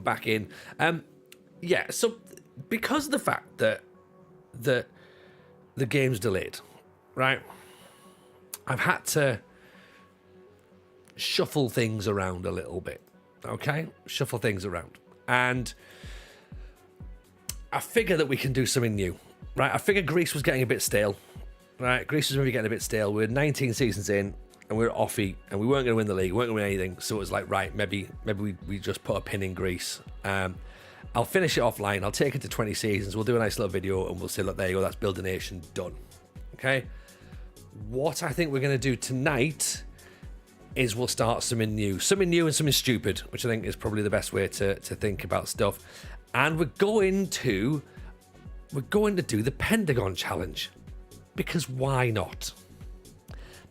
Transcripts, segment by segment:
back in. Yeah, so because of the fact that the game's delayed, right? I've had to shuffle things around a little bit, okay? Shuffle things around. And I figure that we can do something new, right? I figured Greece was getting a bit stale, right? Greece was maybe getting a bit stale. We're 19 seasons in, and we were offy, and we weren't going to win the league, we weren't going to win anything. So it was like, right, maybe we just put a pin in Greece. I'll finish it offline. I'll take it to 20 seasons. We'll do a nice little video, and we'll say, look, there you go. That's Build a Nation done. Okay? What I think we're going to do tonight is we'll start something new and something stupid, which I think is probably the best way to think about stuff. And we're going to do the Pentagon challenge, because why not?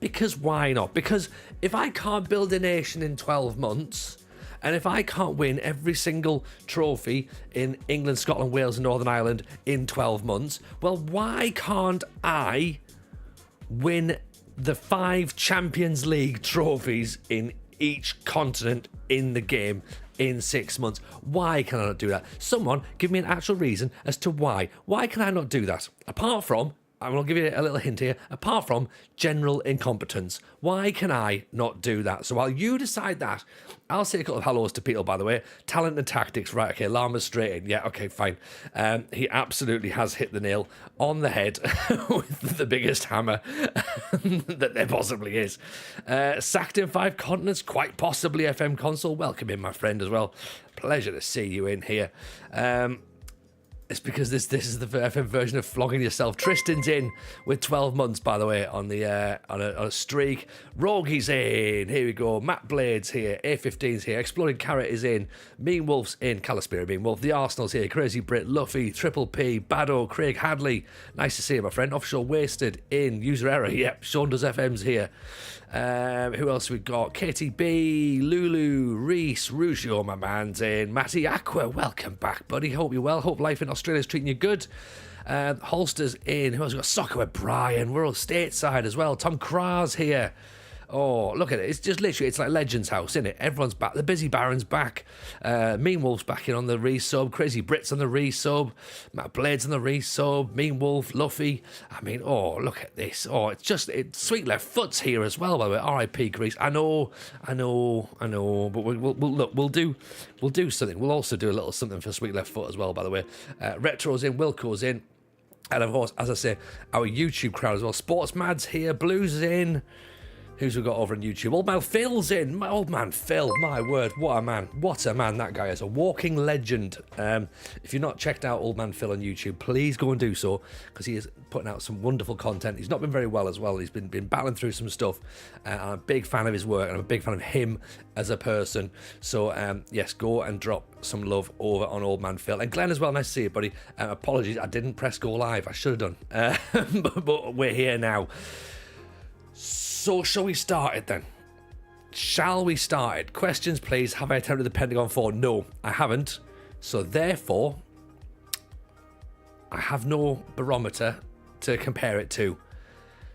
Because if I can't build a nation in 12 months, and if I can't win every single trophy in England, Scotland, Wales, and Northern Ireland in 12 months, well, why can't I win the 5 Champions League trophies in each continent in the game in 6 months? Why can I not do that? Someone give me an actual reason as to why. Why can I not do that? Apart from, I'm going to give you a little hint here, apart from general incompetence. Why can I not do that? So while you decide that, I'll say a couple of hellos to Peter, by the way. Talent and tactics, right, okay, Llama's straight in. Yeah, okay, fine. He absolutely has hit the nail on the head with the biggest hammer that there possibly is. Sacked in 5 continents, quite possibly FM console. Welcome in, my friend, as well. Pleasure to see you in here. It's because this is the FM version of flogging yourself. Tristan's in with 12 months, by the way, on a streak. Rogy's in. Here we go. Matt Blades here. A15's here. Exploding Carrot is in. Mean Wolf's in. Calispira Mean Wolf. The Arsenal's here. Crazy Brit. Luffy. Triple P. Bado. Craig Hadley. Nice to see you, my friend. Offshore Wasted in. User Error. Yep. Sean Does FM's here. Who else we got? KTB, Lulu, Reese, Rugio, my man's in. Matty Aqua, welcome back, buddy. Hope you're well. Hope life in Australia's treating you good. Holster's in. Who else we got? Soccer with Brian. We're all stateside as well. Tom Kras here. Oh, look at it. It's just literally, it's like Legends House, isn't it? Everyone's back. The Busy Baron's back. Mean Wolf's back in on the resub. Crazy Brits on the resub. Matt Blades on the resub. Mean Wolf, Luffy. I mean, oh, look at this. Oh, it's Sweet Left Foot's here as well, by the way. R.I.P. Greece. I know. But we'll do something. We'll also do a little something for Sweet Left Foot as well, by the way. Retro's in. Wilco's in. And of course, as I say, our YouTube crowd as well. Sports Mad's here. Blues is in. Who's we got over on YouTube? Old Man Phil's in. My old man Phil, my word, what a man. What a man that guy is. A walking legend. If you've not checked out Old Man Phil on YouTube, please go and do so, because he is putting out some wonderful content. He's not been very well as well. He's been battling through some stuff. I'm a big fan of his work, and I'm a big fan of him as a person. So, yes, go and drop some love over on Old Man Phil. And Glenn as well, nice to see you, buddy. Apologies, I didn't press go live. I should have done. But we're here now. So, shall we start it then? Shall we start it? Questions, please. Have I attempted the Pentagon 4? No, I haven't. So, therefore, I have no barometer to compare it to.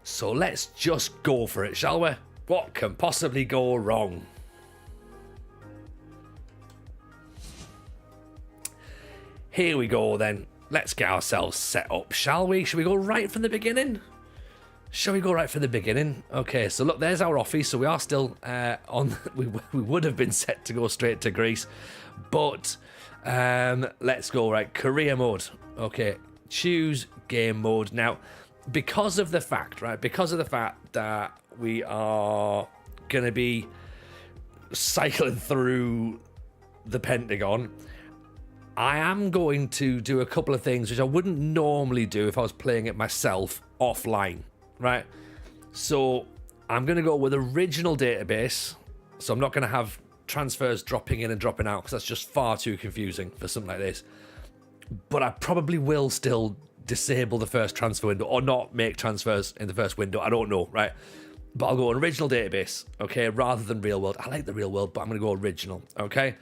So, let's just go for it, shall we? What can possibly go wrong? Here we go then. Let's get ourselves set up, shall we? Shall we go right from the beginning? Shall we go right from the beginning? Okay, so look, there's our office. So we are still on. We would have been set to go straight to Greece, but let's go right. Career mode. Okay, choose game mode. Now, because of the fact that we are going to be cycling through the Pentagon, I am going to do a couple of things which I wouldn't normally do if I was playing it myself offline. Right, so I'm going to go with original database. So I'm not going to have transfers dropping in and dropping out, because that's just far too confusing for something like this. But I probably will still disable the first transfer window, or not make transfers in the first window. I don't know, right? But I'll go original database, okay, rather than real world. I like the real world, but I'm going to go original, okay?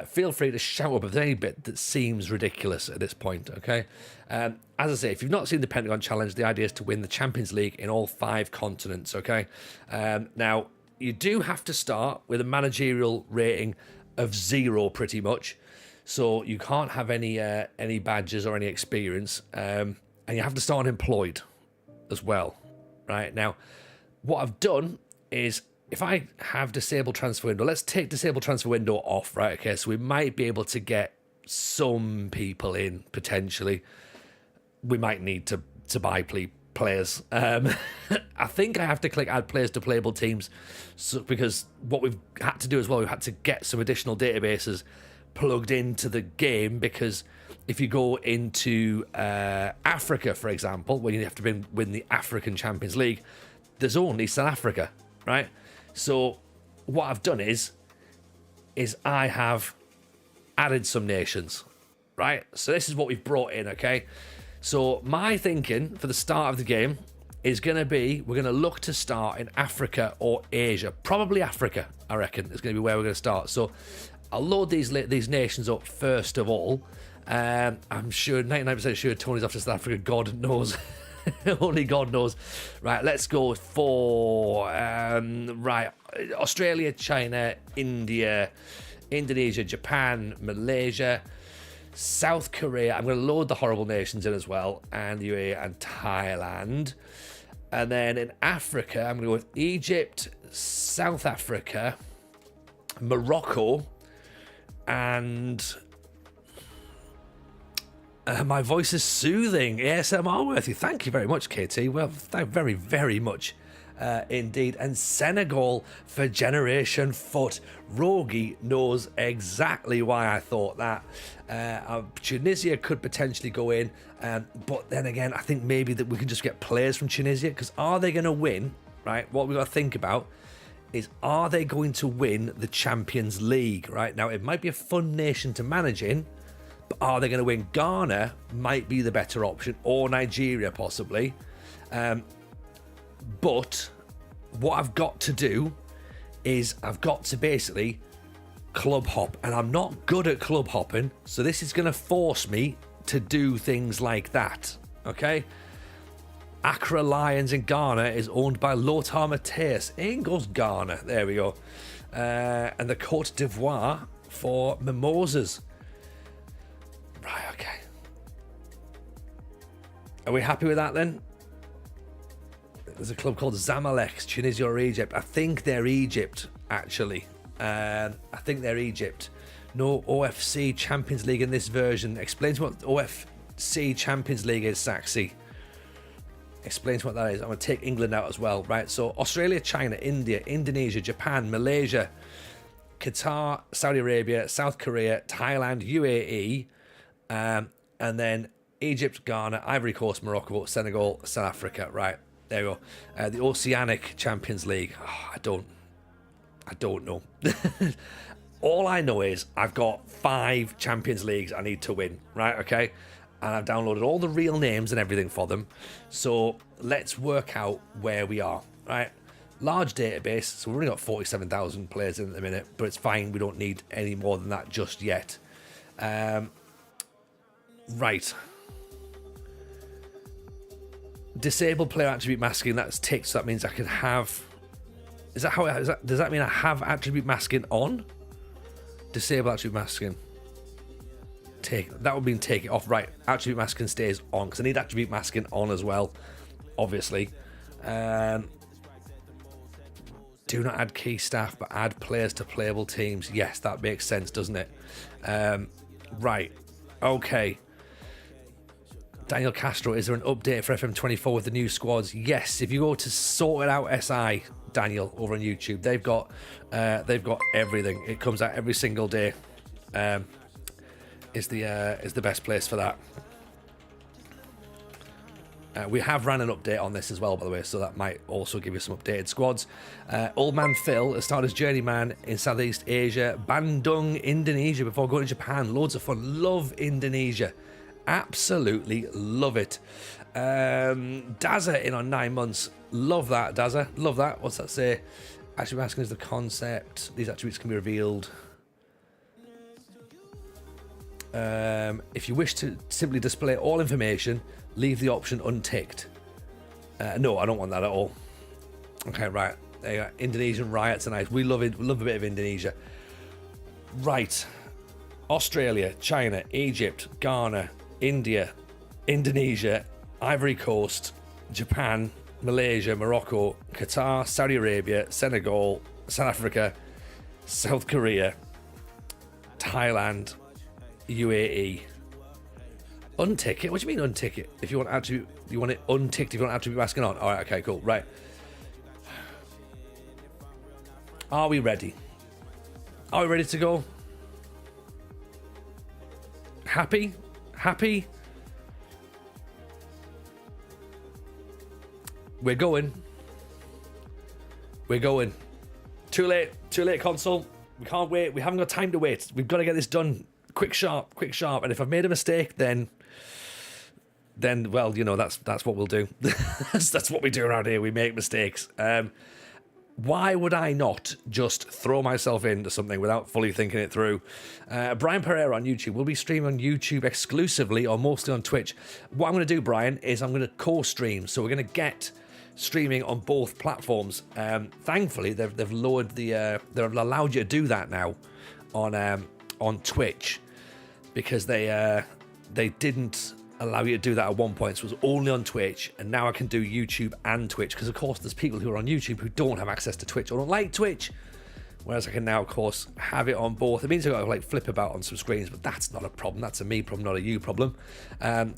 Feel free to shout up if there's any bit that seems ridiculous at this point, okay? As I say, if you've not seen the Pentagon Challenge, the idea is to win the Champions League in all 5 continents, okay? Now, you do have to start with a managerial rating of 0, pretty much. So you can't have any badges or any experience, and you have to start unemployed as well. Right now, what I've done is, if I have disabled transfer window, let's take disabled transfer window off, right? Okay, so we might be able to get some people in potentially. We might need to buy players. I think I have to click add players to playable teams, so, because what we've had to do as well, we've had to get some additional databases plugged into the game, because if you go into Africa, for example, where you have to win the African Champions League, there's only South Africa, right? So what I've done is I have added some nations, right? So this is what we've brought in, okay? So my thinking for the start of the game is going to be, we're going to look to start in Africa or Asia. Probably Africa, I reckon, is going to be where we're going to start. So I'll load these nations up first of all. I'm sure, 99% sure Tony's off to South Africa. God knows. Only God knows. Right, let's go for Australia, China, India, Indonesia, Japan, Malaysia, South Korea. I'm going to load the horrible nations in as well, and UAE and Thailand. And then in Africa, I'm going to go with Egypt, South Africa, Morocco, and my voice is soothing. ASMR worthy. Thank you very much, KT. Well, thank very, very much indeed. And Senegal for Generation Foot. Rogi knows exactly why I thought that. Tunisia could potentially go in, but then again, I think maybe that we can just get players from Tunisia, because are they going to win? Right. What we've got to think about is, are they going to win the Champions League? Right now, it might be a fun nation to manage in. But are they going to win? Ghana might be the better option, or Nigeria possibly. But what I've got to do is I've got to basically club hop, and I'm not good at club hopping, so this is going to force me to do things like that. Okay. Accra Lions in Ghana is owned by Lothar Matthäus. In goes Ghana. There we go. And the Cote d'Ivoire for Mimosas. Right, okay. Are we happy with that then? There's a club called Zamalek, Tunisia or Egypt. I think they're Egypt, actually. I think they're Egypt. No OFC Champions League in this version. Explain to what OFC Champions League is, Saxy. Explain to what that is. I'm going to take England out as well. Right, so Australia, China, India, Indonesia, Japan, Malaysia, Qatar, Saudi Arabia, South Korea, Thailand, UAE, and then Egypt, Ghana, Ivory Coast, Morocco, Senegal, South Africa. Right, there we go. The Oceanic Champions League. Oh, I don't know. All I know is I've got 5 Champions Leagues I need to win. Right, okay. And I've downloaded all the real names and everything for them. So let's work out where we are. Right, large database. So we've only got 47,000 players in at the minute, but it's fine. We don't need any more than that just yet. Right. Disable player attribute masking. That's ticked, so that means I can have. Is that how? Does that mean I have attribute masking on? Disable attribute masking. That would mean take it off. Right. Attribute masking stays on, because I need attribute masking on as well. Obviously. Do not add key staff, but add players to playable teams. Yes, that makes sense, doesn't it? Right. Okay. Daniel Castro, is there an update for FM24 with the new squads? Yes, if you go to Sort It Out SI, Daniel, over on YouTube, they've got everything. It comes out every single day. Is the best place for that. We have ran an update on this as well, by the way, so that might also give you some updated squads. Old Man Phil has started as journeyman in Southeast Asia, Bandung, Indonesia, before going to Japan. Loads of fun. Love Indonesia. Absolutely love it. Dazza in on 9 months. Love that, Dazza. Love that. What's that say? Attribute masking is the concept. These attributes can be revealed. If you wish to simply display all information, leave the option unticked. No, I don't want that at all. Okay, right. There you go. Indonesian riots are nice. We love it. We love a bit of Indonesia. Right. Australia, China, Egypt, Ghana, India, Indonesia, Ivory Coast, Japan, Malaysia, Morocco, Qatar, Saudi Arabia, Senegal, South Africa, South Korea, Thailand, UAE. Untick it? What do you mean untick it? If you want attribute, you want it unticked if you want attribute masking on. All right, okay, cool. Right. Are we ready? Are we ready to go? Happy? Happy? We're going. We're going. Too late console. We can't wait. We haven't got time to wait. We've got to get this done. Quick, sharp. And if I've made a mistake, then well, you know, that's what we'll do. That's what we do around here. We make mistakes. Why would I not just throw myself into something without fully thinking it through? Brian Pereira on YouTube. We'll be streaming on YouTube exclusively or mostly on Twitch. What I'm going to do, Brian, is I'm going to co-stream. So we're going to get streaming on both platforms. Thankfully, they've lowered they've allowed you to do that now on Twitch, because they didn't allow you to do that at one point. So it was only on Twitch, and now I can do YouTube and Twitch, because of course there's people who are on YouTube who don't have access to Twitch or don't like Twitch, whereas I can now of course have it on both. It means I've got to like flip about on some screens, but that's not a problem. That's a me problem, not a you problem.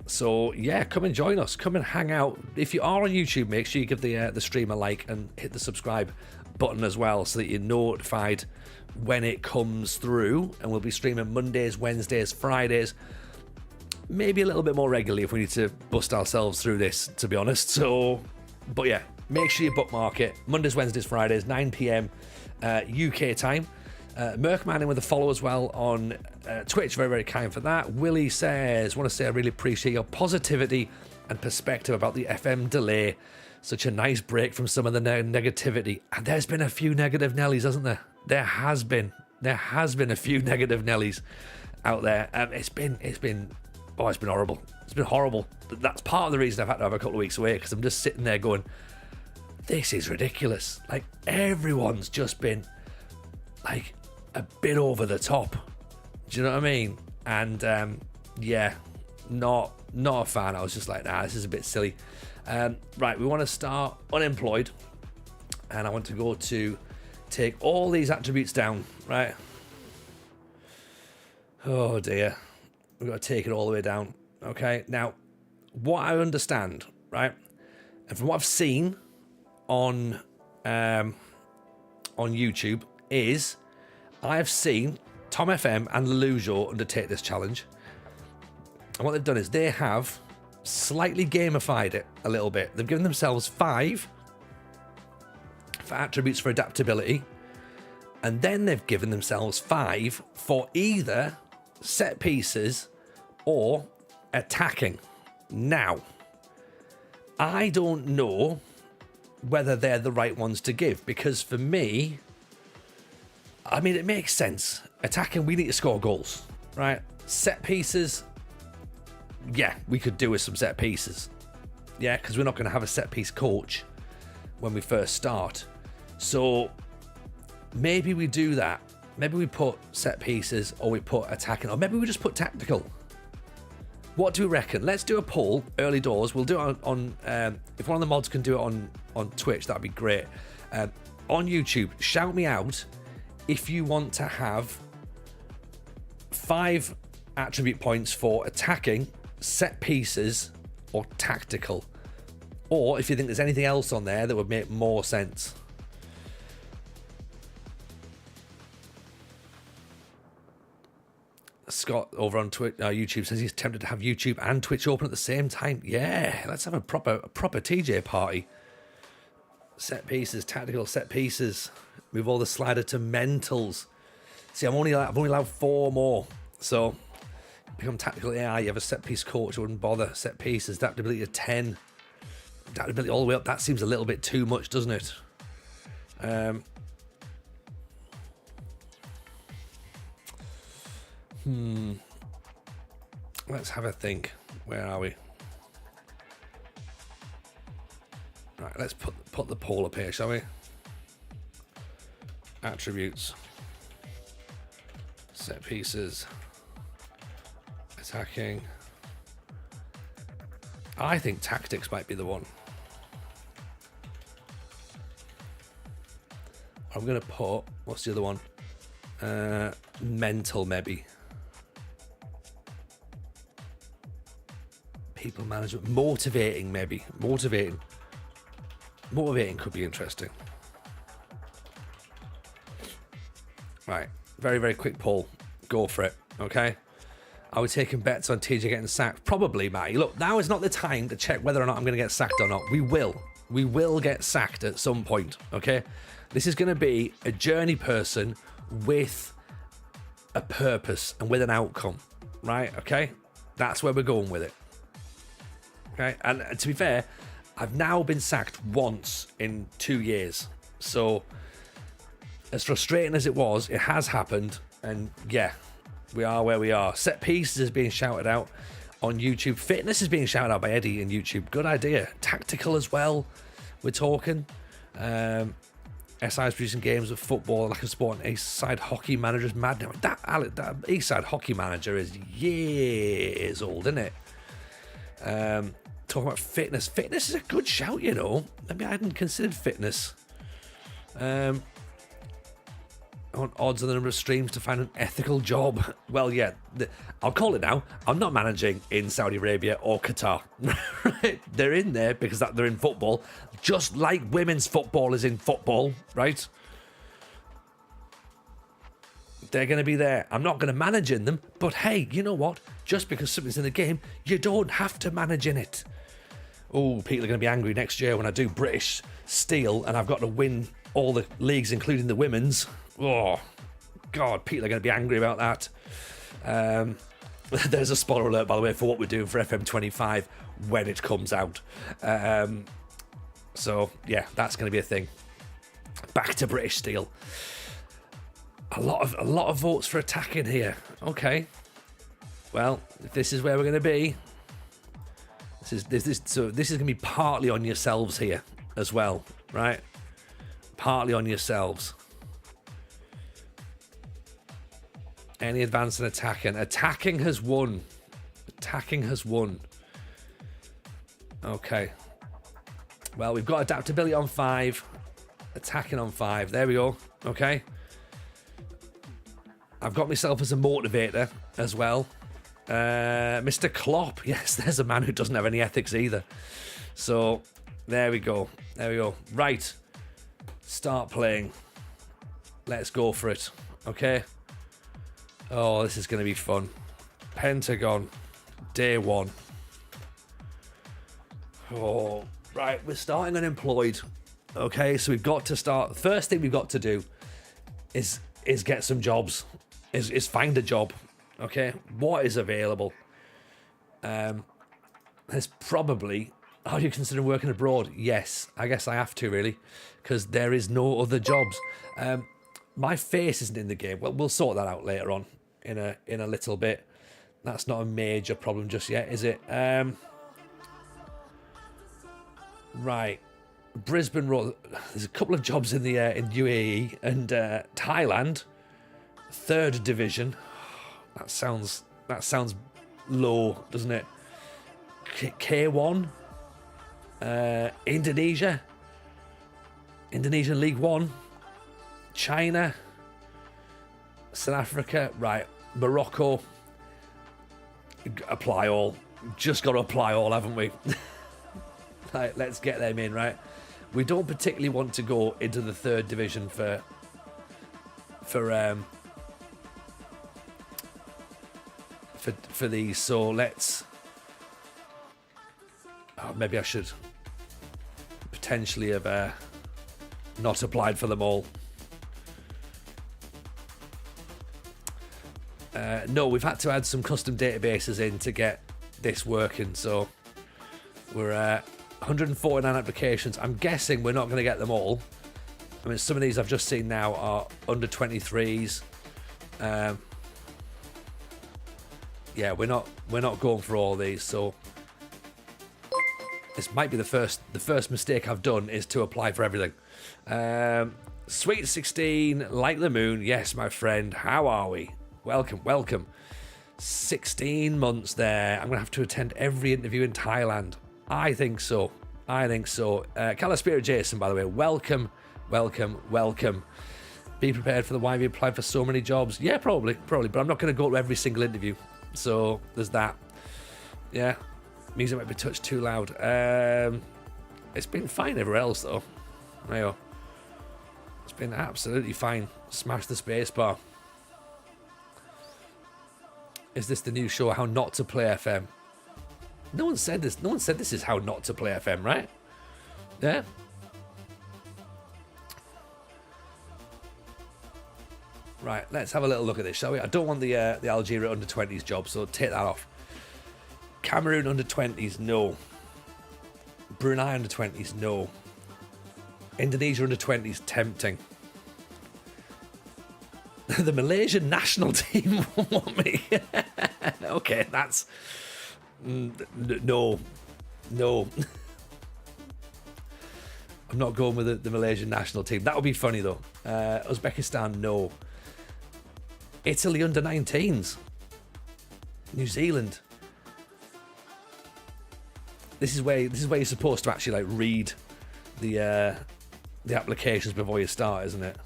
So yeah, come and join us, come and hang out. If you are on YouTube, make sure you give the stream a like and hit the subscribe button as well, so that you're notified when it comes through. And we'll be streaming Mondays, Wednesdays, Fridays, maybe a little bit more regularly if we need to bust ourselves through this, to be honest. So, but yeah, make sure you bookmark it. Mondays, Wednesdays, Fridays, 9 p.m. UK time. Merkman in with a follow as well on Twitch. Very, very kind for that. Willie says, want to say I really appreciate your positivity and perspective about the FM delay. Such a nice break from some of the negativity. And there's been a few negative Nellies, hasn't there? There has been a few negative Nellies out there. It's been horrible. It's been horrible. That's part of the reason I've had to have a couple of weeks away, because I'm just sitting there going, this is ridiculous. Like, everyone's just been like a bit over the top. Do you know what I mean? And yeah, not a fan. I was just like, nah, this is a bit silly. Right, we want to start unemployed, and I want to go to take all these attributes down, right? Oh dear. We've got to take it all the way down. Okay, now, what I understand, right, and from what I've seen on YouTube, is I've seen Tom FM and Lelujo undertake this challenge. And what they've done is they have slightly gamified it a little bit. They've given themselves 5 for attributes for adaptability, and then they've given themselves 5 for either set pieces or attacking. Now, I don't know whether they're the right ones to give, because for me, I mean, it makes sense. Attacking, we need to score goals, right? Set pieces, yeah, we could do with some set pieces. Yeah, because we're not going to have a set piece coach when we first start. So maybe we do that. Maybe we put set pieces, or we put attacking, or maybe we just put tactical. What do we reckon? Let's do a poll early doors. We'll do it on if one of the mods can do it on Twitch, that'd be great. On YouTube, shout me out if you want to have 5 attribute points for attacking, set pieces, or tactical, or if you think there's anything else on there that would make more sense. Scott over on YouTube says he's tempted to have YouTube and Twitch open at the same time. Yeah, let's have a proper TJ party. Set pieces, tactical set pieces. Move all the slider to mentals. See, I've only allowed 4 more. So become tactical AI. You have a set piece coach. I wouldn't bother. Set pieces, adaptability to 10. Adaptability all the way up. That seems a little bit too much, doesn't it? Let's have a think. Where are we? Right, let's put the poll up here, shall we? Attributes. Set pieces. Attacking. I think tactics might be the one. I'm going to put, what's the other one? Mental, maybe. People management. Motivating, maybe. Motivating could be interesting. Right. Very, very quick poll. Go for it. Okay. Are we taking bets on TJ getting sacked? Probably, Matty. Look, now is not the time to check whether or not I'm going to get sacked or not. We will. We will get sacked at some point. Okay. This is going to be a journey person with a purpose and with an outcome. Right. Okay. That's where we're going with it. Okay. And to be fair, I've now been sacked once in 2 years. So, as frustrating as it was, it has happened. And yeah, we are where we are. Set pieces is being shouted out on YouTube. Fitness is being shouted out by Eddie in YouTube. Good idea. Tactical as well. We're talking. SI is producing games of football, like a sport, and East Side Hockey Manager is mad now. That East Side Hockey Manager is years old, isn't it? Talking about fitness. Fitness is a good shout, you know. Maybe I hadn't considered fitness. I want odds on the number of streams to find an ethical job. Well, yeah, I'll call it now. I'm not managing in Saudi Arabia or Qatar. Right? They're in there because they're in football, just like women's football is in football, right? They're going to be there. I'm not going to manage in them, but hey, you know what? Just because something's in the game, you don't have to manage in it. Oh, people are going to be angry next year when I do British Steel and I've got to win all the leagues, including the women's. Oh, God, people are going to be angry about that. There's a spoiler alert, by the way, for what we're doing for FM25 when it comes out. So, yeah, that's going to be a thing. Back to British Steel. A lot of votes for attacking here. Okay. Well, if this is where we're going to be, so this is going to be partly on yourselves here as well, right? Partly on yourselves. Any advance in attacking? Attacking has won. Attacking has won. Okay. Well, we've got adaptability on 5. Attacking on 5. There we go. Okay. I've got myself as a motivator as well. Mr. Klopp. Yes, there's a man who doesn't have any ethics either. So, there we go. There we go. Right. Start playing. Let's go for it. Okay. Oh, this is going to be fun. Pentagon. Day 1. Oh, right. We're starting unemployed. Okay, so we've got to start. The first thing we've got to do is get some jobs. Is find a job. Okay, what is available? There's probably. Are you considering working abroad? Yes, I guess I have to really, because there is no other jobs. My face isn't in the game. Well, we'll sort that out later on in a little bit. That's not a major problem just yet, is it? Right, Brisbane Road. There's a couple of jobs in the in UAE and Thailand. 3rd division. That sounds low, doesn't it? K1. Indonesia. Indonesian League 1. China. South Africa. Right. Morocco. Apply all. Just got to apply all, haven't we? Right, let's get them in, right? We don't particularly want to go into the 3rd division for these, so let's. Oh, maybe I should potentially have not applied for them all. No, we've had to add some custom databases in to get this working, so we're 149 applications. I'm guessing we're not going to get them all. I mean, some of these I've just seen now are under 23s. Yeah, we're not going for all these, so this might be the first mistake I've done is to apply for everything. Sweet 16, like the moon. Yes, my friend. How are we? Welcome. 16 months there. I'm going to have to attend every interview in Thailand. I think so. Calispirit Jason, by the way, welcome. Be prepared for the why have you applied for so many jobs. Yeah, probably, but I'm not going to go to every single interview. So there's that. Yeah, music might be touched too loud. It's been fine everywhere else though. Mayo. It's been absolutely fine. Smash the space bar. Is this the new show, How Not to Play FM? No one said this. No one said this is How Not to Play FM, right? Yeah. Right, let's have a little look at this, shall we? I don't want the Algeria under-20s job, so take that off. Cameroon under-20s, no. Brunei under-20s, no. Indonesia under-20s, tempting. The Malaysian national team want me. Okay, that's... No. I'm not going with the Malaysian national team. That would be funny, though. Uzbekistan, no. Italy under-19s. New Zealand. This is where you're supposed to actually like read the applications before you start, isn't it?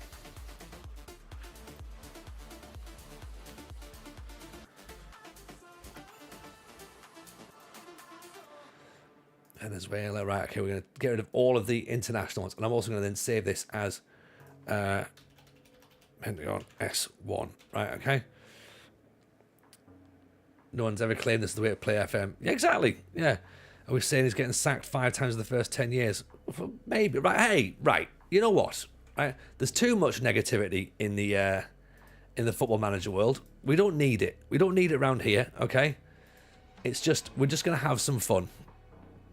Venezuela, right? Okay, we're going to get rid of all of the international ones, and I'm also going to then save this as Pentagon S1. Right? Okay. No one's ever claimed this is the way to play FM. Yeah, exactly. Yeah. Are we saying he's getting sacked 5 times in the first 10 years? Maybe. Right. Hey, right. You know what? Right. There's too much negativity in the football manager world. We don't need it. We don't need it around here. Okay. It's just we're just gonna have some fun.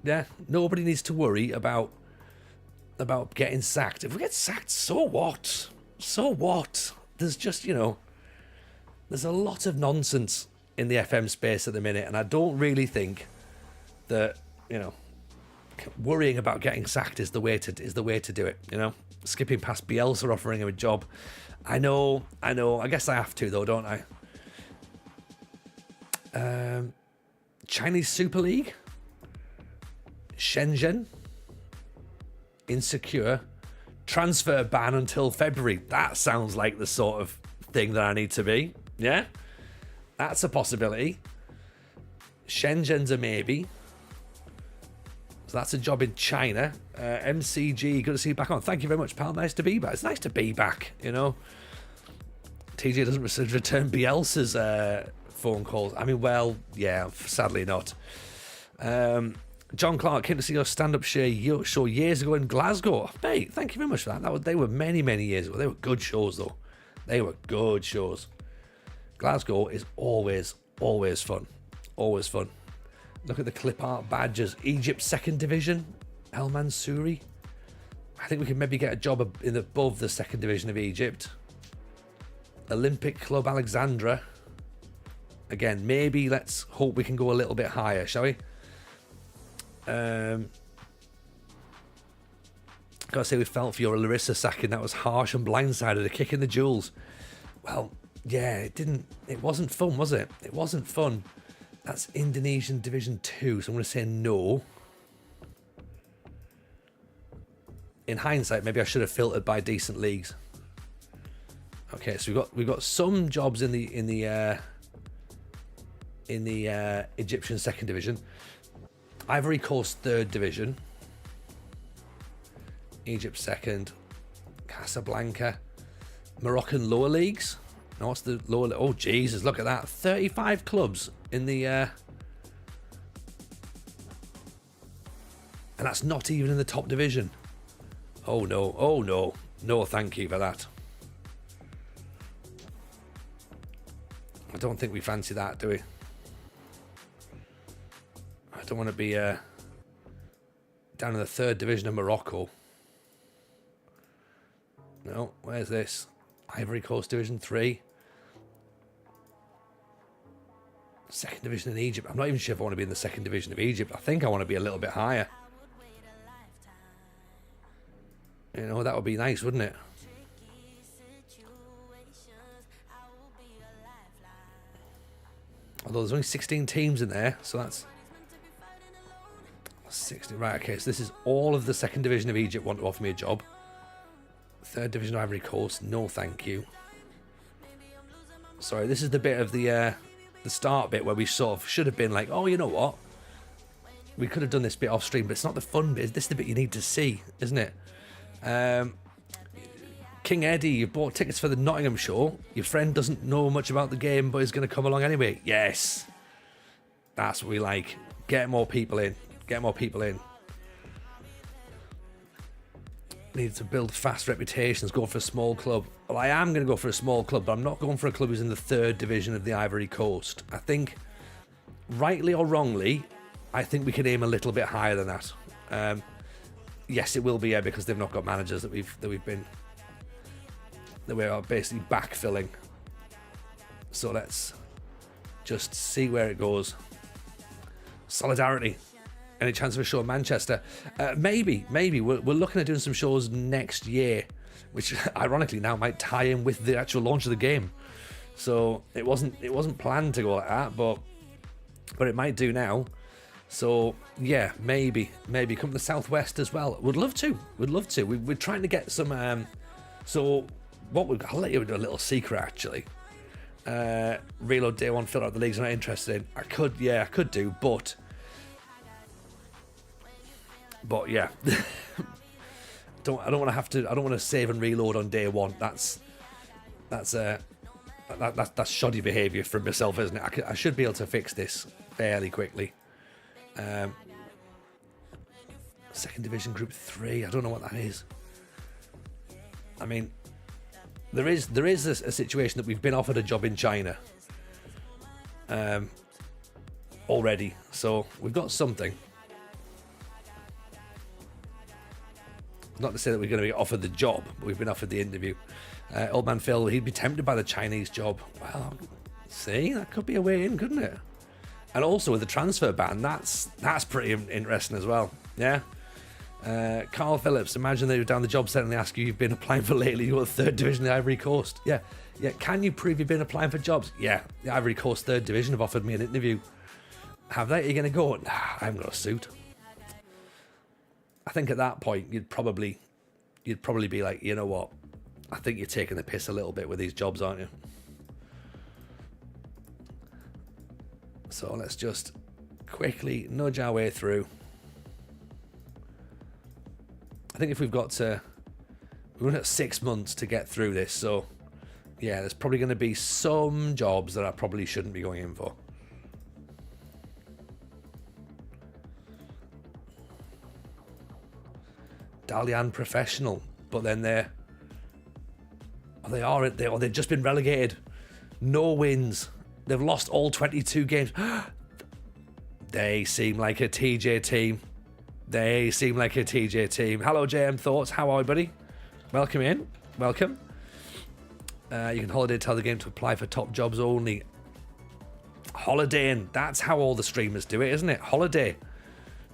Yeah. Nobody needs to worry about getting sacked. If we get sacked, so what? So what? There's just there's a lot of nonsense in the FM space at the minute, and I don't really think that worrying about getting sacked is the way to do it. Skipping past Bielsa offering him a job. I know. I guess I have to though, don't I? Chinese Super League, Shenzhen, insecure, transfer ban until February. That sounds like the sort of thing that I need to be. Yeah, that's a possibility. Shenzhen's a maybe. So that's a job in China. MCG, good to see you back on. Thank you very much, pal. Nice to be back. It's nice to be back, TJ doesn't return Bielsa's phone calls. I mean, well, yeah, sadly not. John Clark came to see your stand-up show years ago in Glasgow. Mate, thank you very much for that. They were many, many years ago. They were good shows, though. They were good shows. Glasgow is always fun. Always fun. Look at the clip art badges. Egypt 2nd Division. El Mansouri. I think we can maybe get a job above the 2nd Division of Egypt. Olympic Club Alexandra. Again, maybe let's hope we can go a little bit higher, shall we? Gotta say we felt for your Larissa sacking. That was harsh and blindsided. A kick in the jewels. Well, yeah, it wasn't fun, was it? It wasn't fun. That's Indonesian Division 2, so I'm going to say no. In hindsight, maybe I should have filtered by decent leagues. Okay, so we've got some jobs in the Egyptian 2nd Division, Ivory Coast 3rd Division, Egypt 2nd, Casablanca, Moroccan lower leagues. Now what's the lower? Oh Jesus, look at that! 35 clubs in the, and that's not even in the top division. Oh no, no, thank you for that. I don't think we fancy that, do we? I don't want to be down in the 3rd division of Morocco. No, where's this? Ivory Coast Division 3. 2nd division in Egypt. I'm not even sure if I want to be in the 2nd division of Egypt. I think I want to be a little bit higher. That would be nice, wouldn't it? Although there's only 16 teams in there, so that's 60. Right, okay, so this is all of the second division of Egypt want to offer me a job. Third division of Ivory Coast, no thank you. Sorry, this is the bit of the start bit where we sort of should have been like, oh, you know what? We could have done this bit off stream, but it's not the fun bit. This is the bit you need to see, isn't it? King Eddie, you bought tickets for the Nottingham show. Your friend doesn't know much about the game, but is going to come along anyway. Yes. That's what we like. Get more people in. Get more people in. Need to build fast reputations. Go for a small club. Well, I am going to go for a small club, but I'm not going for a club who's in the third division of the Ivory Coast. I think, rightly or wrongly, I think we could aim a little bit higher than that. Yes, it will be, yeah, because they've not got managers that we are basically backfilling. So let's just see where it goes. Solidarity. Any chance of a show in Manchester? Maybe. We're looking at doing some shows next year, which ironically now might tie in with the actual launch of the game. So it wasn't planned to go like that, but it might do now. So yeah, maybe come to the southwest as well. Would love to. We're trying to get some. So what I'll let you do a little secret actually. Reload day one, fill out the leagues I'm not interested in. I could do, but yeah. I don't want to have to. I don't want to save and reload on day one. That's shoddy behaviour from myself, isn't it? I should be able to fix this fairly quickly. Second division group 3. I don't know what that is. I mean, there is a situation that we've been offered a job in China already, so we've got something. Not to say that we're going to be offered the job, but we've been offered the interview. Old man Phil, he'd be tempted by the Chinese job. Well, see, that could be a way in, couldn't it? And also with the transfer ban, that's pretty interesting as well. Yeah. Carl Phillips, imagine they were down the job centre and they ask you, you've been applying for lately, you're the third division of the Ivory Coast. Yeah. Can you prove you've been applying for jobs? Yeah. The Ivory Coast third division have offered me an interview. Have they? Are you going to go? Nah, I haven't got a suit. I think at that point you'd probably be like, you know what? I think you're taking the piss a little bit with these jobs, aren't you? So let's just quickly nudge our way through. I think if we've got 6 months to get through this, so yeah, there's probably going to be some jobs that I probably shouldn't be going in for. Dalian Professional, but then they've just been relegated. No wins. They've lost all 22 games. They seem like a TJ team. Hello, JM Thoughts. How are you, buddy? Welcome in. Welcome. You can holiday tell the game to apply for top jobs only. Holidaying. That's how all the streamers do it, isn't it? Holiday.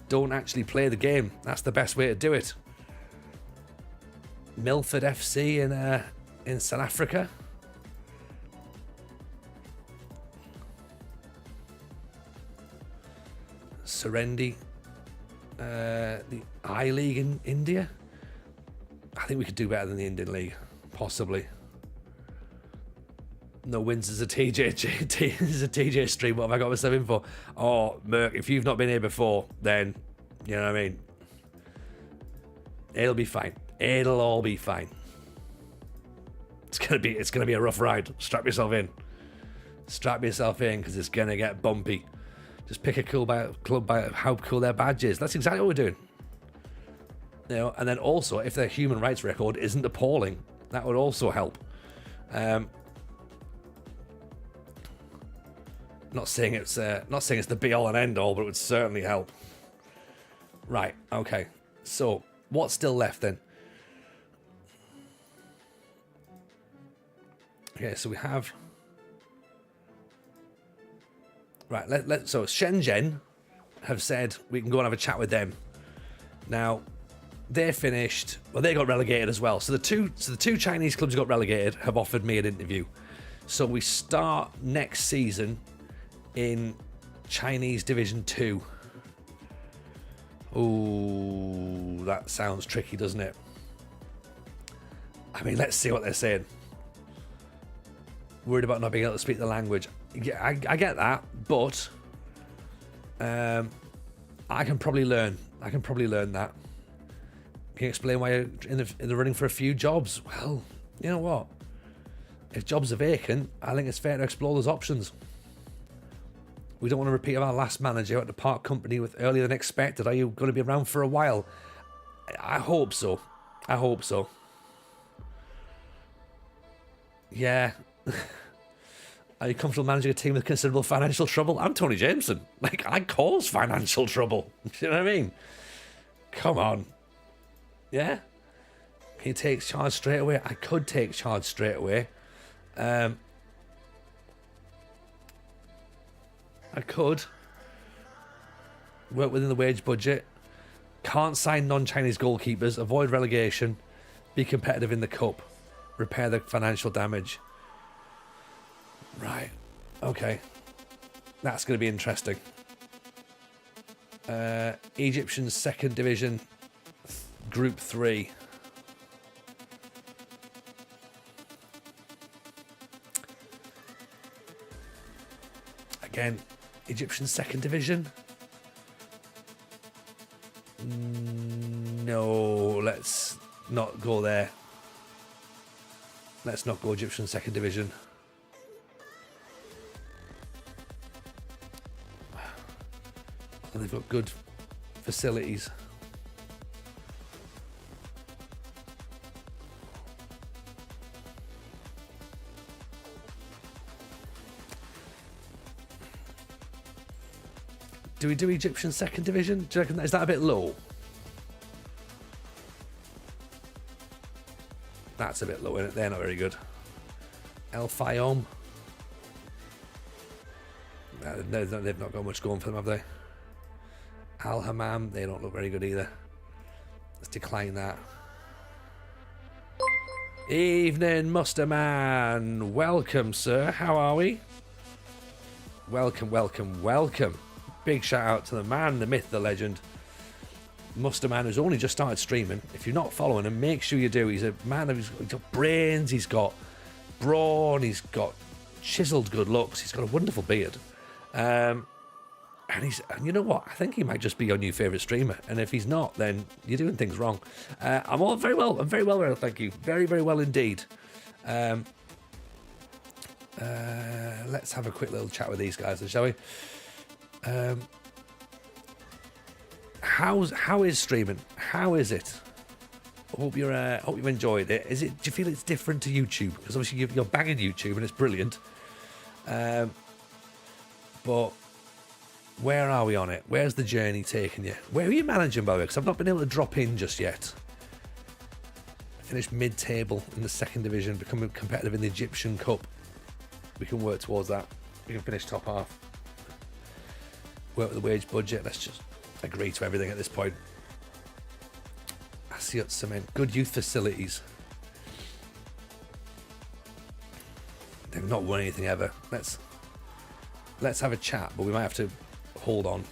Don't actually play the game. That's the best way to do it. Milford FC in South Africa. Serendi. The I League in India. I think we could do better than the Indian League, possibly. No wins as a TJ stream. What have I got myself in for? Oh, Merc, if you've not been here before, then you know what I mean. It'll be fine. It'll all be fine. It's gonna be a rough ride. Strap yourself in, because it's gonna get bumpy. Just pick a club by how cool their badge is. That's exactly what we're doing. You know, and then also if their human rights record isn't appalling, that would also help. Not saying it's the be all and end all, but it would certainly help. Right. Okay. So what's still left then? Okay, so we have. Right, so Shenzhen have said we can go and have a chat with them. Now, they're finished. Well, they got relegated as well. So the two Chinese clubs who got relegated have offered me an interview. So we start next season in Chinese Division 2. Ooh, that sounds tricky, doesn't it? I mean, let's see what they're saying. Worried about not being able to speak the language. Yeah, I get that, but I can probably learn. I can probably learn that. Can you explain why you're in the running for a few jobs? Well, you know what? If jobs are vacant, I think it's fair to explore those options. We don't want to repeat of our last manager at the park company with earlier than expected. Are you going to be around for a while? I hope so. I hope so. Yeah. Are you comfortable managing a team with considerable financial trouble? I'm Tony Jameson. Like, I cause financial trouble. You know what I mean? Come on. Yeah? Can you take charge straight away? I could take charge straight away. I could work within the wage budget. Can't sign non-Chinese goalkeepers. Avoid relegation. Be competitive in the cup. Repair the financial damage. Right. Okay. That's going to be interesting. Egyptian second division, group 3. Again, Egyptian second division. No, let's not go there. Let's not go Egyptian second division. And they've got good facilities. Do we do Egyptian second division? Do you reckon is that a bit low? That's a bit low, isn't it? They're not very good. El Fayum. They've not got much going for them, have they? Al Hammam, they don't look very good either. Let's decline that. Evening, Musterman. Welcome, sir. How are we? Welcome, welcome, welcome. Big shout out to the man, the myth, the legend. Musterman, who's only just started streaming. If you're not following him, make sure you do. He's a man who's got brains, he's got brawn, he's got chiseled good looks, he's got a wonderful beard. And you know what? I think he might just be your new favourite streamer. And if he's not, then you're doing things wrong. I'm very well, thank you. Very, very well indeed. Let's have a quick little chat with these guys, shall we? How is streaming? How is it? Hope you enjoyed it. Do you feel it's different to YouTube? Because obviously you're banging YouTube and it's brilliant. But where are we on it? Where's the journey taking you? Where are you managing, by the way? Because I've not been able to drop in just yet. I finished mid-table in the second division, becoming competitive in the Egyptian Cup. We can work towards that. We can finish top half. Work with the wage budget. Let's just agree to everything at this point. Asiut Cement. Good youth facilities. They've not won anything ever. Let's have a chat, but we might have to hold on.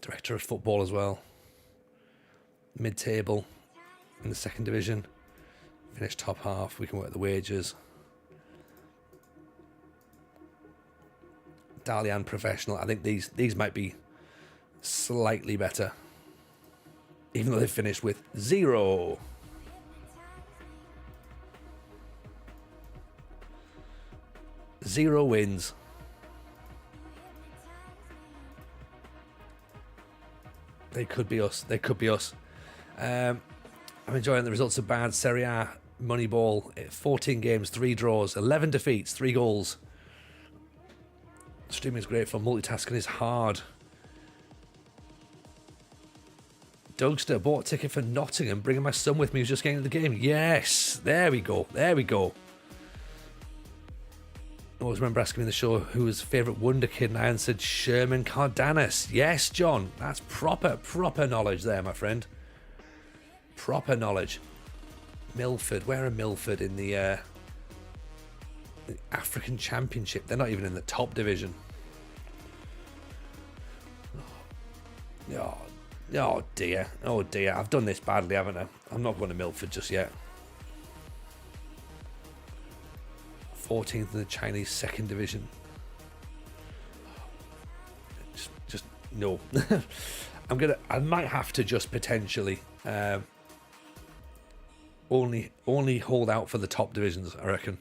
Director of football as well. Mid-table in the second division. Finish top half. We can work the wages. Dalian professional. I think these might be slightly better, even though they finished with 0. Zero wins. They could be us. They could be us. I'm enjoying the results of bad Serie A Moneyball. 14 games, 3 draws, 11 defeats, 3 goals. Streaming is great fun. Multitasking is hard. Dougster, bought a ticket for Nottingham, bringing my son with me who's just getting into the game. Yes, there we go. There we go. I always remember asking me in the show who was favourite Wonder Kid, and I answered Sherman Cardenas. Yes, John, that's proper knowledge there, my friend. Proper knowledge. Milford. Where are Milford in the African Championship? They're not even in the top division. Oh dear. Oh dear. I've done this badly, haven't I? I'm not going to Milford just yet. 14th in the Chinese second division. Just no. I might have to just potentially only hold out for the top divisions, I reckon,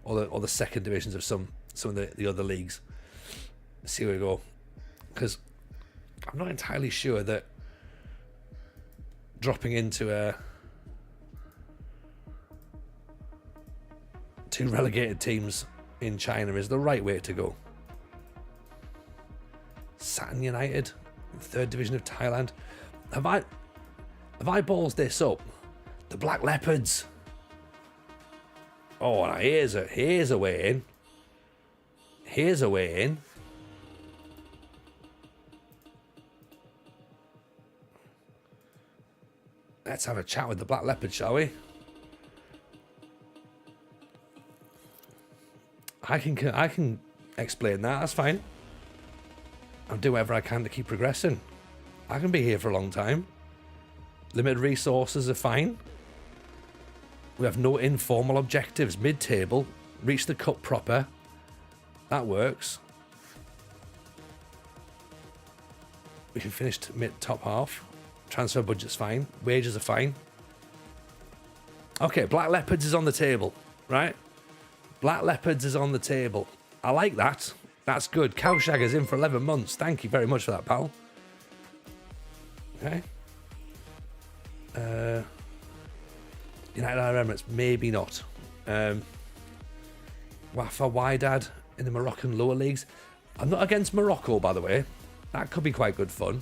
or the second divisions of some of the other leagues. See where we go, because I'm not entirely sure that dropping into two relegated teams in China is the right way to go. Saturn United, third division of Thailand. Have I balls this up? The Black Leopards. Oh, now here's a way in. Here's a way in. Let's have a chat with the Black Leopards, shall we? I can explain that. That's fine. I'll do whatever I can to keep progressing. I can be here for a long time. Limited resources are fine. We have no informal objectives. Mid-table. Reach the cup proper. That works. We can finish mid-top half. Transfer budget's fine. Wages are fine. Okay, Black Leopards is on the table, right? Black Leopards is on the table. I like that. That's good. Cowshagger's in for 11 months. Thank you very much for that, pal. Okay. United Arab Emirates, maybe not. Wafa Wydad in the Moroccan lower leagues. I'm not against Morocco, by the way. That could be quite good fun.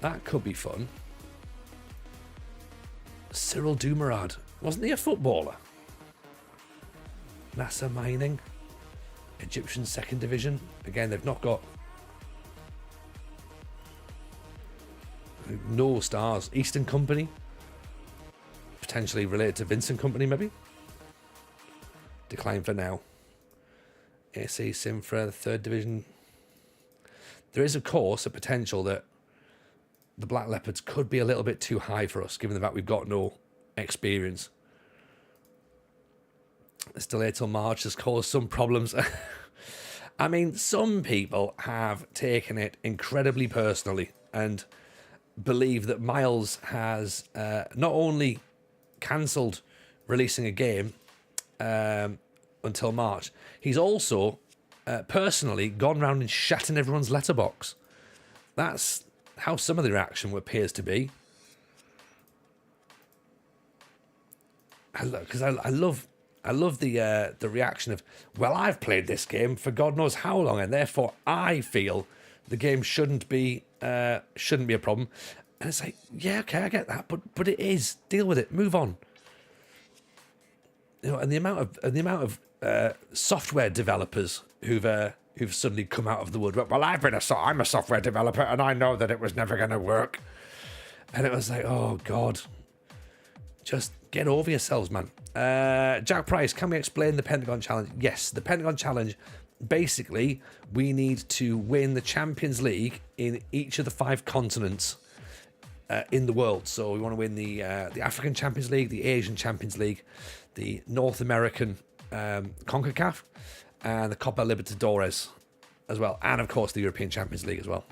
That could be fun. Cyril Dumarad. Wasn't he a footballer? NASA Mining. Egyptian second division. Again, they've not got no stars. Eastern Company. Potentially related to Vincent Company, maybe. Decline for now. AC Simfra, the third division. There is, of course, a potential that the Black Leopards could be a little bit too high for us, given the fact we've got no experience. This delay till March has caused some problems. I mean, some people have taken it incredibly personally and believe that Miles has not only cancelled releasing a game until March, he's also personally gone round and shat in everyone's letterbox. That's how some of the reaction appears to be. Because I love the reaction of, well, I've played this game for God knows how long, and therefore I feel the game shouldn't be a problem. And it's like, yeah, okay, I get that, but it is. Deal with it. Move on. You know, and the amount of software developers who've suddenly come out of the woodwork. Well, I'm a software developer, and I know that it was never going to work. And it was like, oh God, just get over yourselves, man. Jack Price, can we explain the Pentagon Challenge? Yes, the Pentagon Challenge. Basically, we need to win the Champions League in each of the 5 continents in the world. So we want to win the African Champions League, the Asian Champions League, the North American CONCACAF, and the Copa Libertadores as well, and of course the European Champions League as well.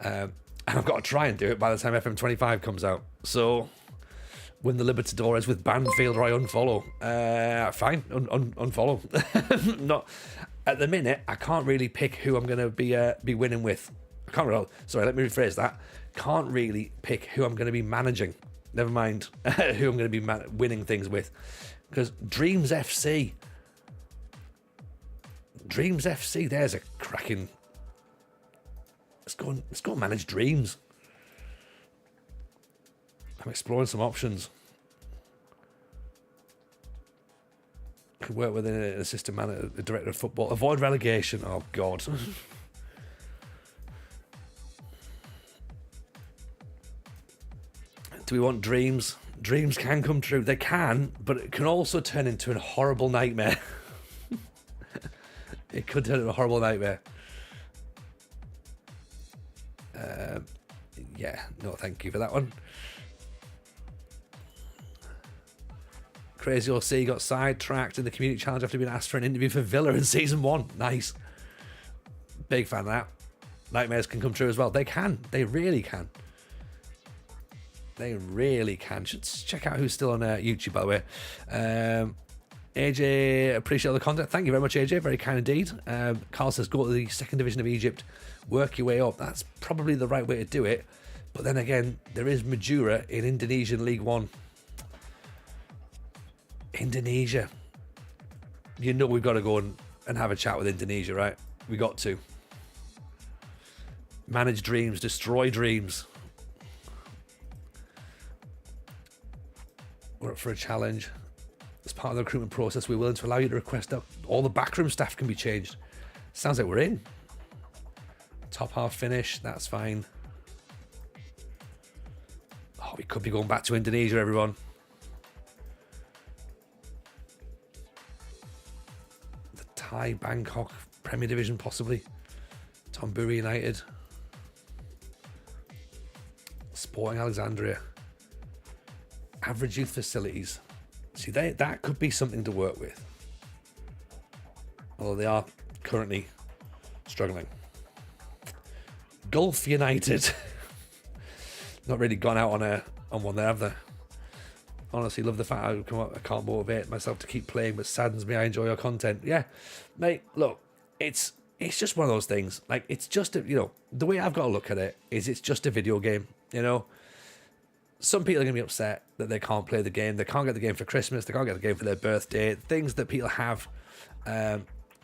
And I've got to try and do it by the time FM25 comes out. So win the Libertadores with Banfield, or I unfollow. Fine, unfollow. Not at the minute. I can't really pick who I'm going to be winning with. I can't really. Sorry, let me rephrase that. Can't really pick who I'm going to be managing. Never mind who I'm going to be winning things with, because Dreams FC. There's a cracking. Let's go and manage Dreams. I'm exploring some options. Could work with an assistant manager, a director of football. Avoid relegation. Oh God. Do we want dreams? Dreams can come true. They can, but it can also turn into a horrible nightmare. It could turn into a horrible nightmare. Yeah, no, thank you for that one. Crazy OC got sidetracked in the community challenge after being asked for an interview for Villa in season 1. Nice. Big fan of that. Nightmares can come true as well. They can. They really can. They really can. Should check out who's still on YouTube, by the way. AJ, appreciate all the content. Thank you very much, AJ. Very kind indeed. Carl says, go to the second division of Egypt. Work your way up. That's probably the right way to do it. But then again, there is Madura in Indonesian League 1. Indonesia. You know we've got to go and have a chat with Indonesia, right? We got to. Manage dreams, destroy dreams. We're up for a challenge. As part of the recruitment process, we're willing to allow you to request that all the backroom staff can be changed. Sounds like we're in. Top half finish, that's fine. Oh, we could be going back to Indonesia, everyone. The Thai Bangkok Premier Division, possibly. Tomburi United. Sporting Alexandria. Average youth facilities. See, that could be something to work with. Although they are currently struggling. Gulf United. Not really gone out on one there, have they? Honestly, love the fact I can't motivate myself to keep playing, but saddens me I enjoy your content. Yeah, mate, look, it's just one of those things. Like, it's just, the way I've got to look at it is it's just a video game, Some people are going to be upset that they can't play the game. They can't get the game for Christmas. They can't get the game for their birthday. Things that people have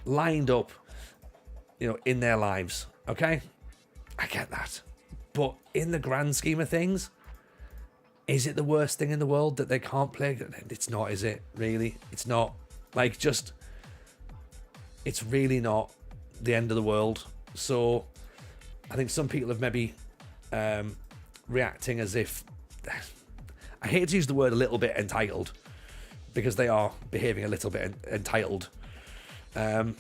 lined up, in their lives. Okay? I get that. But in the grand scheme of things, is it the worst thing in the world that they can't play? It's not, is it? Really? It's not. It's really not the end of the world. So I think some people have maybe reacting as if, I hate to use the word a little bit entitled, because they are behaving a little bit entitled. But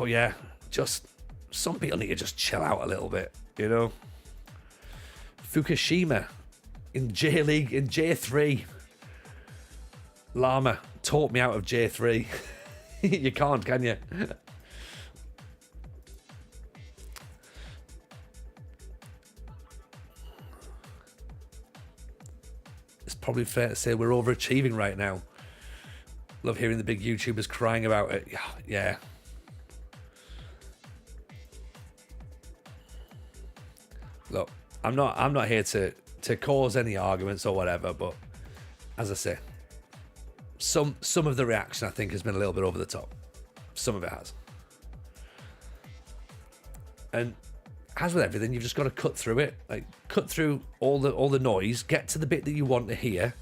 yeah, just some people need to just chill out a little bit, Fukushima in J League, in J3. Llama taught me out of J3. You can't, can you? It's probably fair to say we're overachieving right now. Love hearing the big YouTubers crying about it. Yeah. Look, I'm not here to cause any arguments or whatever, but as I say, some of the reaction I think has been a little bit over the top. Some of it has. And as with everything, you've just got to cut through it. Like, cut through all the noise, get to the bit that you want to hear,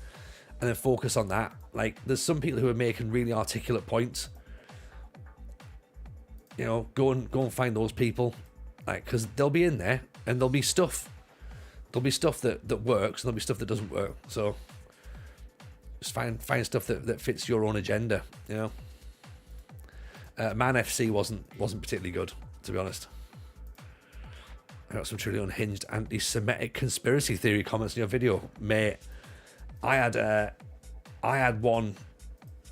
and then focus on that. Like, there's some people who are making really articulate points. Go and find those people. Like, because they'll be in there, and there'll be stuff. There'll be stuff that works, and there'll be stuff that doesn't work. So just find stuff that fits your own agenda. Man FC wasn't particularly good, to be honest. I got some truly unhinged anti-Semitic conspiracy theory comments in your video, mate. I had one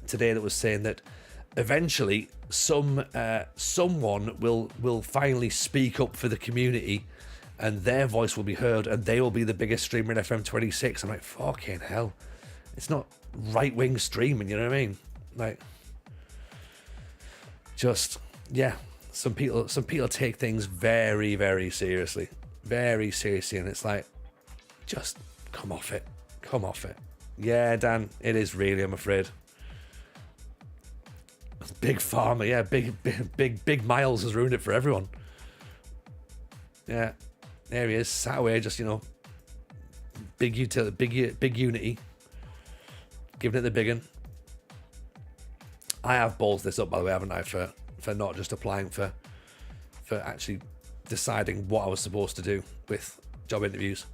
today that was saying that eventually someone will finally speak up for the community, and their voice will be heard, and they will be the biggest streamer in FM26. I'm like, fucking hell! It's not right-wing streaming, you know what I mean? Like, just yeah. Some people take things very, very seriously. Very seriously. And it's like, just come off it. Come off it. Yeah, Dan, it is really, I'm afraid. Big Farmer, yeah, big Miles has ruined it for everyone. Yeah, there he is, sat away, just, big utility, big Unity. Giving it the big one. I have ballsed this up, by the way, haven't I, for not just applying for actually deciding what I was supposed to do with job interviews.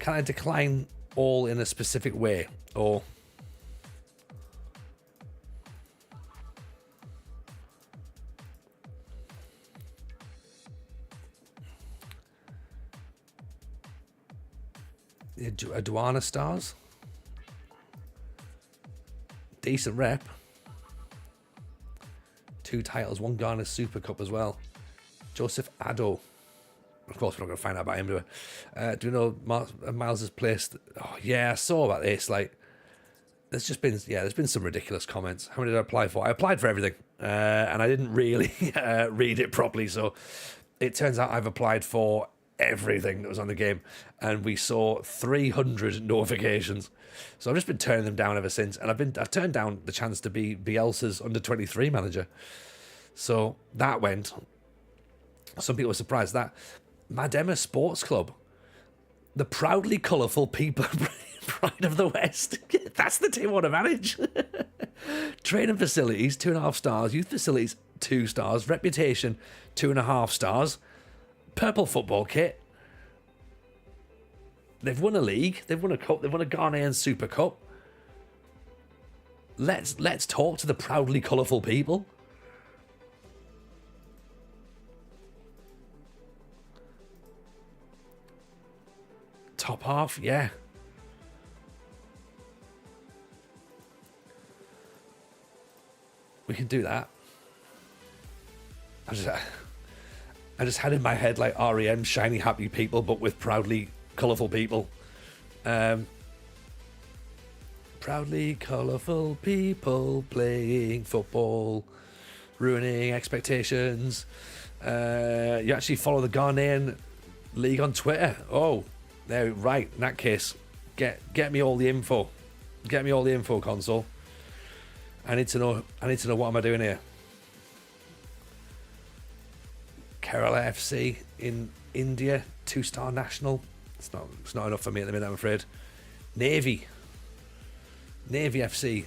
Can I decline all in a specific way? Or... Aduana stars. Decent rep. 2 titles, 1 Ghana Super Cup as well. Joseph Addo. Of course, we're not going to find out about him, do we? Do you know Miles has placed... Oh, yeah, I saw about this. Like, there's been some ridiculous comments. How many did I apply for? I applied for everything, and I didn't really read it properly. So it turns out I've applied for everything that was on the game, and we saw 300 notifications. So I've just been turning them down ever since, and I've turned down the chance to be Bielsa's under-23 manager. So that went. Some people were surprised that Madema Sports Club, the proudly colourful people, pride of the West. That's the team I want to manage. Training facilities, 2.5 stars. Youth facilities, 2 stars. Reputation, 2.5 stars. Purple football kit. They've won a league. They've won a cup. They've won a Ghanaian Super Cup. Let's talk to the proudly colourful people. Top half, yeah. We can do that. I just had in my head like REM, shiny happy people, but with proudly colourful people. Proudly colourful people playing football, ruining expectations. You actually follow the Ghanaian league on Twitter. Oh, no, right. In that case, get me all the info. Get me all the info, console. I need to know what am I doing here. Kerala FC in India, 2-star national. It's not enough for me at the minute, I'm afraid. Navy FC.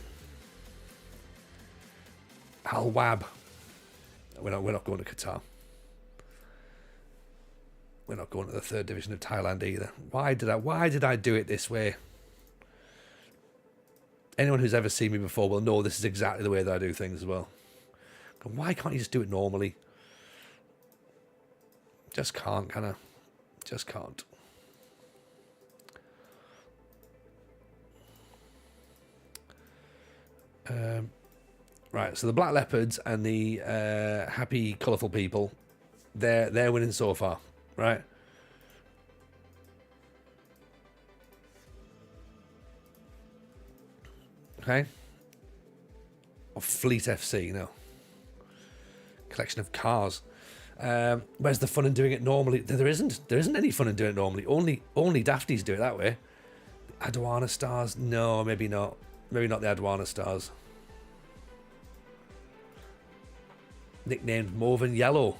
Al Wab. We're not going to Qatar. We're not going to the 3rd division of Thailand either. Why did I do it this way? Anyone who's ever seen me before will know this is exactly the way that I do things as well. And why can't you just do it normally? Just can't, can I? Just can't. Right, so the Black Leopards and the happy, colourful people, they're winning so far, right? Okay. Or Fleet FC, no. Collection of cars. Where's the fun in doing it normally? There isn't any fun in doing it normally. Only Dafties do it that way. Aduana stars? No, maybe not. Maybe not the Aduana stars. Nicknamed Mauve Yellow.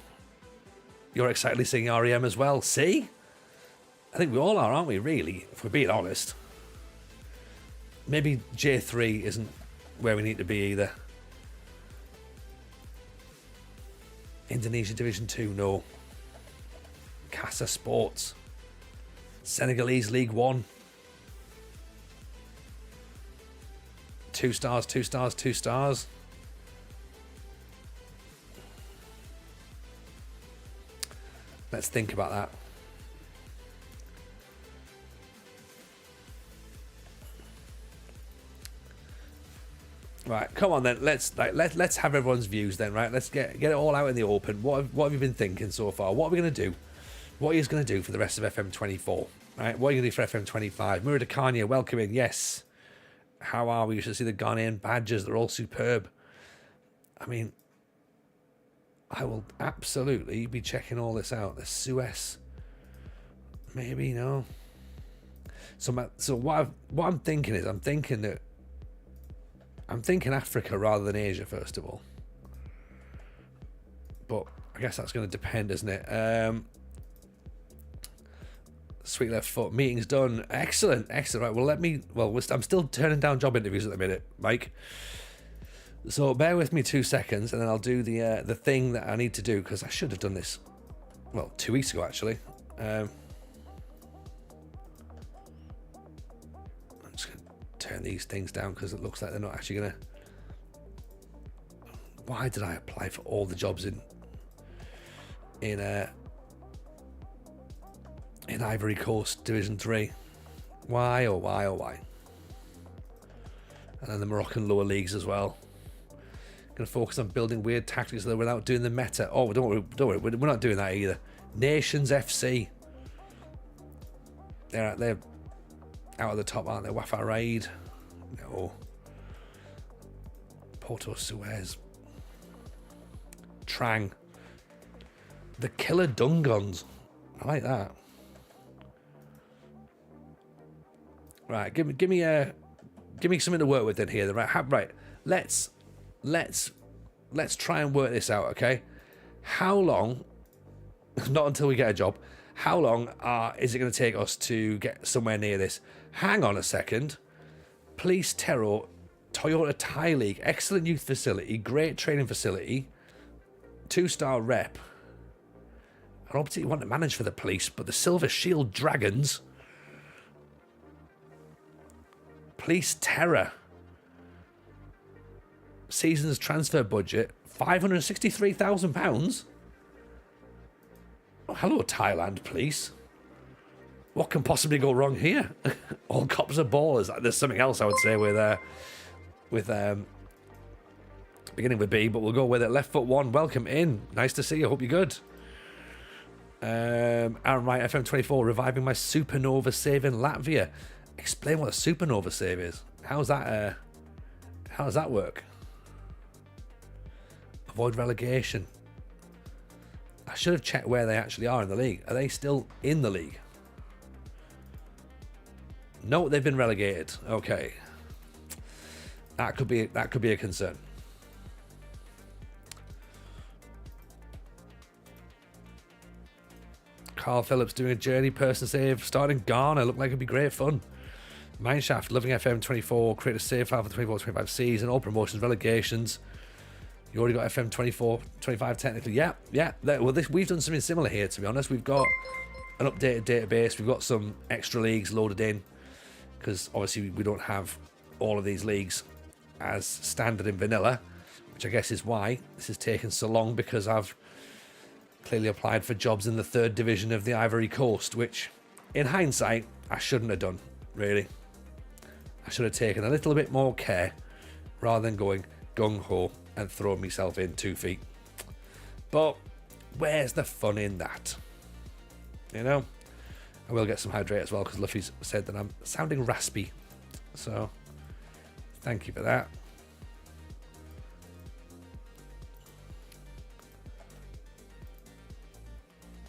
You're excitedly singing REM as well. See? I think we all are, aren't we, really? If we're being honest. Maybe J3 isn't where we need to be either. Indonesia Division 2, no. Casa Sports. Senegalese League 1. 2 stars, 2 stars, 2 stars. Let's think about that. Right, come on then. Let's have everyone's views then, right? Let's get it all out in the open. What have you been thinking so far? What are we going to do? What are you going to do for the rest of FM24? Right? What are you going to do for FM25? Muradakanya, welcome in. Yes. How are we? You should see the Ghanaian badges. They're all superb. I mean, I will absolutely be checking all this out. The Suez. Maybe, no. So what I'm thinking is, I'm thinking Africa rather than Asia, first of all. But I guess that's going to depend, isn't it? Sweet left foot. Meeting's done. Excellent. Right, I'm still turning down job interviews at the minute, Mike. So bear with me 2 seconds, and then I'll do the thing that I need to do, because I should have done this, 2 weeks ago, actually. turn these things down because it looks like they're not actually gonna. Why did I apply for all the jobs in Ivory Coast Division 3? Why, oh why, oh why? And then the Moroccan lower leagues as well. Going to focus on building weird tactics though without doing the meta. Oh, don't worry, we're not doing that either. Nations FC. They're out of the top, aren't they? Wafa Raid. No. Porto Suez. Trang. The Killer Dungons. I like that. Right, give me something to work with in here. Right, let's try and work this out, okay? How long? Not until we get a job. How long is it going to take us to get somewhere near this? Hang on a second. Police Terror, Toyota Thai League, excellent youth facility, great training facility, 2-star rep. I don't particularly want to manage for the police, but the Silver Shield Dragons. Police Terror. Season's transfer budget, £563,000. Oh, hello, Thailand police. What can possibly go wrong here? All cops are ballers. There's something else I would say with beginning with B, but we'll go with it. Left foot one. Welcome in. Nice to see you. Hope you're good. Aaron Wright, FM24, reviving my supernova save in Latvia. Explain what a supernova save is. How does that work? Avoid relegation. I should have checked where they actually are in the league. Are they still in the league? No, they've been relegated. Okay. That could be a concern. Carl Phillips doing a journey person save, starting Ghana. Looked like it'd be great fun. Mineshaft, loving FM24, create a save file for 24-25 season, all promotions, relegations. You already got FM24, 25 technically. Yeah. Well, we've done something similar here, to be honest. We've got an updated database. We've got some extra leagues loaded in because obviously we don't have all of these leagues as standard in vanilla, which I guess is why this has taken so long, because I've clearly applied for jobs in the 3rd division of the Ivory Coast, which in hindsight I shouldn't have done, really. I should have taken a little bit more care rather than going gung-ho and throwing myself in 2 feet. But where's the fun in that? You know? I will get some hydrate as well, because Luffy's said that I'm sounding raspy. So, thank you for that.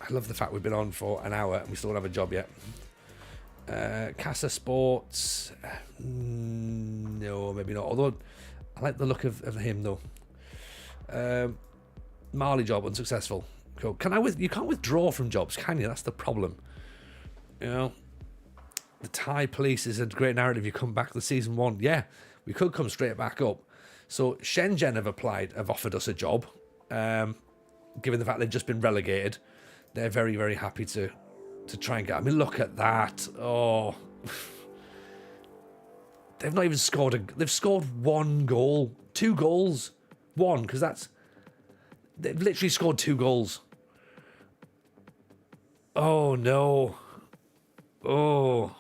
I love the fact we've been on for an hour and we still don't have a job yet. Casa Sports. No, maybe not. Although, I like the look of him, though. Marley job, unsuccessful. Cool. You can't withdraw from jobs, can you? That's the problem. You know, the Thai police is a great narrative. You come back to season 1. Yeah, we could come straight back up. So Shenzhen have offered us a job. Given the fact they've just been relegated, they're very, very happy to try and get. I mean, look at that. Oh, they've not even scored they've scored 1 goal, 2 goals, 1, because they've literally scored 2 goals. Oh no. Oh.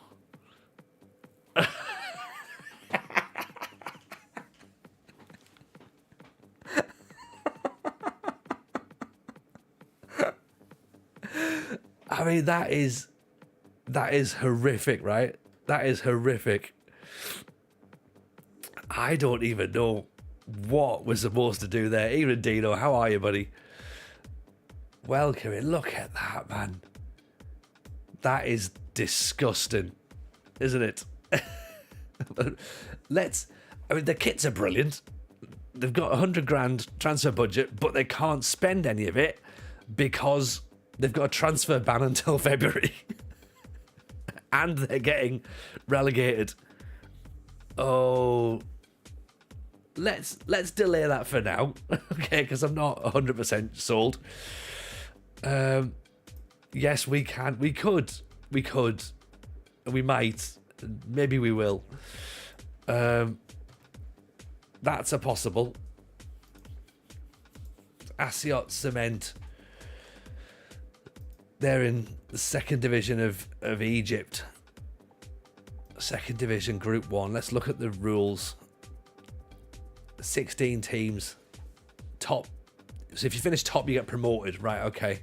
I mean, that is horrific, right? That is horrific. I don't even know what we're supposed to do there. Even Dino, how are you, buddy? Welcome in. Look at that, man. That is disgusting, isn't it? I mean, the kits are brilliant. They've got $100,000 transfer budget, but they can't spend any of it because they've got a transfer ban until February. And they're getting relegated. Oh, let's delay that for now. Okay, because I'm not 100% sold. Yes, we could, we might, maybe we will. That's a possible. Asiot Cement. They're in the second division of Egypt. Second division, Group 1. Let's look at the rules. 16 teams. Top. So if you finish top, you get promoted. Right, okay.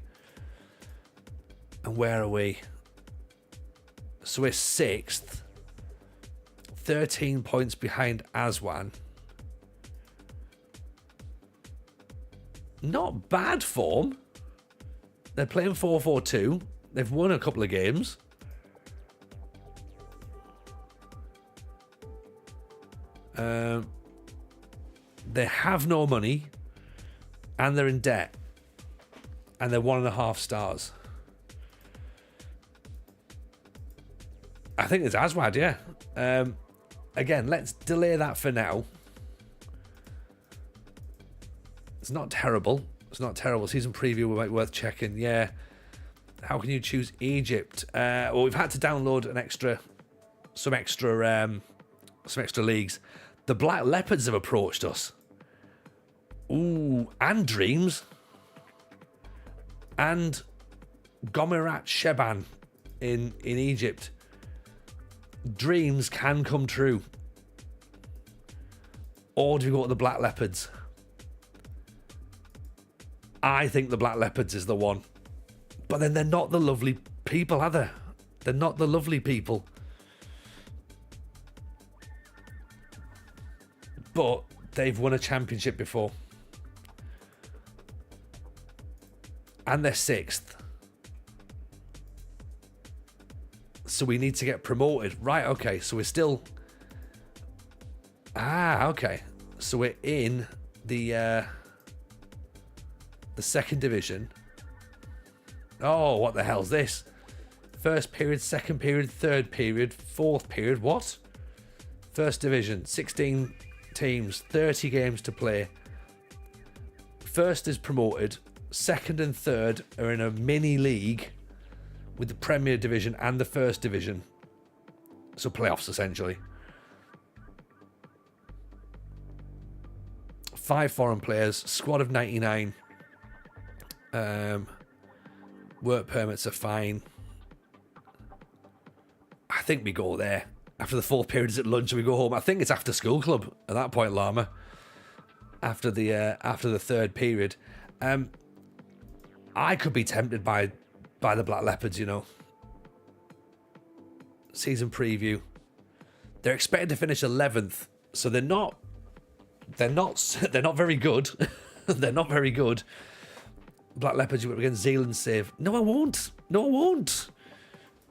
And where are we? So we're 6th. 13 points behind Aswan. Not bad form. They're playing 4-4-2. They've won a couple of games. They have no money. And they're in debt. And they're 1.5 stars. I think it's Aswad, yeah. Again, let's delay that for now. It's not terrible. It's not terrible. Season preview might be worth checking. Yeah. How can you choose Egypt? Well, we've had to download some extra leagues. The Black Leopards have approached us. Ooh, and Dreams. And Gomirat Sheban in Egypt. Dreams can come true. Or do we go to the Black Leopards? I think the Black Leopards is the one. But then they're not the lovely people, are they? They're not the lovely people. But they've won a championship before. And they're 6th. So we need to get promoted. Right, okay. So we're still... okay. So we're in the second division. Oh, what the hell's this? First period, second period, third period, fourth period. What? First division, 16 teams, 30 games to play. First is promoted. Second and third are in a mini league with the Premier Division and the First Division. So playoffs, essentially. 5 foreign players, squad of 99. Work permits are fine. I think we go there. After the fourth period is at lunch and we go home. I think it's after school club at that point, Llama. After the third period. I could be tempted by the Black Leopards, you know. Season preview. They're expected to finish 11th, so they're not very good. They're not very good. Black Leopards, you went against Zealand save. No, I won't.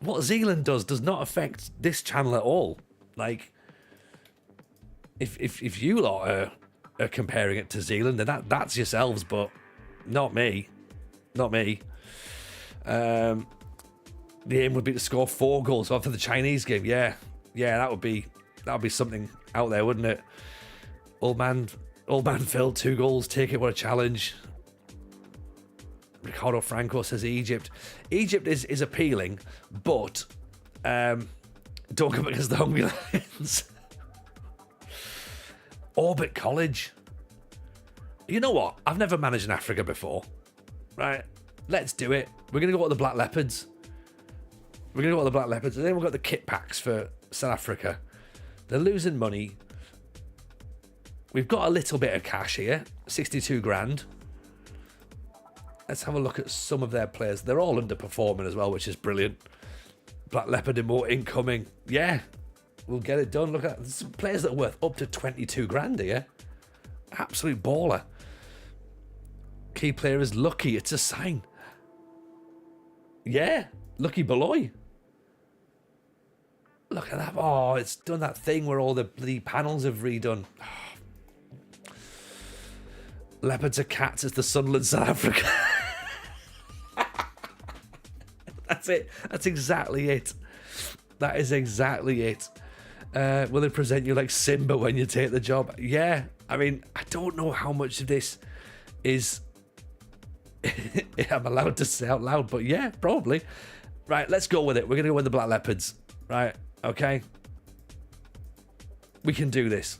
What Zealand does not affect this channel at all. Like, if you lot are comparing it to Zealand, then that's yourselves, but not me. Not me. The aim would be to score 4 goals after the Chinese game. Yeah, that would be something out there, wouldn't it? Old man Phil, 2 goals. Take it, what a challenge. Ricardo Franco says Egypt. Egypt is appealing, but don't come against the Hungry Lions. Orbit College. You know what? I've never managed in Africa before. Right, let's do it. We're going to go with the Black Leopards. And then we've got the kit packs for South Africa. They're losing money. We've got a little bit of cash here. 62 grand. Let's have a look at some of their players. They're all underperforming as well, which is brilliant. Black Leopard emote incoming. Yeah, we'll get it done. Look at that. Some players that are worth up to 22 grand here. Absolute baller. Key player is Lucky. It's a sign. Yeah, Lucky Beloy. Look at that. Oh, it's done that thing where all the bloody panels have redone. Oh. Leopards are cats. It's the Sunderland South Africa. That's it. That's exactly it. That is exactly it. Will they present you like Simba when you take the job? Yeah. I mean, I don't know how much of this is... I'm allowed to say out loud, but yeah, probably. Right, let's go with it. We're going to go with the Black Leopards. Right, okay. We can do this.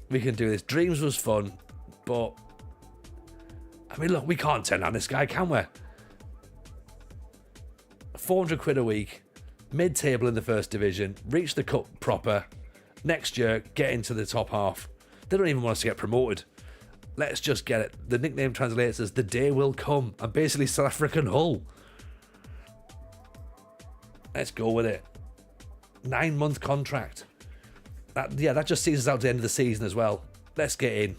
We can do this. Dreams was fun, but I mean, look, we can't turn down this guy, can we? 400 quid a week, mid-table in the first division, reach the cup proper. Next year, get into the top half. They don't even want us to get promoted. Let's just get it. The nickname translates as the day will come. I'm basically South African Hull. Let's go with it. 9-month contract. That just sees us out to the end of the season as well. Let's get in.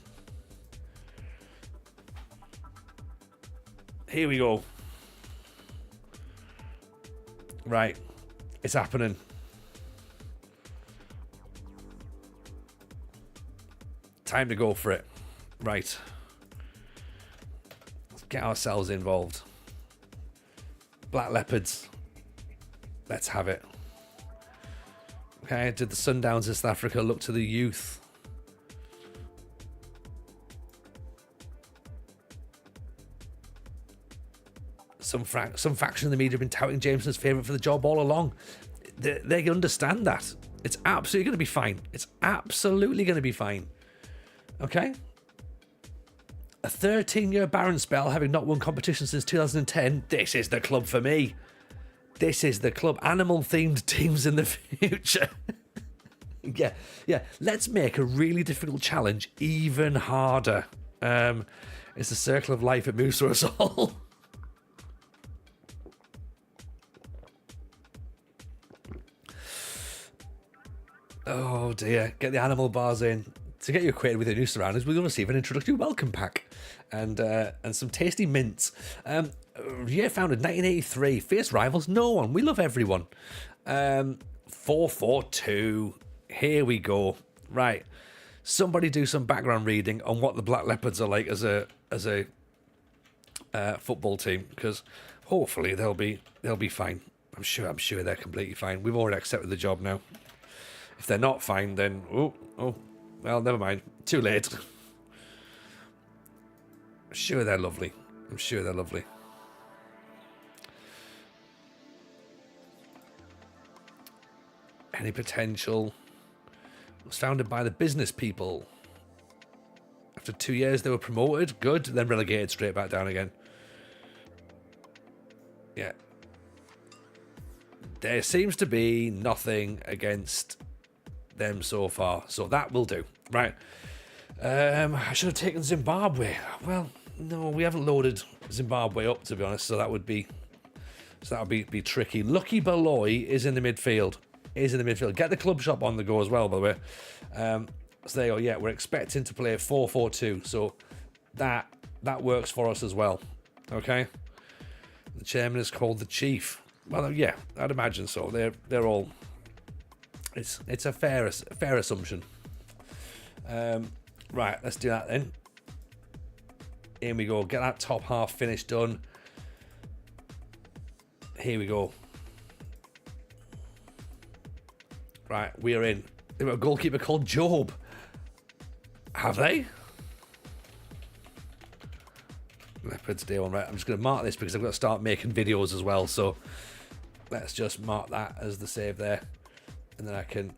Here we go. Right. It's happening. Time to go for it. Right. Let's get ourselves involved. Black Leopards. Let's have it. Okay, did the Sundowns in South Africa look to the youth? Some faction in the media have been touting Jameson's favourite for the job all along. They understand that. It's absolutely going to be fine. It's absolutely going to be fine. Okay? A 13-year barren spell, having not won competition since 2010. This is the club for me. This is the club. Animal-themed teams in the future. Yeah. Let's make a really difficult challenge even harder. It's a circle of life. It moves through us all. Oh dear. Get the animal bars in. To get you acquainted with your new surroundings, we're going to receive an introductory welcome pack and some tasty mints. Year founded 1983. Fierce rivals, no one. We love everyone. 442. Here we go. Right. Somebody do some background reading on what the Black Leopards are like as a football team, because hopefully they'll be fine. I'm sure they're completely fine. We've already accepted the job now. If they're not fine, then well, never mind. Too late. I'm sure they're lovely. Any potential? It was founded by the business people. After 2 years, they were promoted. Good. Then relegated straight back down again. Yeah. There seems to be nothing against them so far, so that will do. Right. I should have taken Zimbabwe. Well, no, we haven't loaded Zimbabwe up, to be honest, so that would be tricky. Lucky Beloy is in the midfield. Get the club shop on the go as well, by the way. So there you go. Yeah, we're expecting to play 4-4-2, so that works for us as well. Okay. The chairman is called the chief. Well, yeah, I'd imagine so. They're all. It's a fair assumption. Right, let's do that then. Here we go. Get that top half finish done. Here we go. Right, we're in. They've got a goalkeeper called Job. Have they? Leopards day one. Right, I'm just going to mark this because I've got to start making videos as well. So let's just mark that as the save there. And then I can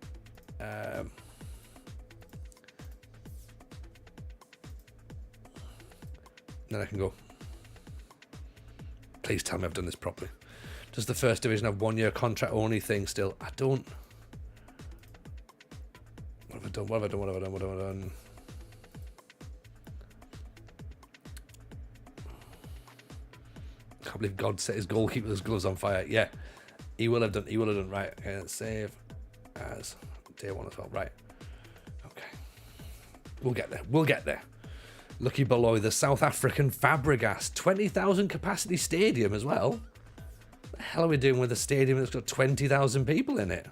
go. Please tell me I've done this properly. Does the first division have 1 year contract only thing still? I don't. What have I done? I can't believe God set his goalkeeper's gloves on fire. Yeah, he will have done. Right. Okay, let's save as day one as well. Right. Okay. We'll get there. Lucky below the South African Fabregas 20,000 capacity stadium as well. What the hell are we doing with a stadium that's got 20,000 people in it?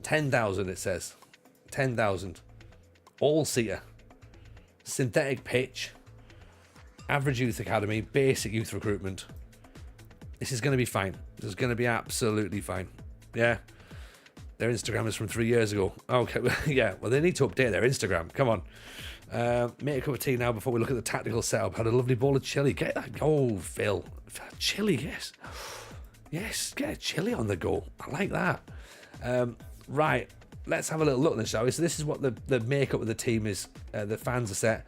10,000 it says. 10,000. All-seater. Synthetic pitch. Average youth academy. Basic youth recruitment. This is going to be fine. This is going to be absolutely fine. Yeah. Their Instagram is from 3 years ago. Okay, yeah. Well, they need to update their Instagram. Come on. Make a cup of tea now before we look at the tactical setup. Had a lovely bowl of chili. Get that. Oh, Phil. Chili, yes. Yes, get a chili on the go. I like that. Right, let's have a little look then, shall we? So this is what the makeup of the team is. The fans are set.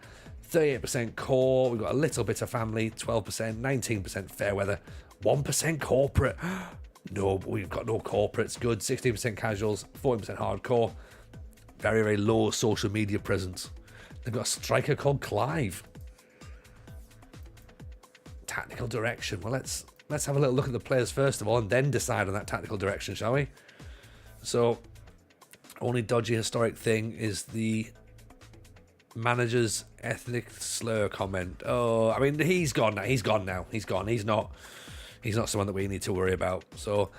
38% core. We've got a little bit of family. 12%. 19% fair weather. 1% corporate. No, we've got no corporates. Good. 16% casuals. 14% hardcore. Very, very low social media presence. They've got a striker called Clive. Tactical direction. Well, let's have a little look at the players first of all, and then decide on that tactical direction, shall we? So, only dodgy historic thing is the manager's ethnic slur comment. Oh, I mean, he's gone now. He's gone now. He's gone. He's not someone that we need to worry about. So,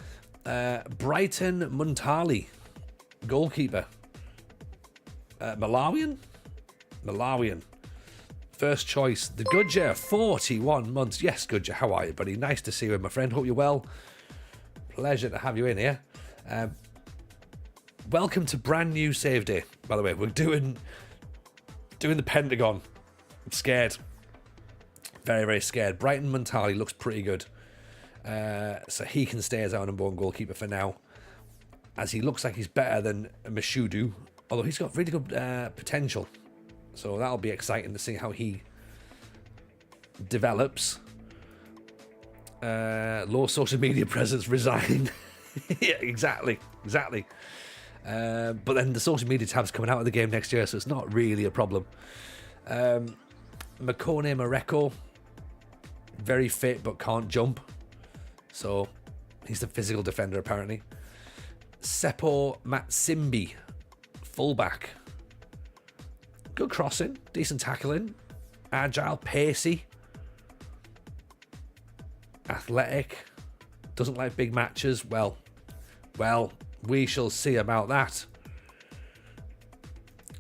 Brighton Muntali, goalkeeper. Malawian. First choice, the Gudger, 41 months. Yes, Gudger, how are you, buddy? Nice to see you, my friend. Hope you're well. Pleasure to have you in here. Welcome to brand new save day, by the way. We're doing the Pentagon. I'm scared. Very, very scared. Brighton Muntali looks pretty good. So he can stay as our number one goalkeeper for now, as he looks like he's better than Mashudu, although he's got really good potential. So that'll be exciting to see how he develops. Low social media presence, resign. Yeah, exactly. But then the social media tab's coming out of the game next year, so it's not really a problem. Makone Mareko, very fit but can't jump. So he's the physical defender apparently. Seppo Matsimbi, fullback. Good crossing, decent tackling, agile, pacey, athletic, doesn't like big matches. Well, we shall see about that.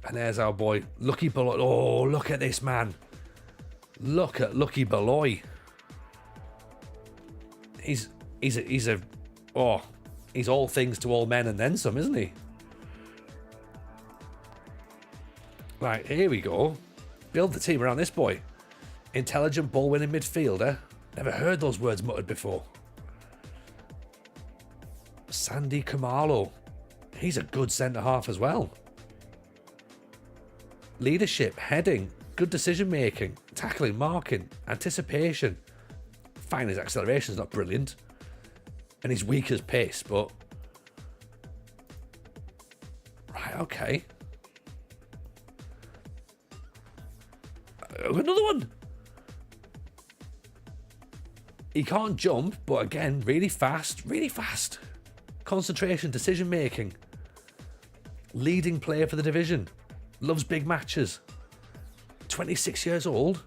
And there's our boy, Lucky Beloy. Oh, look at this man. Look at Lucky Beloy. He's all things to all men and then some, isn't he? Right, here we go. Build the team around this boy. Intelligent ball-winning midfielder. Never heard those words muttered before. Sandy Kamalo. He's a good centre-half as well. Leadership, heading, good decision-making, tackling, marking, anticipation. Fine, his acceleration's not brilliant. And he's weak as pace, but... Right, okay. Another one. He can't jump, but again, really fast. Concentration, decision making. Leading player for the division. Loves big matches. 26 years old.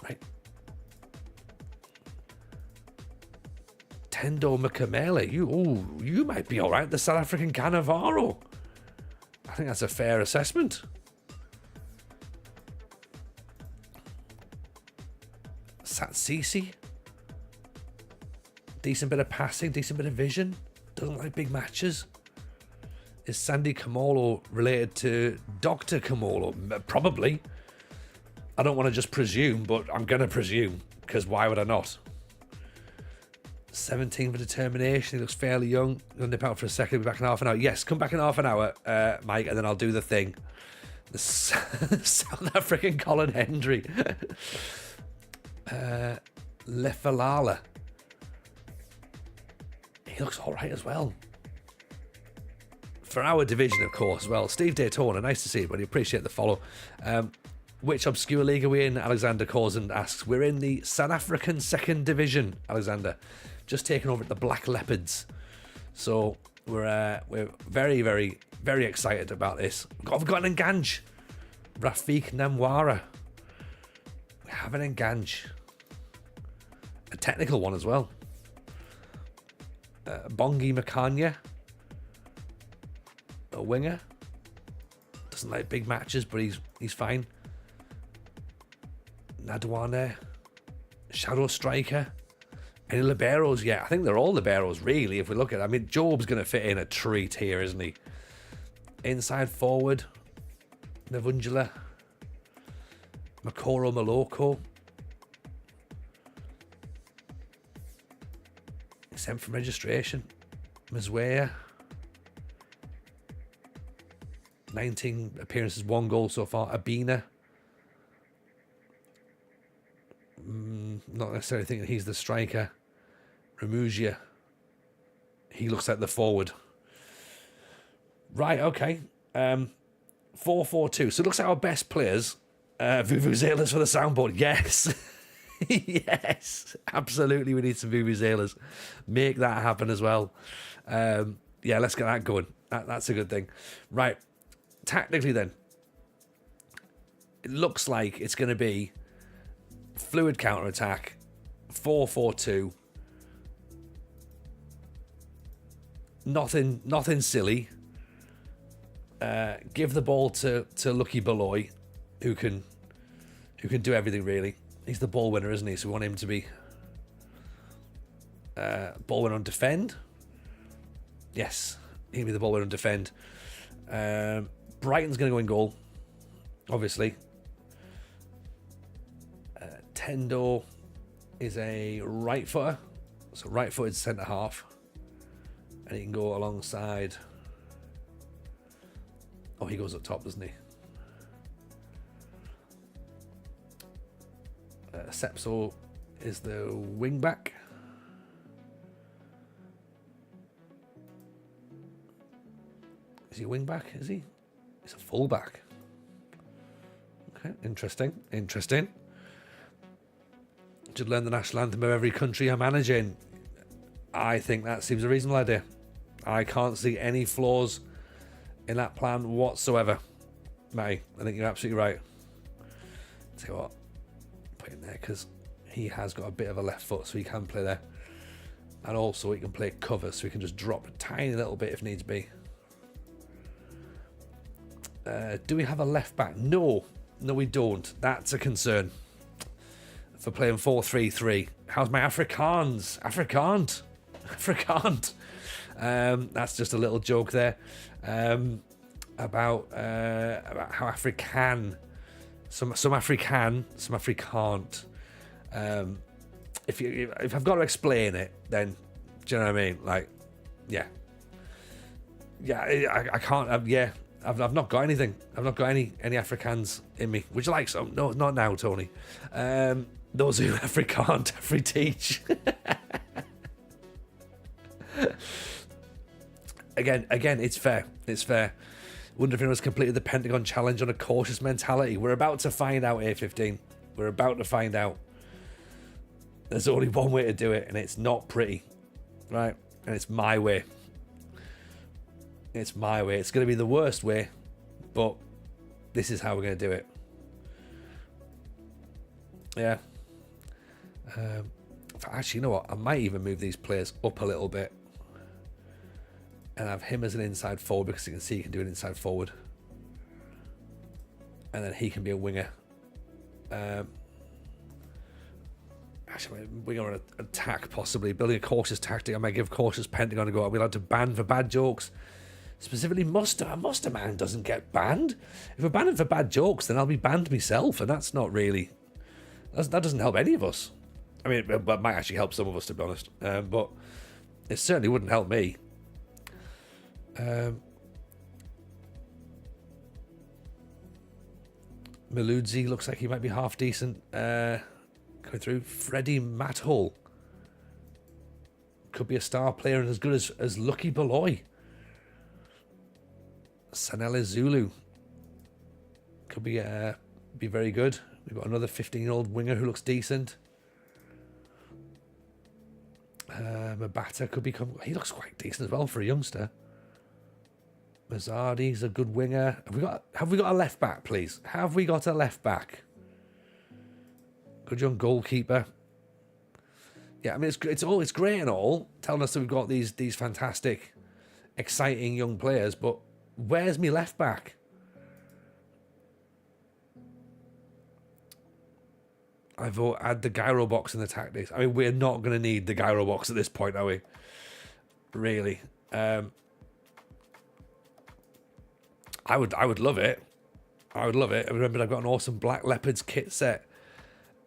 Right. Tendo Makamele. You might be all right. The South African Cannavaro. I think that's a fair assessment. Satsisi. Decent bit of passing, decent bit of vision. Doesn't like big matches. Is Sandy Kamolo related to Dr. Kamolo? Probably. I don't want to just presume, but I'm going to presume, because why would I not? 17 for determination. He looks fairly young. I'm going to nip out for a second. Be back in half an hour. Yes, come back in half an hour, Mike, and then I'll do the thing. The South African Colin Hendry. Lefalala. He looks all right as well. For our division, of course, well, Steve Daytona, nice to see you, buddy. Appreciate the follow. Which obscure league are we in? Alexander Corson asks. We're in the South African second division, Alexander. Just taking over at the Black Leopards. So we're very, very, very excited about this. We've got an Nganj. Rafik Namwara. We have an Nganj. A technical one as well. Bongi Makanya. A winger. Doesn't like big matches, but he's fine. Nadwane. Shadow striker. Any liberos yet? I think they're all liberos, really, if we look at it. I mean, Job's going to fit in a treat here, isn't he? Inside forward. Navunjula. Makoro Maloko. exempt from registration. Mazwea. 19 appearances, 1 goal so far. Abina. Not necessarily thinking he's the striker. Ramugia. He looks like the forward. Right, okay. 4-4-2. So it looks like our best players. Vuvuzelas for the soundboard. Yes. Yes. Absolutely, we need some Vuvuzelas. Make that happen as well. Yeah, let's get that going. That's a good thing. Right. Tactically then. It looks like it's going to be fluid counter-attack. 4-4-2. Nothing silly. Give the ball to Lucky Beloy, who can do everything really. He's the ball winner, isn't he? So we want him to be ball winner on defend. Yes, he'll be the ball winner on defend. Brighton's going to go in goal, obviously. Tendo is a right footer, so right footed centre half, and he can go alongside. Oh, he goes up top, doesn't he? Sepso is the wing back. Is he a wing back? Is he? He's a full back. Okay, interesting. Should learn the national anthem of every country I'm managing. I think that seems a reasonable idea. I can't see any flaws in that plan whatsoever. Matty, I think you're absolutely right. Tell you what, put him there because he has got a bit of a left foot, so he can play there. And also he can play cover, so he can just drop a tiny little bit if needs be. Do we have a left back? No, we don't. That's a concern for playing 4-3-3. How's my Afrikaans? Afrikaant. That's just a little joke there about how African, some African, some Afrikaant. If I've got to explain it, then do you know what I mean? Like, yeah, I can't. Yeah. I've not got anything. I've not got any Afrikaans in me. Would you like some? No, not now, Tony. Those who Afrikaant, every teach. Again, it's fair. It's fair. Wonder if anyone's completed the Pentagon challenge on a cautious mentality. We're about to find out, A15. We're about to find out. There's only one way to do it, and it's not pretty, right? And it's my way. It's my way. It's going to be the worst way, but this is how we're going to do it. Yeah. Actually, you know what? I might even move these players up a little bit and have him as an inside forward because you can see he can do an inside forward. And then he can be a winger. Actually, winger on an attack, possibly. Building a cautious tactic. I might give cautious Pentagon a go. Are we allowed to ban for bad jokes? Specifically, Muster Man doesn't get banned. If we're banning for bad jokes, then I'll be banned myself, and that's not really. That doesn't help any of us. I mean, it might actually help some of us, to be honest. But it certainly wouldn't help me. Miludzi looks like he might be half decent. Going through. Freddie Mathull could be a star player and as good as Lucky Beloy. Sanele Zulu could be very good. We've got another 15-year-old winger who looks decent. Mabata could become. He looks quite decent as well for a youngster. Mazzardi's a good winger. Have we got a left back, please? Have we got a left back? Good young goalkeeper. Yeah, I mean it's great and all, telling us that we've got these fantastic, exciting young players, but where's me left back? I vote add the gyro box in the tactics. I mean, we're not going to need the gyro box at this point, are we? Really? I would love it. I would love it. I remember I've got an awesome Black Leopards kit set,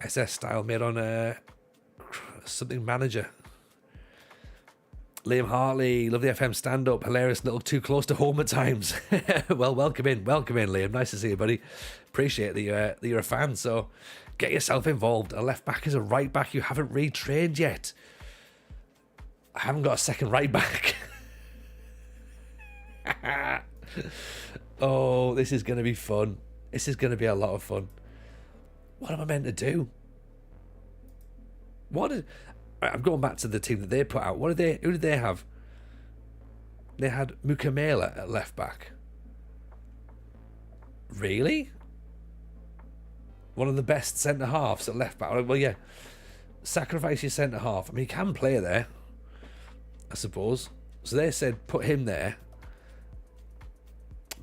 SS style, made on something manager. Liam Hartley, love the FM stand-up, hilarious, little too close to home at times. Well, welcome in, Liam. Nice to see you, buddy. Appreciate that you're a fan. So get yourself involved. A left back is a right back you haven't retrained yet. I haven't got a second right back. Oh, this is going to be fun. This is going to be a lot of fun. What am I meant to do? I'm going back to the team that they put out. Who did they have? They had Mukamela at left back. Really? One of the best centre halves at left back. Well, yeah. Sacrifice your centre half. I mean, he can play there, I suppose. So they said put him there.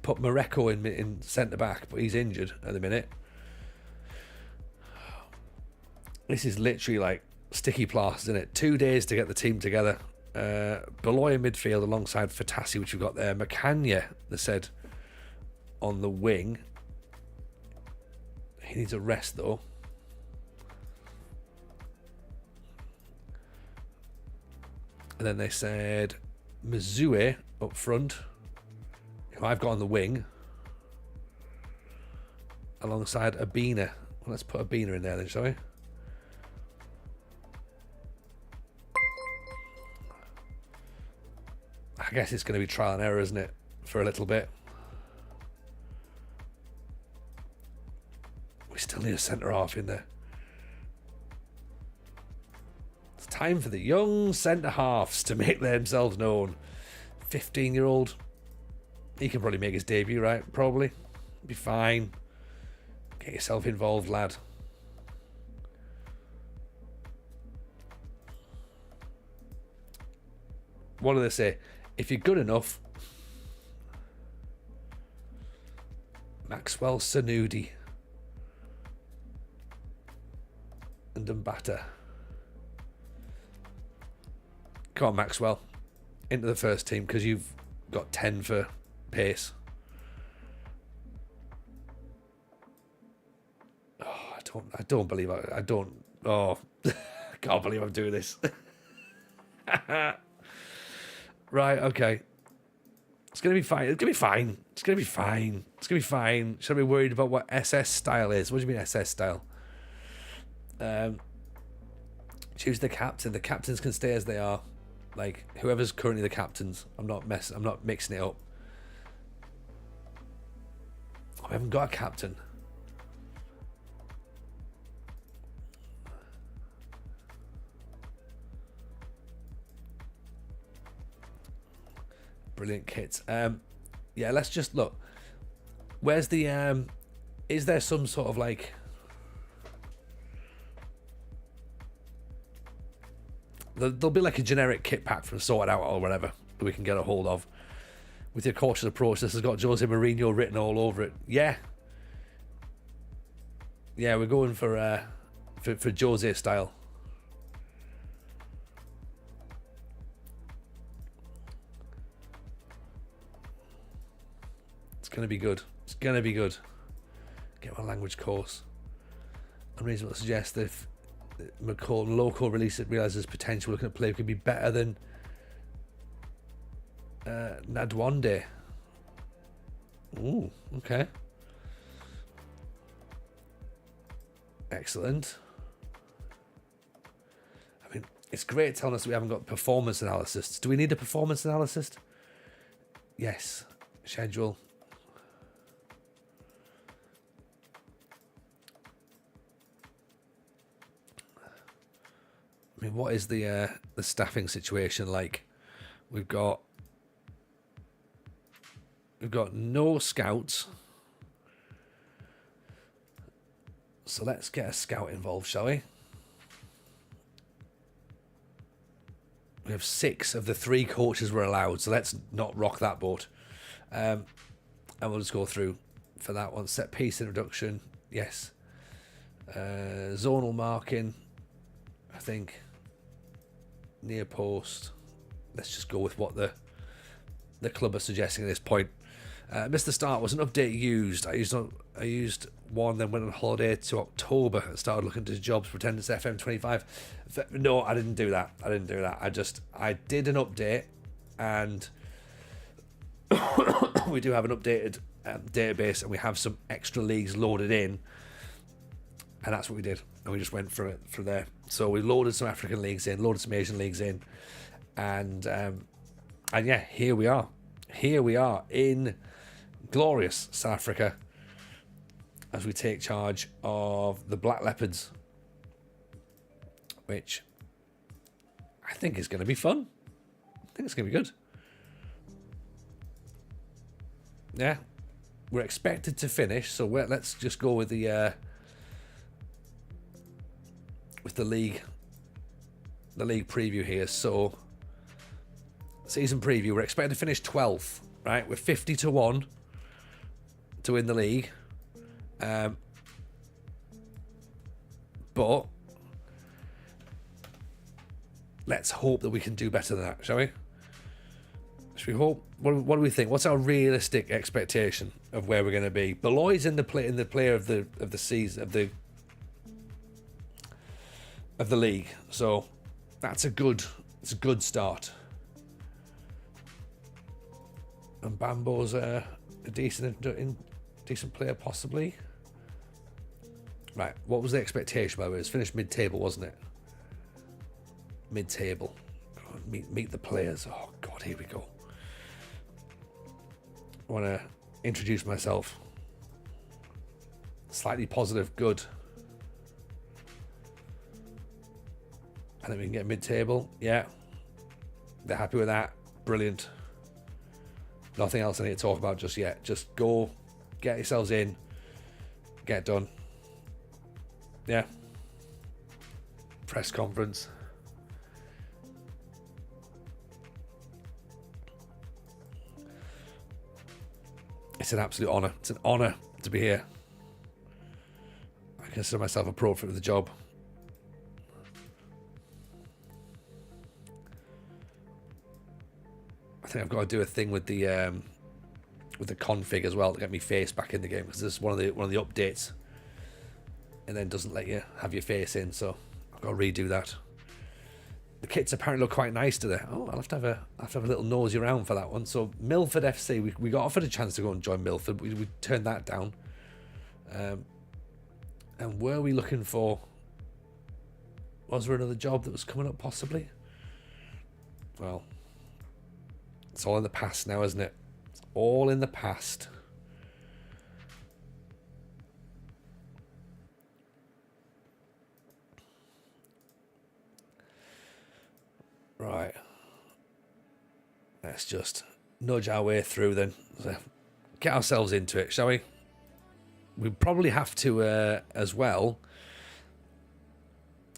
Put Mareko in centre back, but he's injured at the minute. This is literally like sticky plasters, isn't it? 2 days to get the team together. Beloy in midfield alongside Fatasi, which we've got there. Macania, they said, on the wing. He needs a rest, though. And then they said Mizue up front, who I've got on the wing, alongside Abina. Well, let's put Abina in there then, shall we? I guess it's going to be trial and error, isn't it? For a little bit. We still need a centre half in there. It's time for the young centre halves to make themselves known. 15-year-old. He can probably make his debut, right? Probably. Be fine. Get yourself involved, lad. What do they say? If you're good enough, Maxwell Sanudi and Dumbata. Come on, Maxwell. Into the first team because you've got 10 for pace. Oh, I don't believe I don't. Oh, I can't believe I'm doing this. Right, okay. It's going to be fine. It's going to be fine. It's going to be fine. It's going to be fine. Should I be worried about what SS style is? What do you mean SS style? Choose the captain. The captains can stay as they are. Like, whoever's currently the captains. I'm not mixing it up. Oh, we haven't got a captain. Brilliant kits. Yeah, let's just look. Where's the is there some sort of like there'll be like a generic kit pack from Sorted Out or whatever that we can get a hold of. With your cautious approach, this has got Jose Mourinho written all over it. Yeah, we're going for Jose style. It's going to be good. It's going to be good. Get my language course. Unreasonable to suggest that if McCall local release it realises potential looking at play could be better than Nadwande. Ooh, okay. Excellent. I mean, it's great telling us we haven't got performance analysis. Do we need a performance analysis? Yes. Schedule. I mean, what is the staffing situation like? We've got no scouts. So let's get a scout involved, shall we? We have 6 of the 3 coaches were allowed, so let's not rock that boat. And we'll just go through for that one. Set piece introduction, yes. Zonal marking, I think. Near post. Let's just go with what the club are suggesting at this point. Missed the start. Was an update used? I used one, then went on holiday to October and started looking to jobs. Pretend it's FM25. No, I didn't do that. I did an update, and we do have an updated database, and we have some extra leagues loaded in, and that's what we did. And we just went from there. So we loaded some African leagues in, loaded some Asian leagues in, and yeah, here we are. Here we are in glorious South Africa as we take charge of the Black Leopards, which I think is going to be fun. I think it's going to be good. Yeah, we're expected to finish, so let's just go with the league preview here. So season preview, we're expected to finish 12th, right? We're 50-1 to win the league. But let's hope that we can do better than that, shall we? Should we hope? What do we think? What's our realistic expectation of where we're going to be? Beloy's in the player of the season of the league, so it's a good start. And Bambo's a decent player, possibly. Right, what was the expectation, by the way? It was finished mid-table, wasn't it? Mid-table. Meet the players. Oh, God, here we go. I want to introduce myself. Slightly positive, good. I think we can get mid-table. Yeah. They're happy with that. Brilliant. Nothing else I need to talk about just yet. Just go, get yourselves in, get done. Yeah. Press conference. It's an absolute honour. It's an honour to be here. I consider myself appropriate for the job. I think I've got to do a thing with the config as well to get my face back in the game, because this is one of the updates, and then doesn't let you have your face in. So I've got to redo that. The kits apparently look quite nice today. Oh, I'll have to have a little nosy around for that one. So Milford FC, we got offered a chance to go and join Milford. We turned that down. And were we looking for? Was there another job that was coming up possibly? Well, it's all in the past now, isn't it? It's all in the past. Right. Let's just nudge our way through then. So get ourselves into it, shall we? We probably have to as well.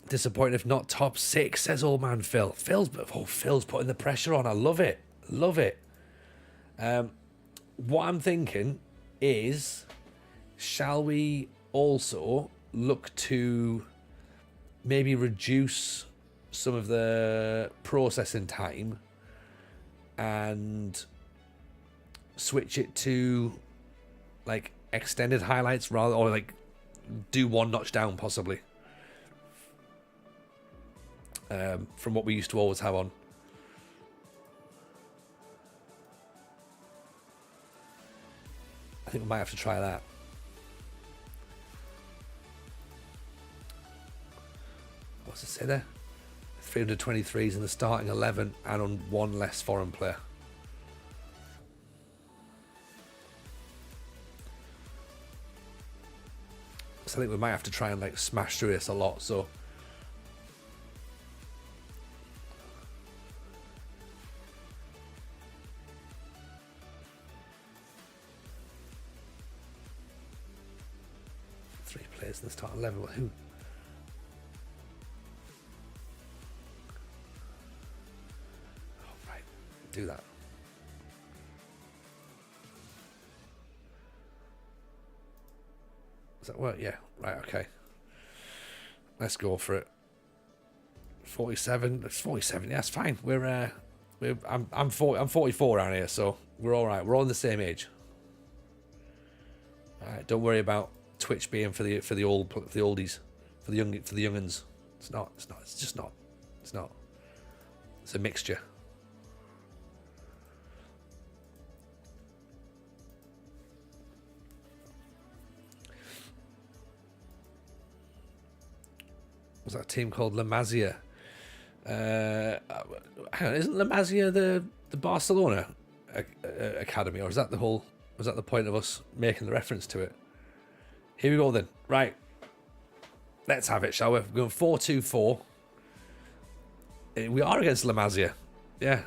Disappointed if not top 6, says old man Phil. Phil's putting the pressure on. I love it. Love it. What I'm thinking is, shall we also look to maybe reduce some of the processing time and switch it to like extended highlights rather, or like do one notch down possibly from what we used to always have on. I think we might have to try that. What's it say there? 323s in the starting 11 and on one less foreign player. So I think we might have to try and like smash through this a lot. So three players in the starting 11. Who? Do that. Does that work? Yeah. Right. Okay. Let's go for it. 47. It's 47. Yeah, that's fine. I'm 44 around here, so we're all right. We're all in the same age. All right, don't worry about Twitch being for the oldies, for the younguns. It's not. It's not. It's just not. It's not. It's a mixture. Was that a team called La Masia? Hang on, isn't La Masia the Barcelona academy, or is that the whole? Was that the point of us making the reference to it? Here we go then. Right, let's have it, shall we? We're going 4-2-4. We are against La Masia. Yeah.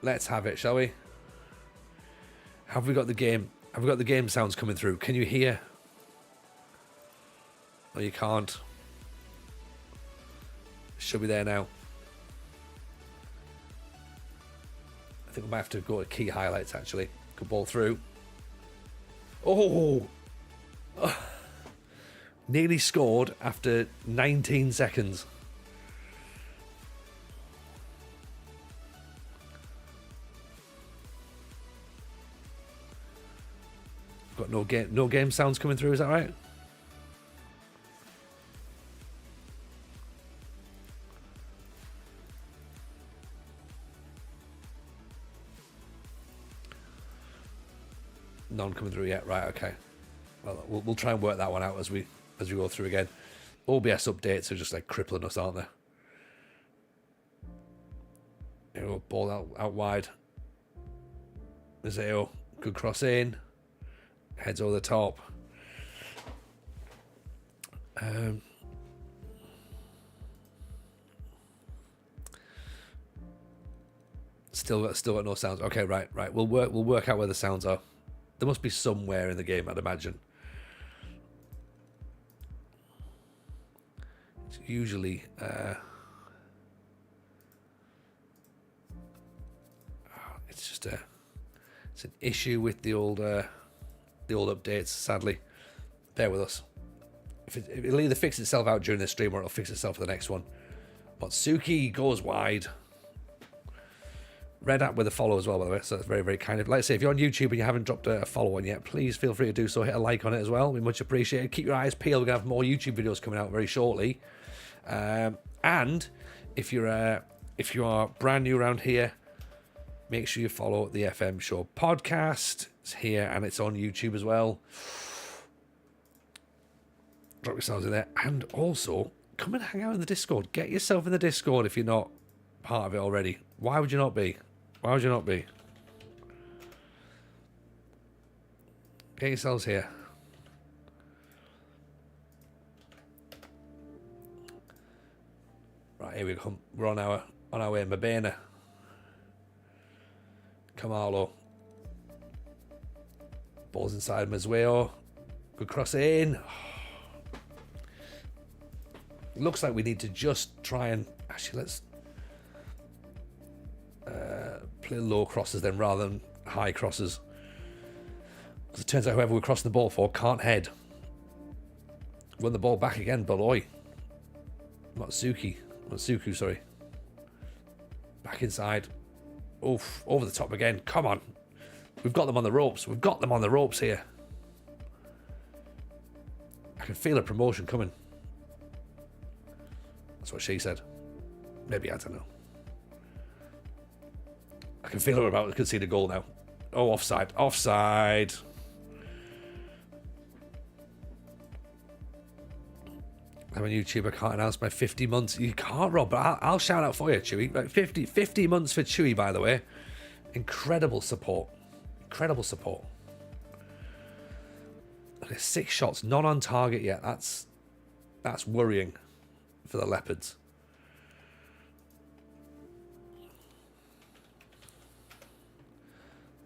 Let's have it, shall we? Have we got the game? Have we got the game sounds coming through? Can you hear? No, you can't. Should be there now. I think we might have to go to key highlights, actually. Good ball through. Oh! Nearly scored after 19 seconds. Got no game sounds coming through, is that right? None coming through yet, right? Okay. Well, we'll try and work that one out as we go through again. OBS updates are just like crippling us, aren't they? Here we go, ball out wide. Mazeo, good cross in. Heads over the top. Still got no sounds. Okay, right. We'll work out where the sounds are. There must be somewhere in the game, I'd imagine. It's usually it's just it's an issue with the old updates, sadly. Bear with us. It'll either fix itself out during this stream or it'll fix itself for the next one. Botsuki goes wide. Red app with a follow as well, by the way, so that's very, very kind of. Like I say, if you're on YouTube and you haven't dropped a follow on yet, please feel free to do so. Hit a like on it as well. We much appreciate. Keep your eyes peeled. We're going to have more YouTube videos coming out very shortly. And if you are brand new around here, make sure you follow the FM Show podcast. It's here and it's on YouTube as well. Drop yourselves in there. And also, come and hang out in the Discord. Get yourself in the Discord if you're not part of it already. Why would you not be? Why would you not be? Get yourselves here. Right, here we come. We're on our way. Mabena. Kamalo. Ball's inside Mazueo. Good cross in. Looks like we need to just try and actually let's play low crosses then rather than high crosses. Because it turns out whoever we're crossing the ball for can't head. Run the ball back again, Baloy. Matsuku, sorry. Back inside. Oof, over the top again. Come on. We've got them on the ropes. We've got them on the ropes here. I can feel a promotion coming. That's what she said. Maybe, I don't know. I can feel her about to concede a goal now. Oh, offside. Offside. I'm a YouTuber, can't announce my 50 months. You can't, Rob, but I'll shout out for you, Chewy. Like 50 months for Chewy, by the way. Incredible support. Incredible support. Okay, 6 shots, none on target yet. That's worrying for the Leopards.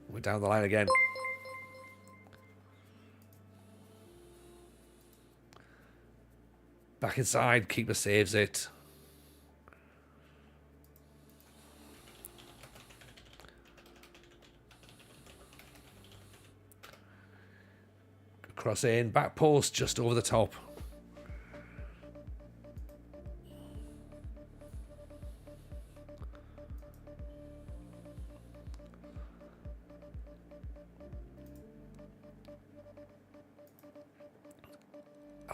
We're down the line again. Back inside, keeper saves it. Cross in, back post, just over the top.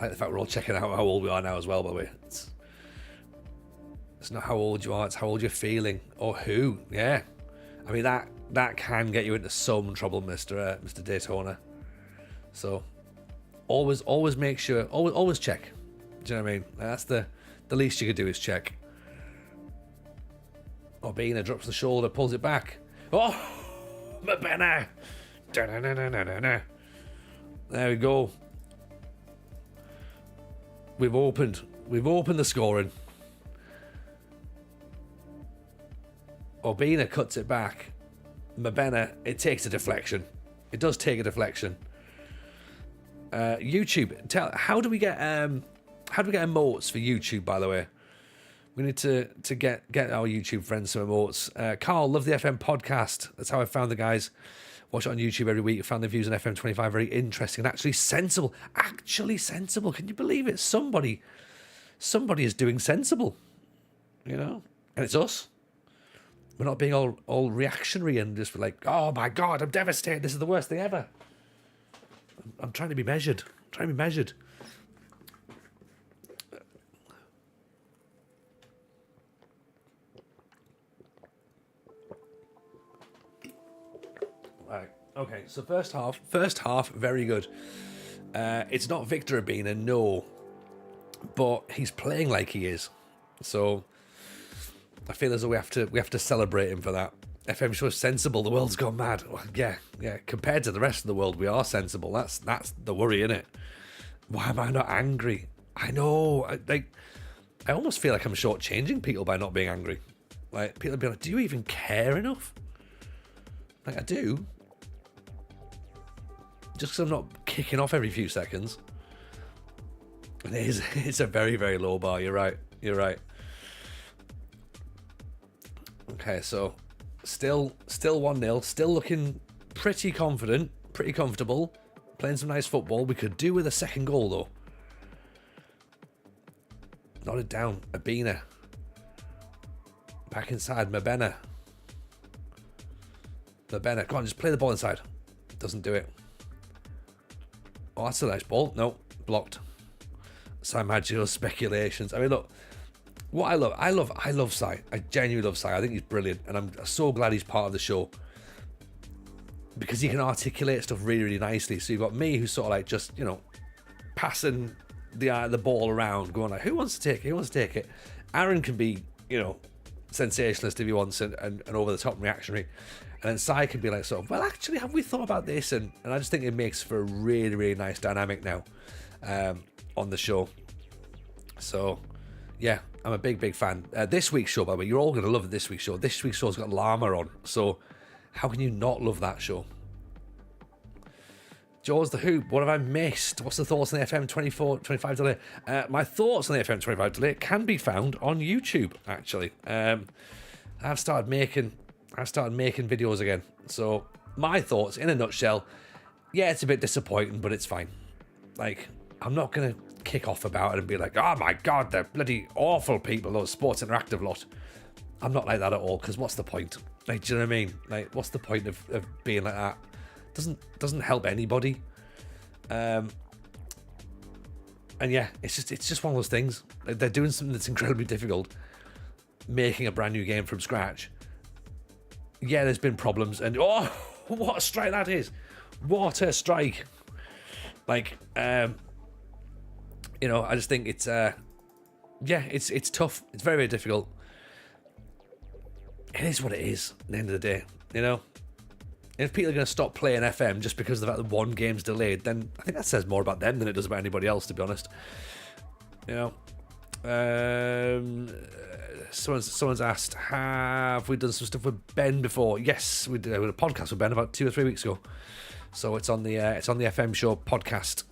I like the fact we're all checking out how old we are now as well, by the way. It's not how old you are, it's how old you're feeling, or who. Yeah. I mean, that can get you into some trouble, Mr. Daytona. So, always make sure, always check. Do you know what I mean? That's the least you could do is check. Bina drops the shoulder, pulls it back. Oh, Mabena. There we go. We've opened the scoring. Bina cuts it back. Mabena, it takes a deflection. It does take a deflection. YouTube, how do we get emotes for YouTube, by the way? We need to get our YouTube friends some emotes. Carl, love the FM podcast. That's how I found the guys. Watch it on YouTube every week. I found the views on FM25 very interesting and actually sensible. Actually sensible. Can you believe it? Somebody is doing sensible. You know? And it's us. We're not being all reactionary and just like, oh my God, I'm devastated. This is the worst thing ever. I'm trying to be measured. Right. Okay. So first half, very good. It's not Victor Abina, no, but he's playing like he is. So I feel as though we have to celebrate him for that. FM show is sensible. The world's gone mad. Well, yeah. Compared to the rest of the world, we are sensible. That's the worry, isn't it? Why am I not angry? I know. I almost feel like I'm shortchanging people by not being angry. Like, people be like, "Do you even care enough?" Like, I do. Just because I'm not kicking off every few seconds. And it's a very, very low bar. You're right. Okay, so still 1-0, still looking pretty confident, pretty comfortable, playing some nice football. We could do with a second goal though. Nodded down, Abina. Back inside, Mabena. Come on, just play the ball inside. Doesn't do it. Oh, that's a nice ball. No, blocked. Sai Maggio's speculations. I mean, look. What I love Sai. I genuinely love Sai. I think he's brilliant, and I'm so glad he's part of the show because he can articulate stuff really, really nicely. So you've got me, who's sort of like just passing the ball around, going like, who wants to take it? Who wants to take it? Aaron can be sensationalist if he wants and over the top and reactionary, and then Sai can be like sort of, well, actually, have we thought about this? And I just think it makes for a really, really nice dynamic now on the show. So yeah. I'm a big fan. This week's show, by the way, you're all going to love this week's show. This week's show's got Llama on, so how can you not love that show? Jaws the Hoop, what have I missed? What's the thoughts on the FM 25 delay? My thoughts on the FM 25 delay can be found on YouTube, actually. I've started making videos again. So my thoughts, in a nutshell, yeah, it's a bit disappointing, but it's fine. Like, I'm not going to kick off about it and be like, oh my God, they're bloody awful people, those Sports Interactive lot. I'm not like that at all, because what's the point? Like, do you know what I mean? Like, what's the point of being like that? Doesn't help anybody. And yeah, it's just one of those things. They're doing something that's incredibly difficult, making a brand new game from scratch. Yeah, there's been problems, and oh, what a strike that is! What a strike! Like, I just think it's it's tough. It's very, very difficult. It is what it is at the end of the day, And if people are going to stop playing FM just because of the fact that one game's delayed, then I think that says more about them than it does about anybody else, to be honest. Someone's asked, have we done some stuff with Ben before? Yes, we did a podcast with Ben about 2 or 3 weeks ago. So it's on the FM show podcast,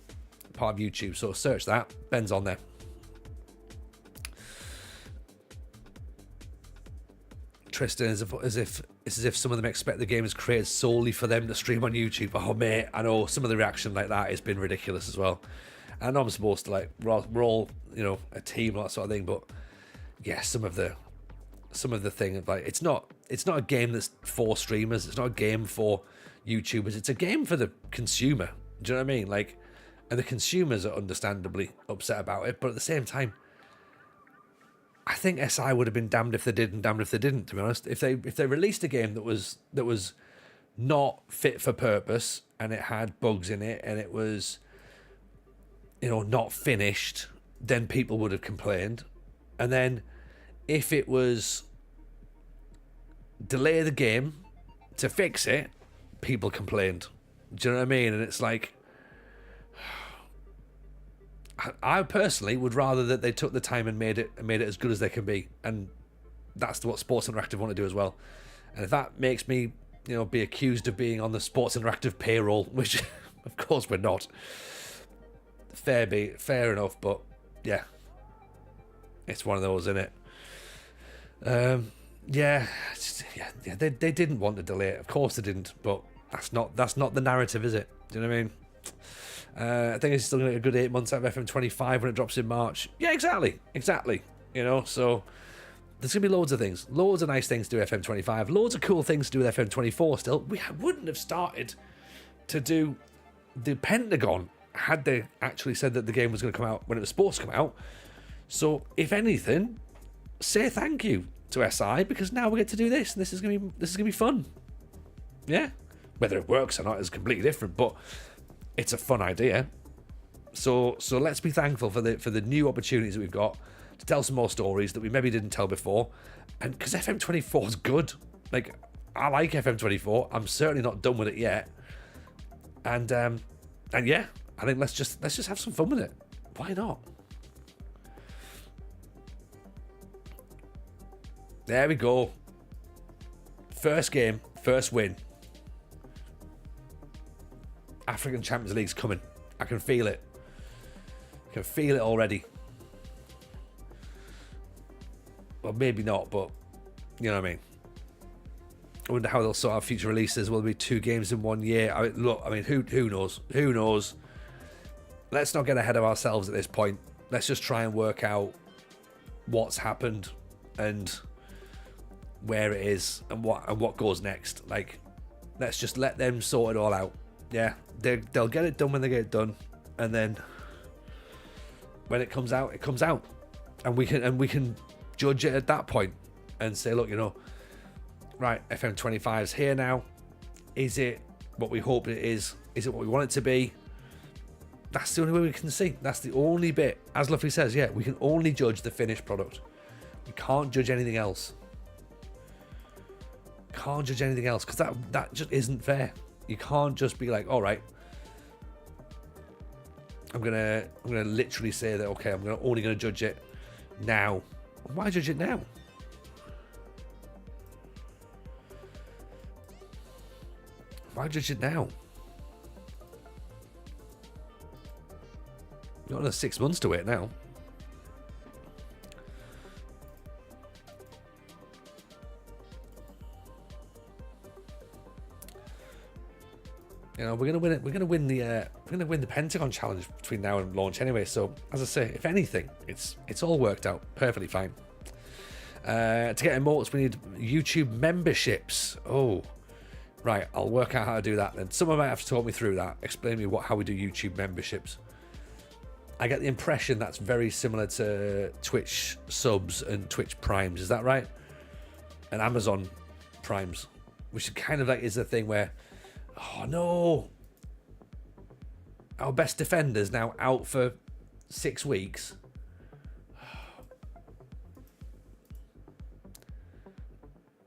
part of YouTube. So search that. Ben's on there. Tristan, as if some of them expect the game is created solely for them to stream on YouTube. Oh mate, I know some of the reaction like that has been ridiculous as well. I know I'm supposed to we're all a team and that sort of thing, but yeah, some of the thing of it's not a game that's for streamers. It's not a game for YouTubers. It's a game for the consumer. Do you know what I mean? Like, and the consumers are understandably upset about it. But at the same time, I think SI would have been damned if they did and damned if they didn't. To be honest, if they released a game that was not fit for purpose and it had bugs in it and it was, not finished, then people would have complained. And then if it was delay the game to fix it, people complained. Do you know what I mean? And it's like, I personally would rather that they took the time and made it as good as they can be, and that's what Sports Interactive want to do as well. And if that makes me, be accused of being on the Sports Interactive payroll, which of course we're not, fair enough. But yeah, it's one of those, isn't it? They didn't want to delay it. Of course they didn't. But that's not the narrative, is it? Do you know what I mean? I think it's still going to get a good 8 months out of FM25 when it drops in March. Yeah, exactly. So there's going to be loads of things. Loads of nice things to do with FM25. Loads of cool things to do with FM24 still. We wouldn't have started to do the Pentagon had they actually said that the game was going to come out when it was supposed to come out. So, if anything, say thank you to SI, because now we get to do this, and this is going to be fun. Yeah? Whether it works or not is completely different, but it's a fun idea. So let's be thankful for the new opportunities that we've got to tell some more stories that we maybe didn't tell before. And because FM24 is good, like, I like FM24. I'm certainly not done with it yet. And yeah, I think let's just have some fun with it. Why not? There we go. First game, first win. African Champions League's coming. I can feel it. I can feel it already. Well, maybe not, but you know what I mean. I wonder how they'll sort out future releases. Will there be 2 games in 1 year? Who knows? Who knows? Let's not get ahead of ourselves at this point. Let's just try and work out what's happened and where it is and what goes next. Like, let's just let them sort it all out. Yeah, they'll get it done when they get it done, and then when it comes out, and we can judge it at that point and say, look, right, FM25's here now. Is it what we hope it is? Is it what we want it to be? That's the only way we can see. That's the only bit. As Luffy says, yeah, we can only judge the finished product. We can't judge anything else. Can't judge anything else, because that just isn't fair. You can't just be like, all right, I'm gonna literally say that, okay, I'm only gonna judge it now. Why judge it now? Why judge it now? You've got another 6 months to wait now. We're gonna win it. We're gonna win the Pentagon challenge between now and launch anyway. So, as I say, if anything, it's all worked out perfectly fine. To get emotes, we need YouTube memberships. Oh, right. I'll work out how to do that then. Someone might have to talk me through that. Explain to me how we do YouTube memberships. I get the impression that's very similar to Twitch subs and Twitch primes. Is that right? And Amazon primes, which kind of like is the thing where, oh no, our best defender's now out for 6 weeks.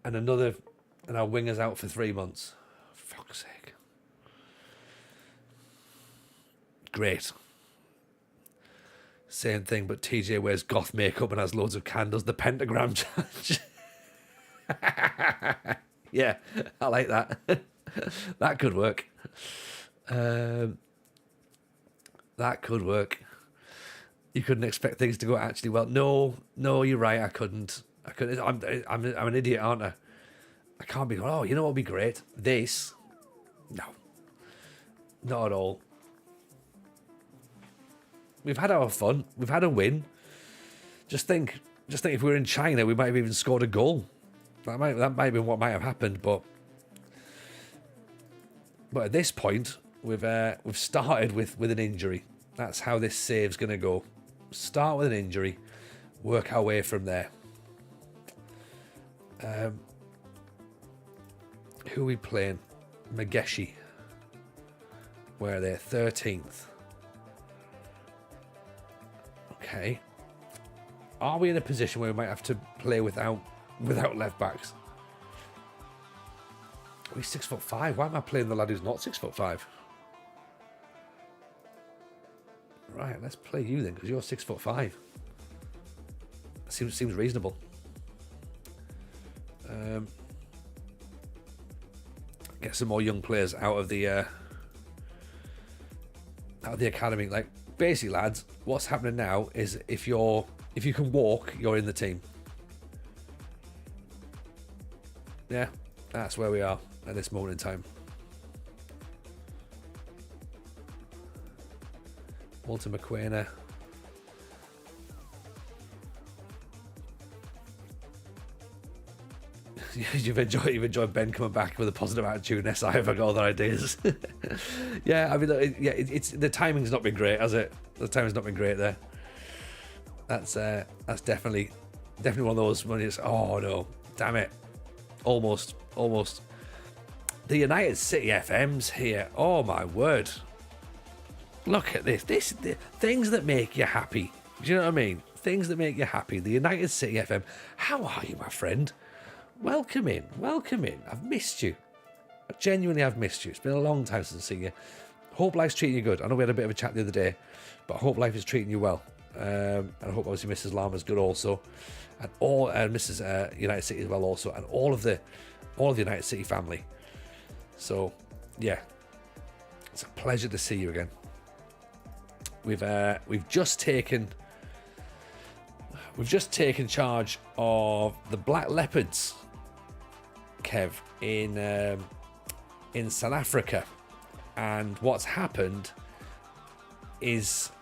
And our winger's out for 3 months. For fuck's sake. Great. Same thing, but TJ wears goth makeup and has loads of candles. The pentagram challenge. Yeah, I like that. That could work. That could work. You couldn't expect things to go actually well. No, you're right. I couldn't. I'm an idiot, aren't I? I can't be going, oh, you know what would be great? This. No. Not at all. We've had our fun. We've had a win. Just think if we were in China, we might have even scored a goal. That might have been what might have happened, but at this point, we've started with an injury. That's how this save's going to go. Start with an injury, work our way from there. Who are we playing? Mageshi. Where are they? 13th. Okay. Are we in a position where we might have to play without left backs? Are we 6'5"? Why am I playing the lad who's not 6'5"? Right, let's play you then, because you're 6'5". Seems reasonable. Get some more young players out of the academy. Like, basically, lads, what's happening now is if you can walk, you're in the team. Yeah, that's where we are at this moment in time. Walter McQuainer. You've enjoyed Ben coming back with a positive attitude, and SI have got other ideas. Yeah, I mean, yeah, it's the timing's not been great, has it? The timing's not been great there. That's definitely one of those when it's, oh no, damn it, almost. The United City FM's here. Oh my word! Look at this. The things that make you happy. Do you know what I mean? Things that make you happy. The United City FM. How are you, my friend? Welcome in. I've missed you. I genuinely have missed you. It's been a long time since I've seen you. Hope life's treating you good. I know we had a bit of a chat the other day, but I hope life is treating you well. And I hope obviously Mrs. Lama's good also, and Mrs. United City as well also, and all of the United City family. So yeah, it's a pleasure to see you again. We've just taken charge of the Black Leopards, Kev, in South Africa, and what's happened is,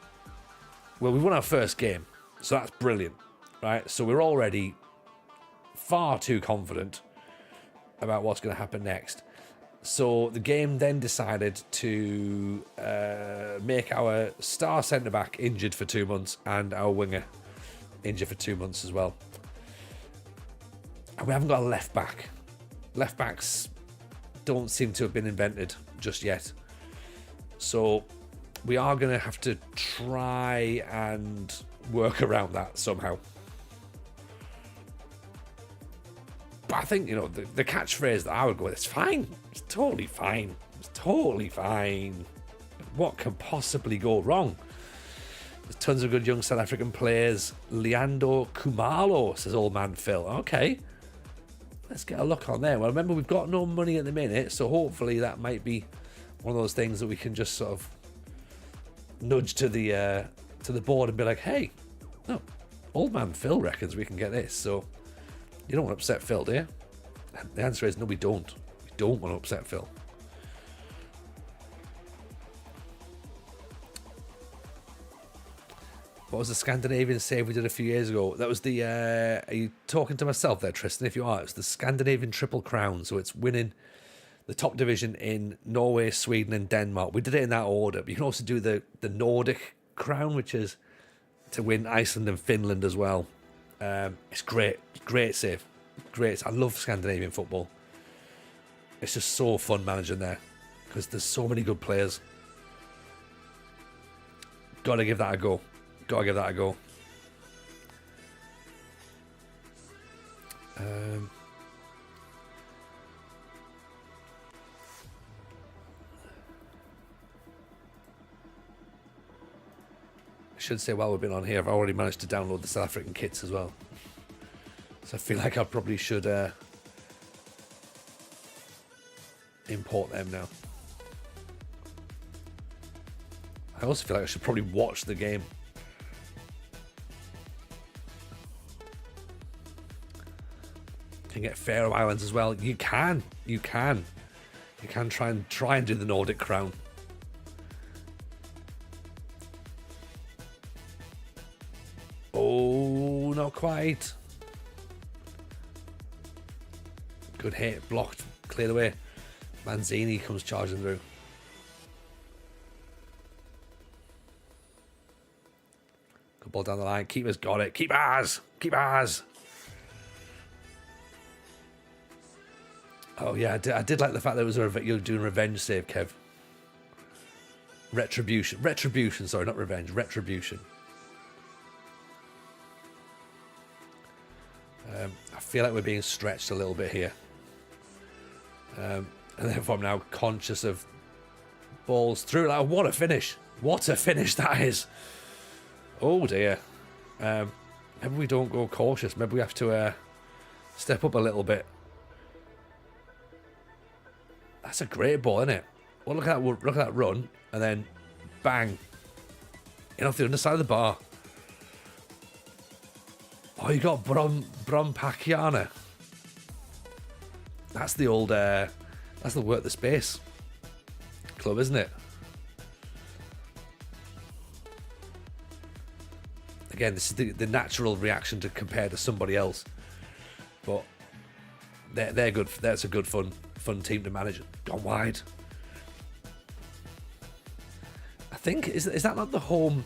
well, we won our first game, so that's brilliant, right? So we're already far too confident about what's going to happen next. So the game then decided to make our star centre-back injured for 2 months and our winger injured for 2 months as well. And we haven't got a left-back. Left-backs don't seem to have been invented just yet. So we are going to have to try and work around that somehow. But I think, the catchphrase that I would go with, it's fine. It's totally fine. What can possibly go wrong? There's tons of good young South African players. Leandro Kumalo, says old man Phil. Okay. Let's get a look on there. Well, remember, we've got no money at the minute, so hopefully that might be one of those things that we can just sort of nudge to the board and be like, hey, no, old man Phil reckons we can get this, so you don't want to upset Phil, do you? And the answer is no, we don't. We don't want to upset Phil. What was the Scandinavian save we did a few years ago? That was the, are you talking to myself there, Tristan? If you are, it's the Scandinavian Triple Crown. So it's winning the top division in Norway, Sweden and Denmark. We did it in that order. But you can also do the Nordic Crown, which is to win Iceland and Finland as well. It's great. Great save. Great. I love Scandinavian football. It's just so fun managing there because there's so many good players. Got to give that a go. I should say while we've been on here, I've already managed to download the South African kits as well. So I feel like I probably should import them now. I also feel like I should probably watch the game. Can get Faroe Islands as well. You can try and do the Nordic Crown. Oh, not quite. Good hit, blocked, cleared away. Manzini comes charging through. Good ball down the line. Keeper's got it. Keep ours. Keep ours. Oh, yeah, I did like the fact that it was you were doing revenge save, Kev. Retribution, sorry, not revenge. Retribution. I feel like we're being stretched a little bit here. And therefore I'm now conscious of balls through. Like, what a finish. What a finish that is. Oh, dear. Maybe we don't go cautious. Maybe we have to step up a little bit. That's a great ball, isn't it? Well, look at that run, and then bang, in off the underside of the bar. Oh, you got Brompakiana. That's the old, that's the Work the Space club, isn't it? Again, this is the natural reaction to compare to somebody else, but they're good. That's a good fun team to manage. Gone wide. I think is that not the home?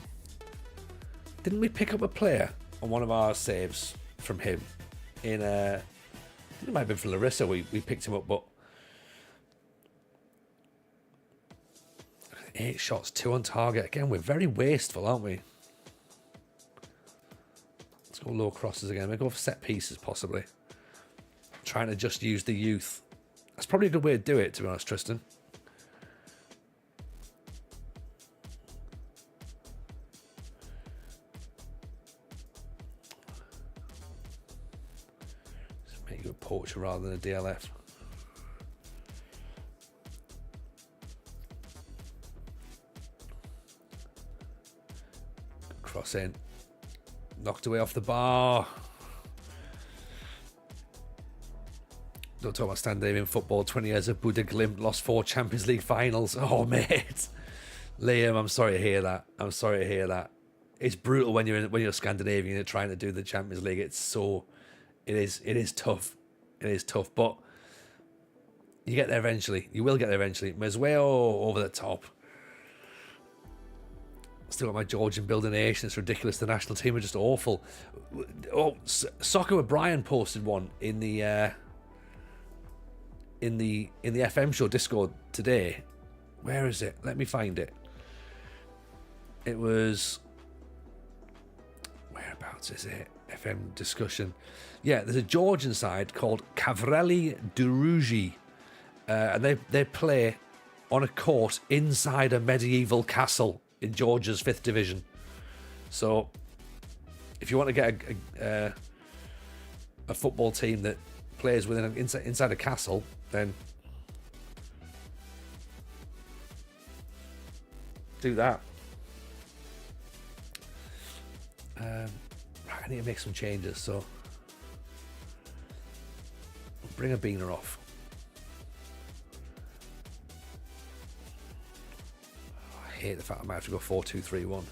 Didn't we pick up a player on one of our saves from him? In I think it might have been for Larissa. We picked him up, but 8 shots, 2 on target. Again, we're very wasteful, aren't we? Let's go low crosses again. We'll go for set pieces, possibly. Trying to just use the youth. That's probably a good way to do it, to be honest, Tristan. Just make you a poacher rather than a DLF. Cross in. Knocked away off the bar. Don't talk about standing in football. 20 years of Buddha Glimt, lost 4 Champions League finals. Oh, mate. Liam, I'm sorry to hear that. I'm sorry to hear that. It's brutal when you're Scandinavian and you're trying to do the Champions League. It is tough. It is tough, but you get there eventually. You will get there eventually. Mezueo over the top. Still got my Georgian building nation. It's ridiculous. The national team are just awful. Oh, Soccer with Brian posted one in the FM show Discord today. Where is it? Let me find it. It was, whereabouts is it? FM discussion. Yeah, there's a Georgian side called Kavreli Duruji, and they play on a court inside a medieval castle in Georgia's 5th division. So if you want to get a football team that plays within inside a castle, then do that. Right, I need to make some changes, so bring a beaner off. I hate the fact I might have to go 4-2-3-1.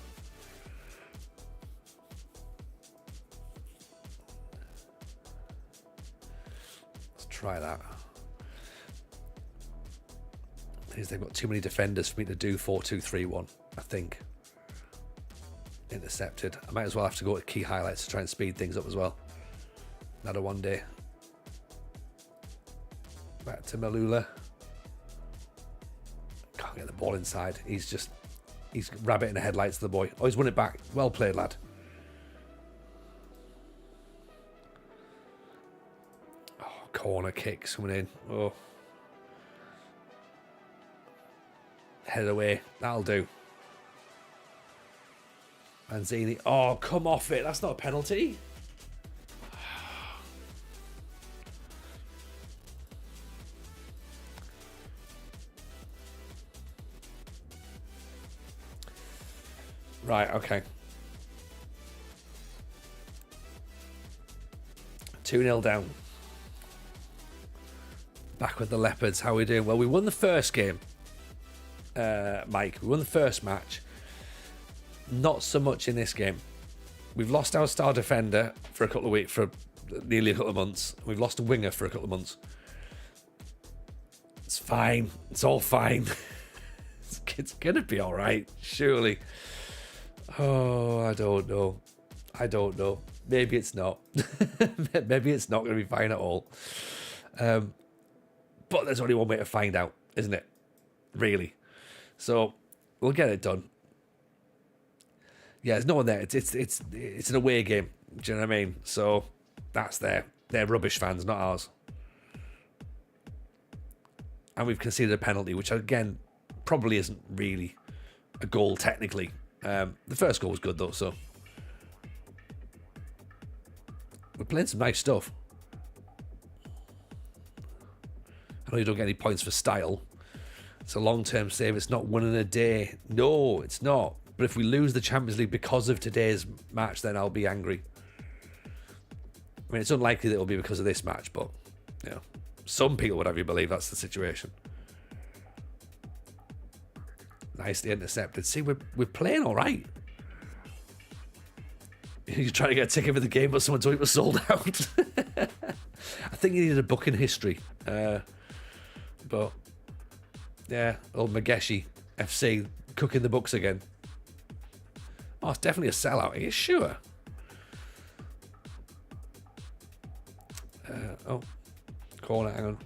Let's try that. They've got too many defenders for me to do 4-2-3-1, I think. Intercepted. I might as well have to go to key highlights to try and speed things up as well. Another one day. Back to Malula. Can't get the ball inside. He's rabbit in the headlights, the boy. Oh, he's won it back. Well played, lad. Oh, corner kicks coming in. Oh. Head away. That'll do. Manzini. Oh, come off it. That's not a penalty. Right, okay. 2-0 down. Back with the Leopards. How are we doing? Well, we won the first game. Mike, we won the first match. Not so much in this game. We've lost our star defender for a couple of weeks, for nearly a couple of months. We've lost a winger for a couple of months. It's fine. It's all fine. It's gonna be all right, surely. Oh, I don't know. Maybe it's not. Maybe it's not going to be fine at all. But there's only one way to find out, isn't it? Really. So we'll get it done. Yeah, there's no one there. It's an away game. Do you know what I mean? So that's they're rubbish fans, not ours. And we've conceded a penalty, which again probably isn't really a goal technically. The first goal was good though, so we're playing some nice stuff. I know you don't get any points for style. It's a long-term save. It's not one in a day. No, it's not. But if we lose the Champions League because of today's match, then I'll be angry. I mean, it's unlikely that it'll be because of this match, but you know, some people would have you believe that's the situation. Nicely intercepted. See, we're playing all right. You're trying to get a ticket for the game, but someone told you it was sold out. I think you needed a booking history. But yeah, old Mageshi FC cooking the books again. Oh, it's definitely a sellout. Are you sure? Oh, corner, hang on.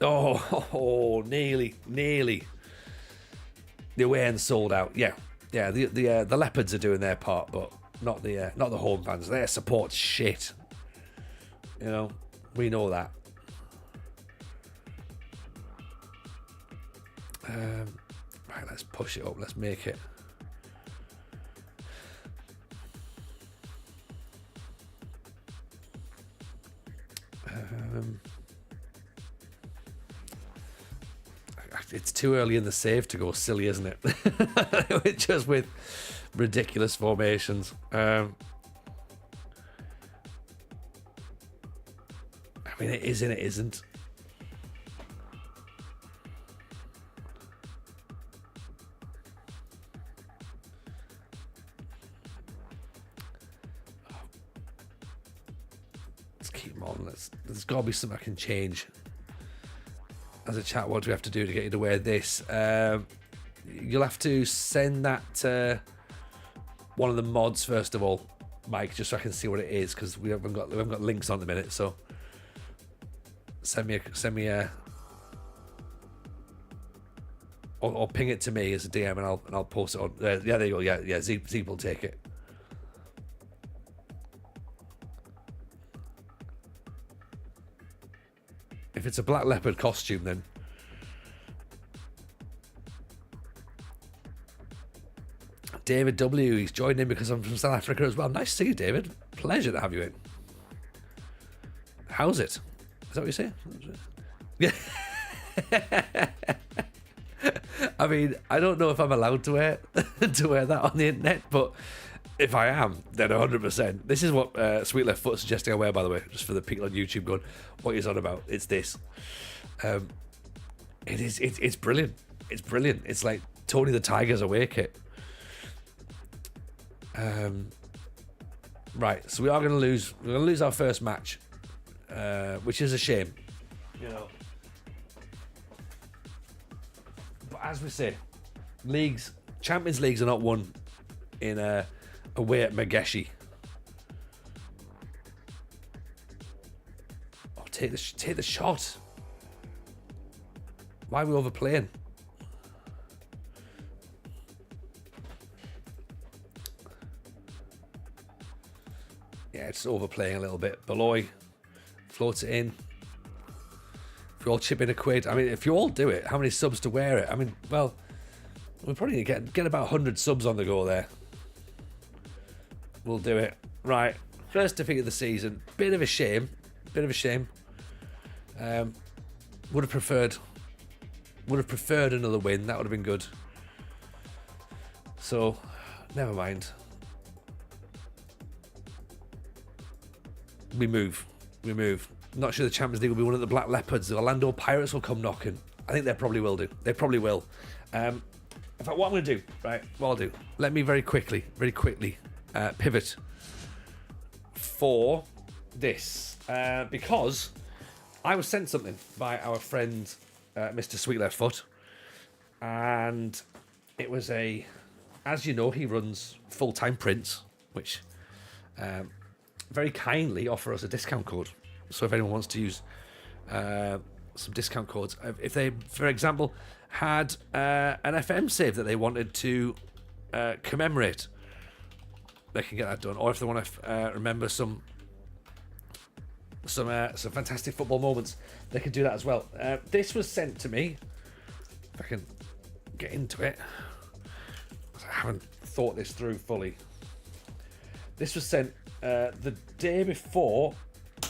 Oh, nearly. The away end sold out. Yeah. The Leopards are doing their part, but not the home fans. Their support's shit. You know, we know that. Right, let's push it up. Let's make it. It's too early in the save to go silly, isn't it? Just with ridiculous formations. I mean, it is and it isn't. Let's keep them on. There's got to be something I can change. As a chat, what do we have to do to get you to wear this? You'll have to send that to one of the mods first of all, Mike, just so I can see what it is, because we haven't got links on the minute. So send me a or ping it to me as a DM, and I'll post it on. Yeah, there you go. Yeah. Zeep will take it. If it's a black leopard costume, then David W. He's joined in because I'm from South Africa as well. Nice to see you, David. Pleasure to have you in. How's it? Is that what you say? Yeah. I mean, I don't know if I'm allowed to wear that on the internet, but if I am, then 100%. This is what Sweet Left Foot suggesting I wear, by the way, just for the people on YouTube going, what he's on about. It's this. It's brilliant. It's brilliant. It's like Tony the Tiger's away kit. Right, so we are going to lose. We're going to lose our first match, which is a shame. You know. But as we say, Champions Leagues are not won in away at Mageshi. Oh, take the shot. Why are we overplaying? Yeah, it's overplaying a little bit. Beloy floats it in. If we all chip in a quid, I mean, if you all do it, how many subs to wear it? I mean, well, we're probably going to get about 100 subs on the go there. We'll do it. Right, first defeat of the season. Bit of a shame. Would have preferred another win. That would have been good. So, never mind. We move. Not sure the Champions League will be one of the Black Leopards. The Orlando Pirates will come knocking. I think they probably will do. They probably will. In fact, what I'm going to do, right, what I'll do, let me very quickly pivot for this. Because I was sent something by our friend Mr. Sweet Left Foot, and it was as you know, he runs Fulltime Prints, which very kindly offer us a discount code. So if anyone wants to use some discount codes, if they, for example, had an FM save that they wanted to commemorate, they can get that done. Or if they want to remember some fantastic football moments, they can do that as well. This was sent to me. If I can get into it, I haven't thought this through fully. This was sent the day before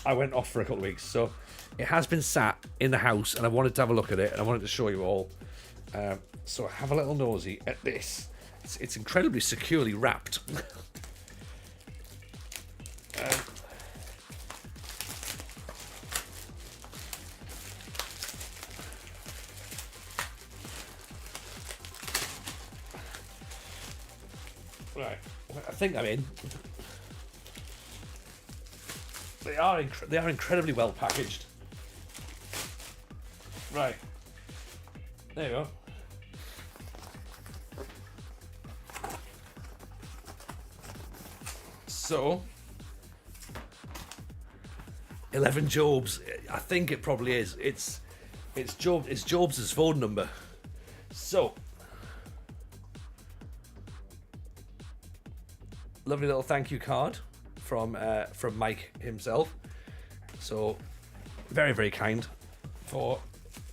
I went off for a couple of weeks, so it has been sat in the house, and I wanted to have a look at it, and I wanted to show you all. So have a little nosy at this. It's incredibly securely wrapped. Right, I think I'm in. They are incredibly well packaged. Right, there you go. So, 11 Jobs. I think it probably is. It's Jobs' phone number. So, lovely little thank you card from Mike himself. So, very, very kind for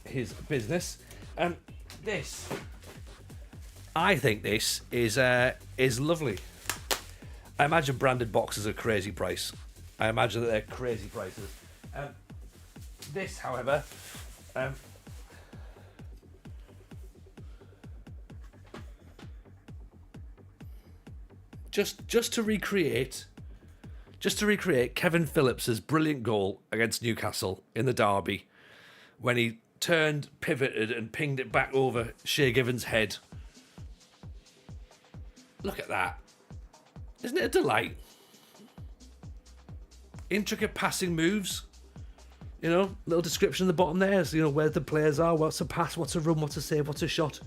his business. This, I think this is lovely. I imagine branded boxes are crazy price. I imagine that they're crazy prices. This, however, just to recreate Kevin Phillips's brilliant goal against Newcastle in the derby, when he turned, pivoted, and pinged it back over Shea Given's head. Look at that. Isn't it a delight? Intricate passing moves. You know, little description at the bottom there. So, you know, where the players are, what's a pass, what's a run, what's a save, what's a shot.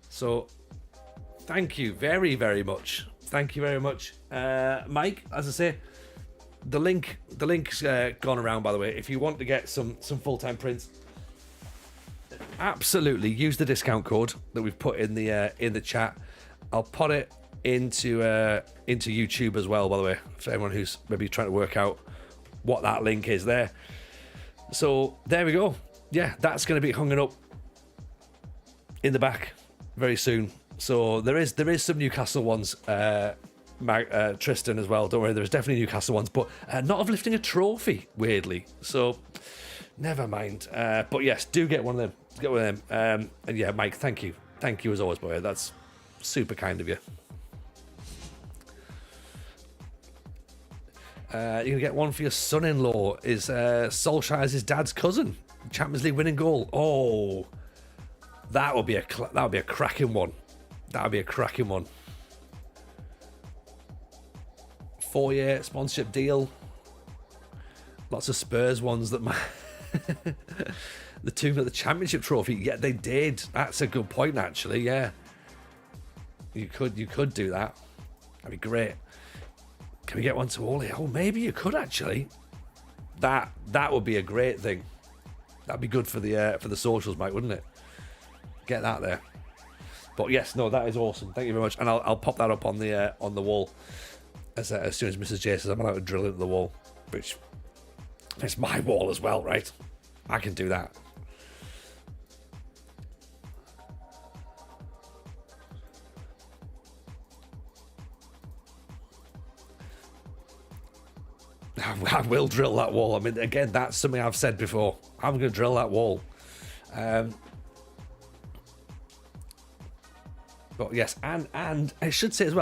So, thank you very, very much. Thank you very much. Mike, as I say, the link's gone around, by the way. If you want to get some full-time prints, absolutely use the discount code that we've put in the chat. I'll put it into YouTube as well, by the way, for anyone who's maybe trying to work out what that link is there. So there we go. Yeah, that's going to be hung up in the back very soon. So there is some Newcastle ones, Tristan, as well. Don't worry, there's definitely Newcastle ones, but not of lifting a trophy, weirdly. So never mind. But yes, do get one of them. Get one of them. And yeah, Mike, thank you as always, boy. That's super kind of you. You're going to get one for your son-in-law. Is Solskjaer's his dad's cousin. Champions League winning goal. Oh, that would be a cracking one. That would be a cracking one. 4-year sponsorship deal. Lots of Spurs ones that the two got the championship trophy. Yeah, they did. That's a good point, actually. Yeah, you could do that. That'd be great. Can we get one to Ollie? Oh, maybe you could actually. That would be a great thing. That'd be good for the socials, Mike, wouldn't it? Get that there. But yes, no, that is awesome. Thank you very much, and I'll pop that up on the wall as soon as Mrs. J says I'm allowed to drill into the wall, which it's my wall as well, right? I can do that. I will drill that wall. I mean, again, that's something I've said before. I'm going to drill that wall. But yes, and I should say as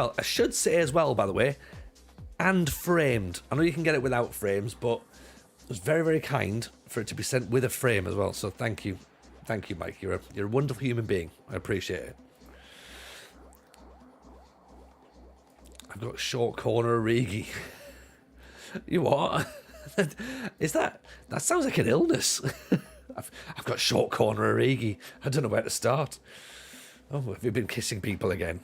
well, by the way, and framed. I know you can get it without frames, but it was very, very kind for it to be sent with a frame as well. So thank you, Mike. You're a wonderful human being. I appreciate it. I've got short corner Origi. You what? Is that sounds like an illness. I've got short corner Origi. I don't know where to start. Oh, have you been kissing people again?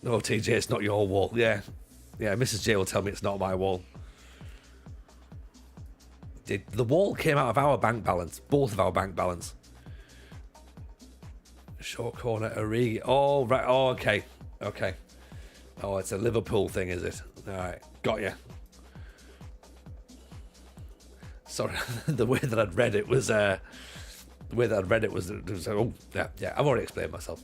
No, TJ, it's not your wall. Yeah, Mrs. J will tell me it's not my wall. The wall came out of our bank balance, both of our bank balance. Short corner Origi. Oh, right. Oh, okay. Oh, it's a Liverpool thing, is it? All right, got you. Sorry, the way that I'd read it was oh, yeah. I've already explained myself.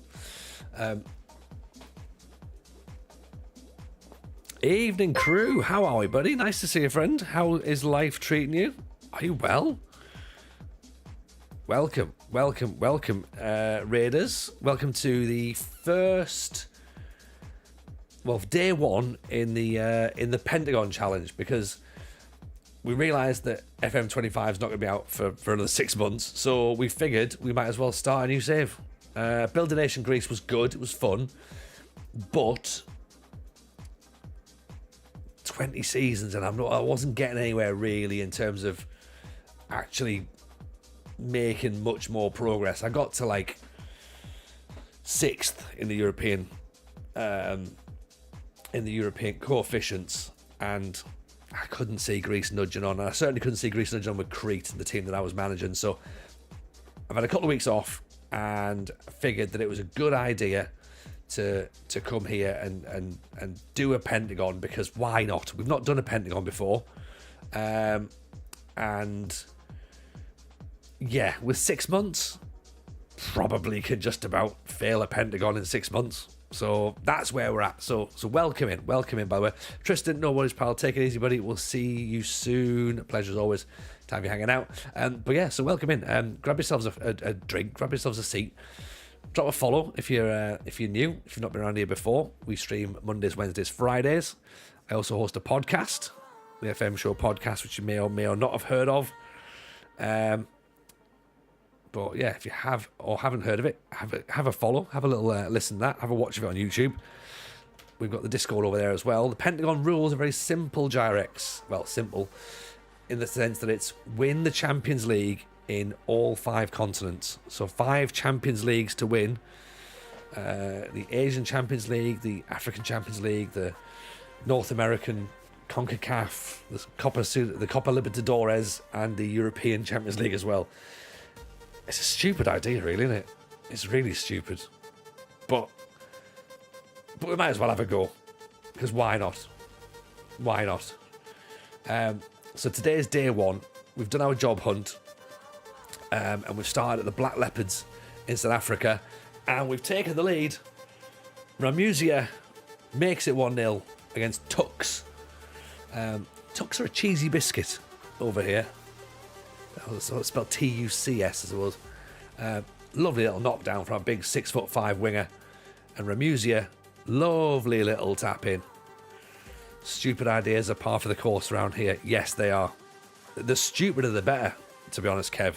Evening crew, how are we, buddy? Nice to see you, friend. How is life treating you? Are you well? Welcome, Raiders. Welcome to the first, day one in the Pentagon challenge, because we realised that FM25 is not going to be out for another 6 months, so we figured we might as well start a new save. Build a Nation Greece was good, it was fun, but 20 seasons and I wasn't getting anywhere really in terms of actually making much more progress. I got to like 6th in the European coefficients, and I couldn't see Greece nudging on, and I certainly couldn't see Greece nudging on with Crete, the team that I was managing. So I've had a couple of weeks off and figured that it was a good idea to come here and do a Pentagon, because why not? We've not done a Pentagon before, and yeah, with 6 months, probably could just about fail a Pentagon in 6 months. So that's where we're at. So welcome in, by the way. Tristan, no worries, pal. Take it easy, buddy. We'll see you soon. Pleasure as always. Time you're hanging out. But yeah, so welcome in. Grab yourselves a drink. Grab yourselves a seat. Drop a follow if you're new. If you've not been around here before, we stream Mondays, Wednesdays, Fridays. I also host a podcast, the FM Show podcast, which you may or not have heard of. But yeah, if you have or haven't heard of it, have a follow, have a little listen to that, have a watch of it on YouTube. We've got the Discord over there as well. The Pentagon rules are very simple, Gyrex. Well, simple in the sense that it's win the Champions League in all 5 continents. So 5 Champions Leagues to win. The Asian Champions League, the African Champions League, the North American CONCACAF, the Copa Libertadores, and the European Champions League as well. It's a stupid idea, really, isn't it? It's really stupid. But we might as well have a go. Because why not? Why not? So today's day 1. We've done our job hunt. And we've started at the Black Leopards in South Africa. And we've taken the lead. Ramusia makes it 1-0 against Tux. Tux are a cheesy biscuit over here. So it's spelled Tucs, I suppose. Lovely little knockdown from a big 6'5" winger. And Ramusia, lovely little tap in. Stupid ideas are par for the course around here. Yes, they are. The stupider the better, to be honest, Kev.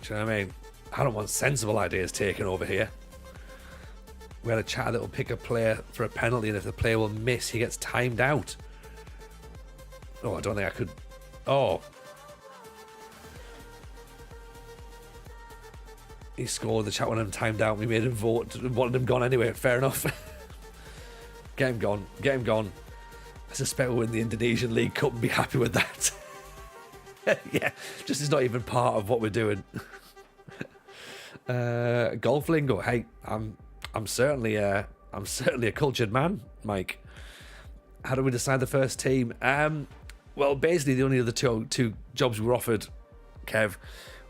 Do you know what I mean? I don't want sensible ideas taken over here. We had a chat that will pick a player for a penalty, and if the player will miss, he gets timed out. Oh, I don't think I could. Oh. He scored. The chat wanted him timed out. We made him vote. Wanted him gone anyway. Fair enough. Get him gone. Get him gone. I suspect we'll win the Indonesian League Cup and be happy with that. Yeah, just is not even part of what we're doing. Golf lingo. Hey, I'm certainly a cultured man, Mike. How do we decide the first team? Well, basically, the only other two jobs we were offered, Kev,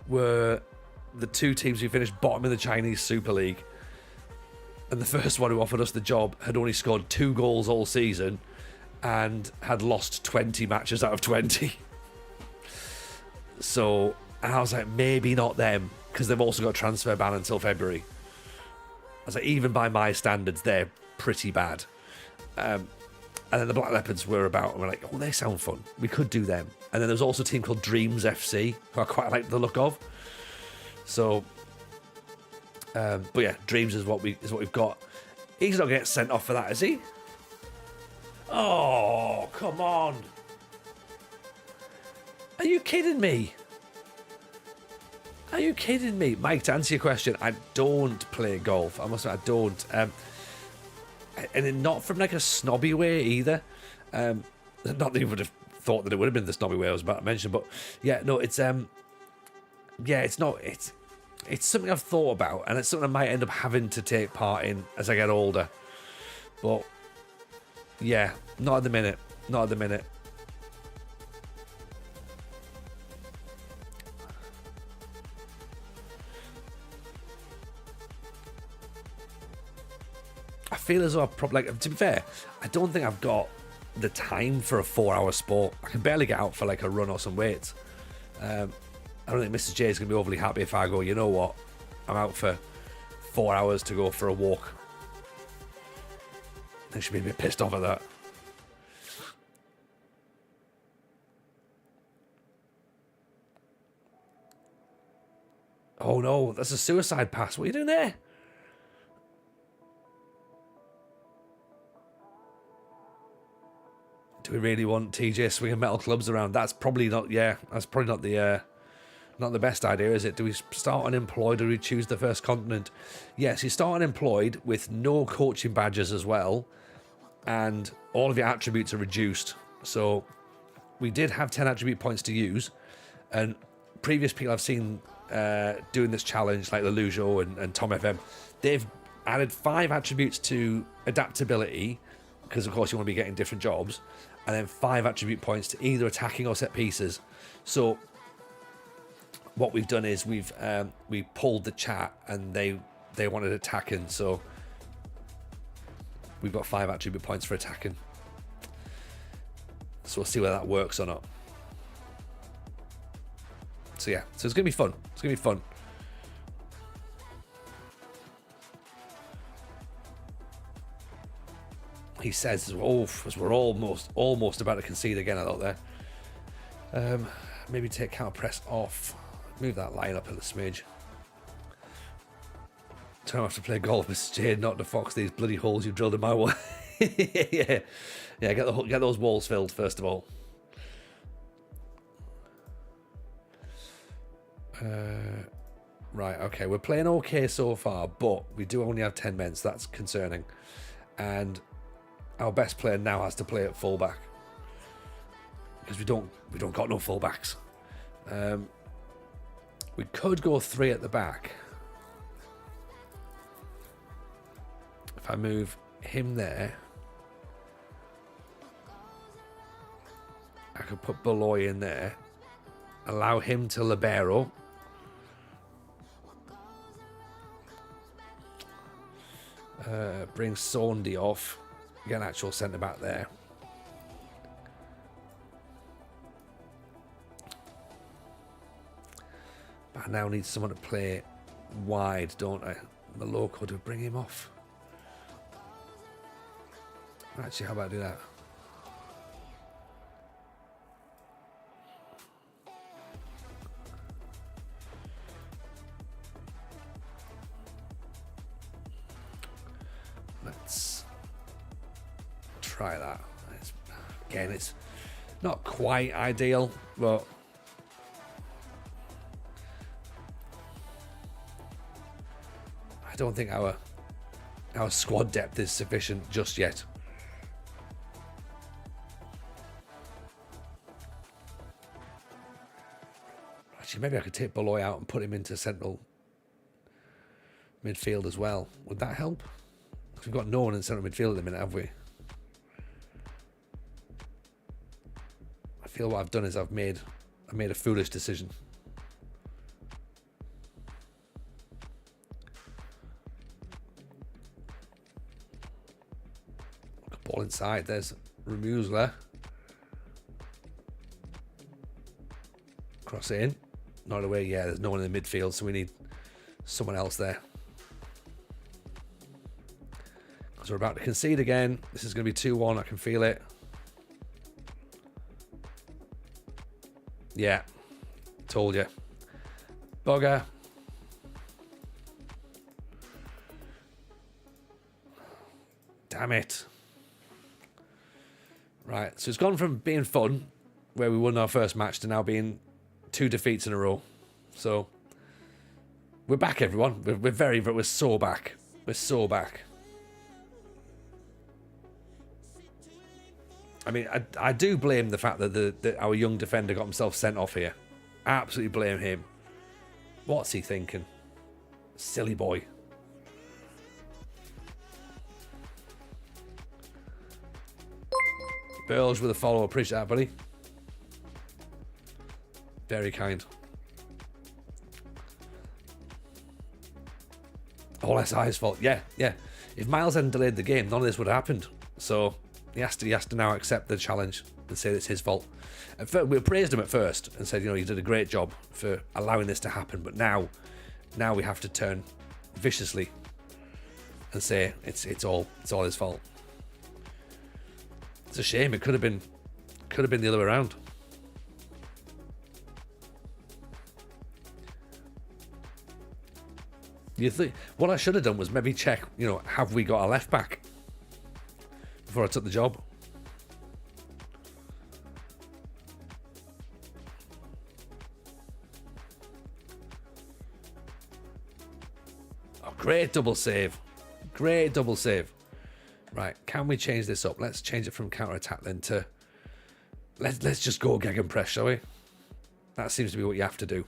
were the 2 teams who finished bottom in the Chinese Super League. And the first one who offered us the job had only scored 2 goals all season and had lost 20 matches out of 20. So, and I was like, maybe not them, because they've also got a transfer ban until February. I was like, even by my standards, they're pretty bad. And then the Black Leopards were about, and we're like, oh, they sound fun. We could do them. And then there's also a team called Dreams FC, who I quite like the look of. So, but yeah, Dreams is what we've got. He's not going to get sent off for that, is he? Oh, come on. Are you kidding me? Are you kidding me? Mike, to answer your question, I don't play golf. I must say I don't. And not from like a snobby way either. Not that you would have thought that it would have been the snobby way I was about to mention, but yeah, no, it's it's not. It's something I've thought about, and it's something I might end up having to take part in as I get older. But yeah, not at the minute. Not at the minute. I feel as though I probably, like, to be fair, I don't think I've got the time for a 4-hour sport. I can barely get out for like a run or some weights. I don't think Mrs. J is going to be overly happy if I go, you know what, I'm out for 4 hours to go for a walk. I think she'll be a bit pissed off at that. Oh no, that's a suicide pass. What are you doing there? Do we really want TJ swinging metal clubs around? That's probably not. Yeah, that's probably not the best idea, is it? Do we start unemployed or do we choose the first continent? Yes, you start unemployed with no coaching badges as well, and all of your attributes are reduced. So we did have 10 attribute points to use, and previous people I've seen doing this challenge, like Lelujo and Tom FM, they've added 5 attributes to adaptability, because of course you want to be getting different jobs, and then 5 attribute points to either attacking or set pieces. So what we've done is we pulled the chat, and they wanted attacking, so we've got 5 attribute points for attacking. So we'll see whether that works or not. So yeah, so it's gonna be fun. It's gonna be fun. He says, "Oh, as we're almost about to concede again." I thought there. Maybe take counter press off. Move that line up a little smidge. Don't have to play golf, Mr. Jade, not to fox these bloody holes you drilled in my wall. yeah. Get those walls filled first of all. Right, okay, we're playing okay so far, but we do only have 10 men, so that's concerning. And our best player now has to play at fullback, because we don't got no fullbacks. We could go 3 at the back. If I move him there, I could put Beloy in there, allow him to libero. Bring Saundy off. Get an actual centre back there. But I now need someone to play wide, don't I? Maloko, to bring him off. Actually, how about I do that? Let's try that. It's not quite ideal, but I don't think our squad depth is sufficient just yet. Actually, maybe I could take Beloy out and put him into central midfield as well. Would that help? Because we've got no one in central midfield at the minute, have we? I feel what I've done is I've made a foolish decision. Ball inside. There's Remusler. Cross it in. Not away. Yeah, there's no one in the midfield, so we need someone else there. Because we're about to concede again. This is going to be 2-1. I can feel it. Yeah. Told you. Bugger. Damn it. Right, so it's gone from being fun, where we won our first match, to now being 2 defeats in a row. So we're back, everyone. We're so back. We're so back. I mean, I do blame the fact that our young defender got himself sent off here. Absolutely blame him. What's he thinking? Silly boy. Burls with a follow. Appreciate that, buddy. Very kind. All SI's fault. Yeah. If Miles hadn't delayed the game, none of this would have happened. So he has to now accept the challenge and say it's his fault. We praised him at first and said, you did a great job for allowing this to happen. But now we have to turn viciously and say it's all his fault. It's a shame. It could have been the other way around. You think what I should have done was maybe check, have we got a left back before I took the job? Oh, great double save. Great double save. Right, can we change this up? Let's change it from counter-attack then to... Let's just go gegenpress, shall we? That seems to be what you have to do.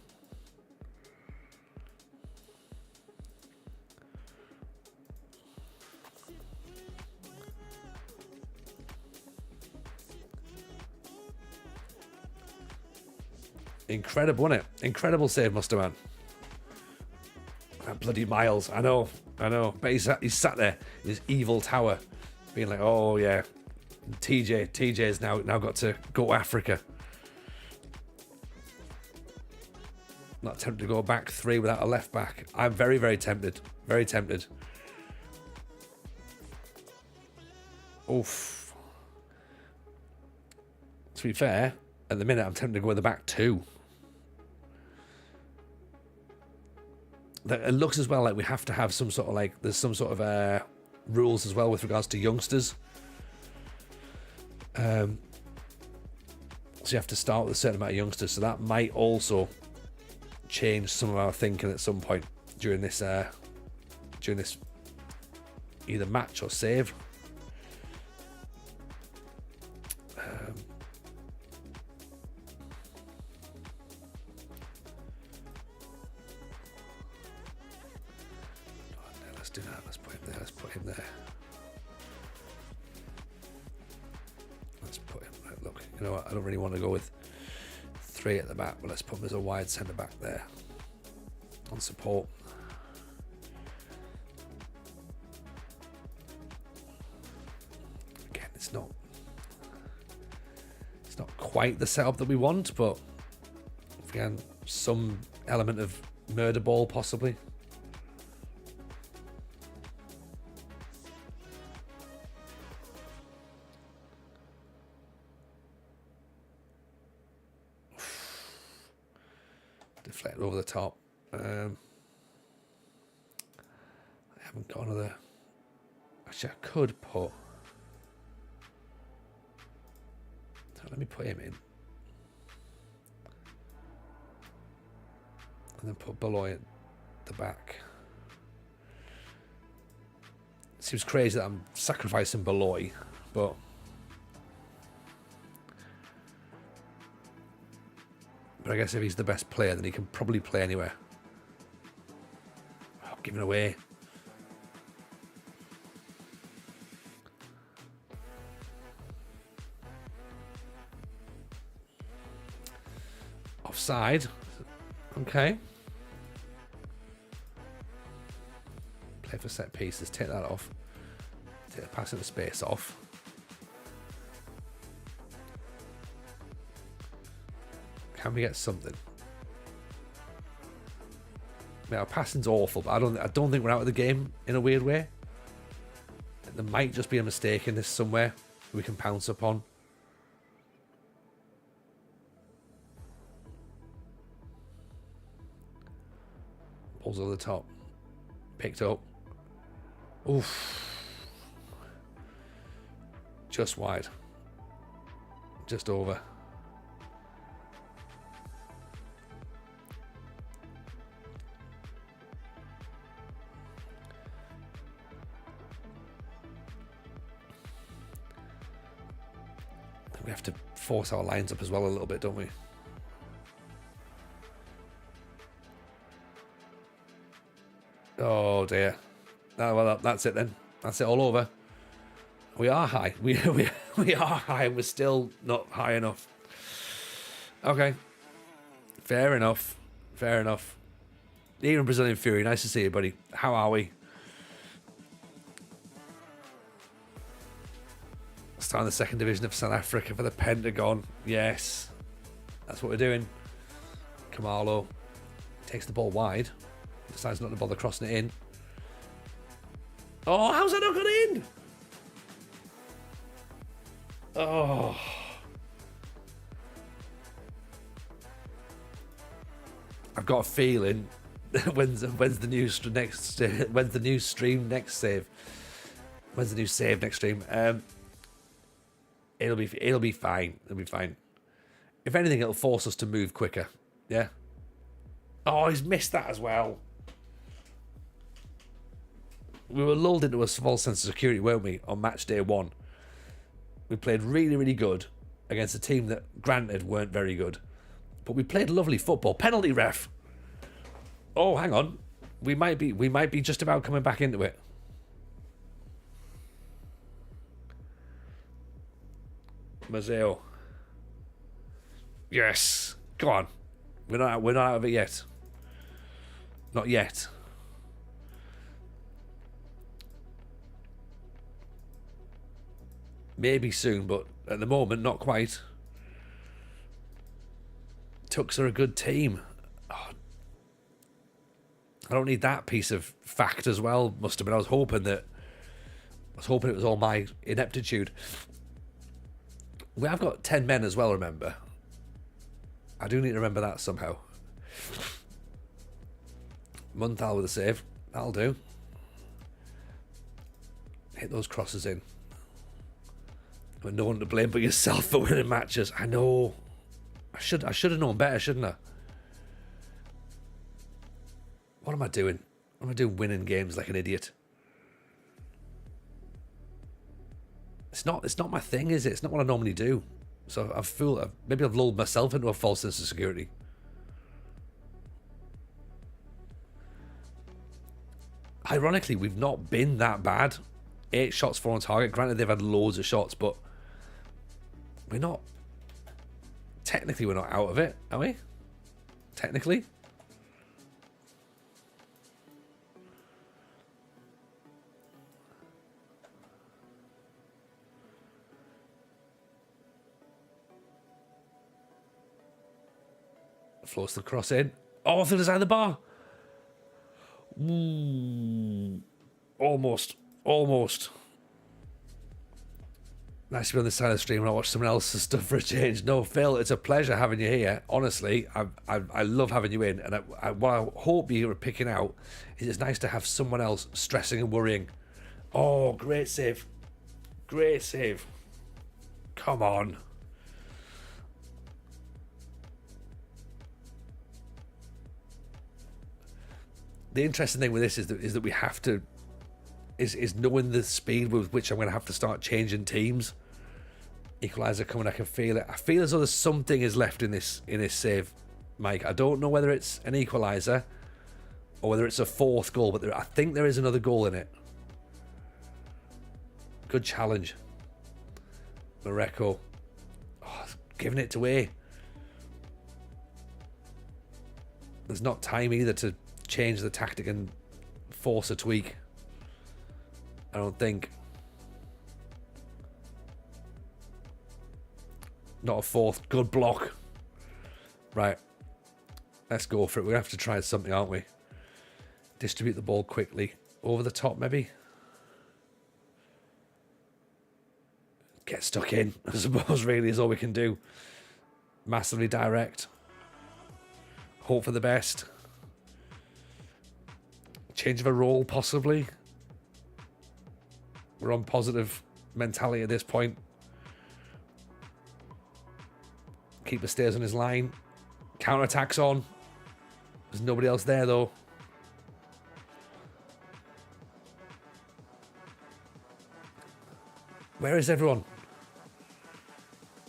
Incredible, wasn't it? Incredible save, Muster Man. That bloody Miles. I know. But he's sat there in his evil tower, being like, oh yeah, TJ's now got to go to Africa. Not tempted to go back 3 without a left back. I'm very, very tempted. Very tempted. Oof. To be fair, at the minute I'm tempted to go with the back 2. It looks as well like we have to have some sort of there's some sort of rules as well with regards to youngsters. So you have to start with a certain amount of youngsters. So that might also change some of our thinking at some point during this either match or save. Let's do that. Let's put him there. Let's put him there. Let's put him. Right, look, you know what? I don't really want to go with 3 at the back, but let's put him as a wide centre back there on support. Again, it's not quite the setup that we want, but again, some element of murder ball possibly. Deflect over the top. I haven't got another. Actually, I could put. So let me put him in, and then put Beloy at the back. It seems crazy that I'm sacrificing Beloy, but. But I guess if he's the best player, then he can probably play anywhere. Oh, giving away. Offside. Okay. Play for set pieces. Take that off. Take the pass into space off. Can we get something? Yeah, our passing's awful, but I don't think we're out of the game in a weird way. There might just be a mistake in this somewhere we can pounce upon. Balls over the top. Picked up. Oof. Just wide. Just over. We have to force our lines up as well a little bit, don't we? Oh dear. Oh, well, that's it then. That's it all over. We are high. We are high and we're still not high enough. Okay. Fair enough. Fair enough. Even Brazilian Fury, nice to see you, buddy. How are we? Starting the second division of South Africa for the Pentagon. Yes. That's what we're doing. Kamalo takes the ball wide. Decides not to bother crossing it in. Oh, how's that not got in? Oh. I've got a feeling when's the new stream next save? When's the new save next stream? It'll be fine. It'll be fine. If anything, it'll force us to move quicker. Yeah. Oh, he's missed that as well. We were lulled into a false sense of security, weren't we, on match day 1? We played really, really good against a team that, granted, weren't very good. But we played lovely football. Penalty ref. Oh, hang on. We might be just about coming back into it. Mazeo. Yes. Go on. We're not out of it yet. Not yet. Maybe soon, but at the moment, not quite. Tucks are a good team. Oh, I don't need that piece of fact as well. Must have been. I was hoping it was all my ineptitude. We have got 10 men as well, remember? I do need to remember that somehow. Munthal with a save. That'll do. Hit those crosses in. But no one to blame but yourself for winning matches. I know. I should have known better, shouldn't I? What am I doing? What am I doing winning games like an idiot? It's not my thing, is it? It's not what I normally do. So maybe I've lulled myself into a false sense of security. Ironically, we've not been that bad. 8 shots, 4 on target. Granted, they've had loads of shots, but we're not... Technically, we're not out of it, are we? Technically? Floats the cross in. Oh, off the other side of the bar. Ooh. Almost. Nice to be on this side of the stream and I watch someone else's stuff for a change. No, Phil, it's a pleasure having you here. Honestly, I love having you in. And what I hope you are picking out is it's nice to have someone else stressing and worrying. Oh, great save. Great save. Come on. The interesting thing with this is that we have to is knowing the speed with which I'm going to have to start changing teams. Equalizer coming, I can feel it. I feel as though there's something is left in this save, Mike. I don't know whether it's an equalizer or whether it's a 4th goal, but I think there is another goal in it. Good challenge. Mareko. Oh, giving it away. There's not time either to change the tactic and force a tweak. I don't think. Not a 4th. Good block. Right. Let's go for it. We're going to have to try something, aren't we? Distribute the ball quickly. Over the top, maybe? Get stuck in, I suppose, really, is all we can do. Massively direct. Hope for the best. Change of a role, possibly. We're on positive mentality at this point. Keeper stays on his line. Counter-attacks on. There's nobody else there, though. Where is everyone?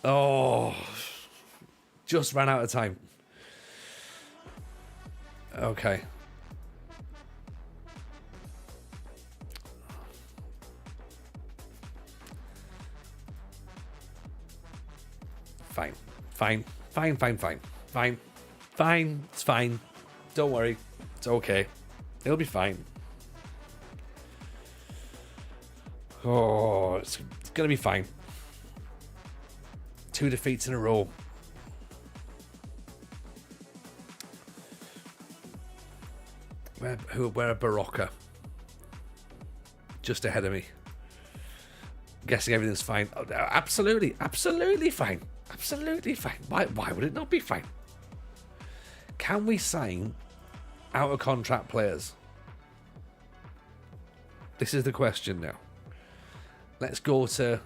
Oh, just ran out of time. Okay. Fine. Fine. Fine, fine, fine. Fine. Fine. It's fine. Don't worry. It's okay. It'll be fine. Oh, it's going to be fine. 2 defeats in a row. Where are Barocca? Just ahead of me. Guessing everything's fine. Oh, absolutely. Absolutely fine. Absolutely fine. Why would it not be fine? Can we sign out of contract players? This is the question now. Let's go to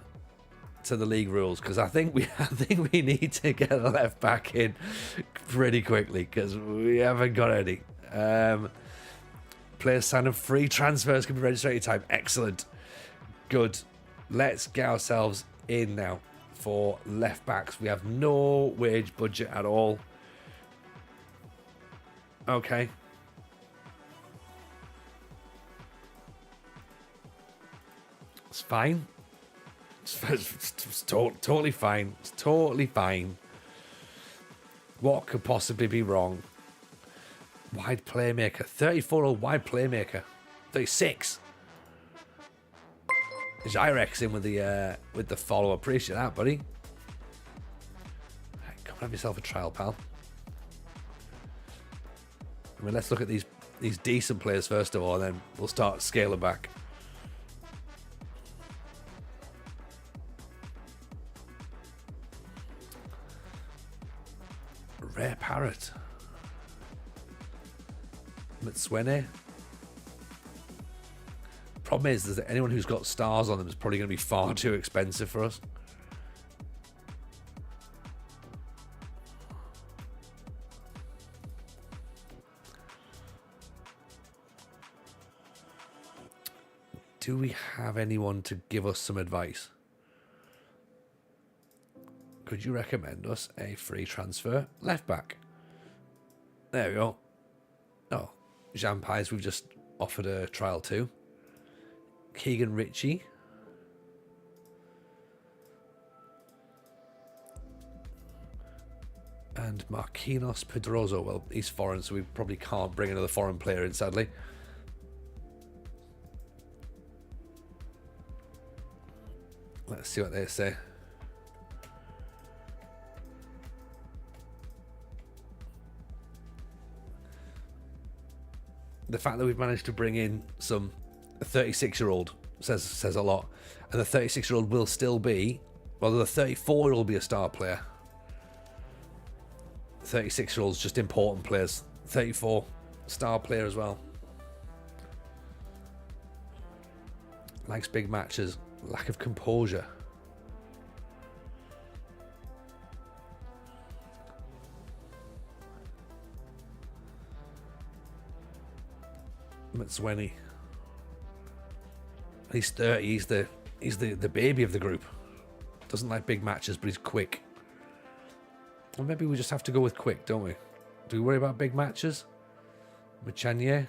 the league rules, because I think we need to get a left back in pretty quickly, because we haven't got any. Players sign up free transfers can be registered at any time. Excellent. Good. Let's get ourselves in now for left backs. We have no wage budget at all. Okay. It's fine. It's totally fine. It's totally fine. What could possibly be wrong? Wide playmaker. 34-year-old wide playmaker. 36. Zyrex in with the follow. Appreciate that, buddy. Right, come have yourself a trial, pal. I mean, let's look at these decent players first of all, and then we'll start scaling back. Rare Parrot. Matswene. Problem is that anyone who's got stars on them is probably going to be far too expensive for us. Do we have anyone to give us some advice? Could you recommend us a free transfer left back? There we go. Oh, Jean Pies, we've just offered a trial to. Keegan Ritchie. And Marquinhos Pedroso. Well, he's foreign, so we probably can't bring another foreign player in, sadly. Let's see what they say. The fact that we've managed to bring in a 36-year-old says a lot. And the 36-year-old will still be, well, the 34-year-old will be a star player. 36-year-olds just important players. 34, star player as well. Likes big matches. Lack of composure. Matsweni. He's 30. He's the baby of the group. Doesn't like big matches, but he's quick. Or maybe we just have to go with quick, don't we? Do we worry about big matches? Machanye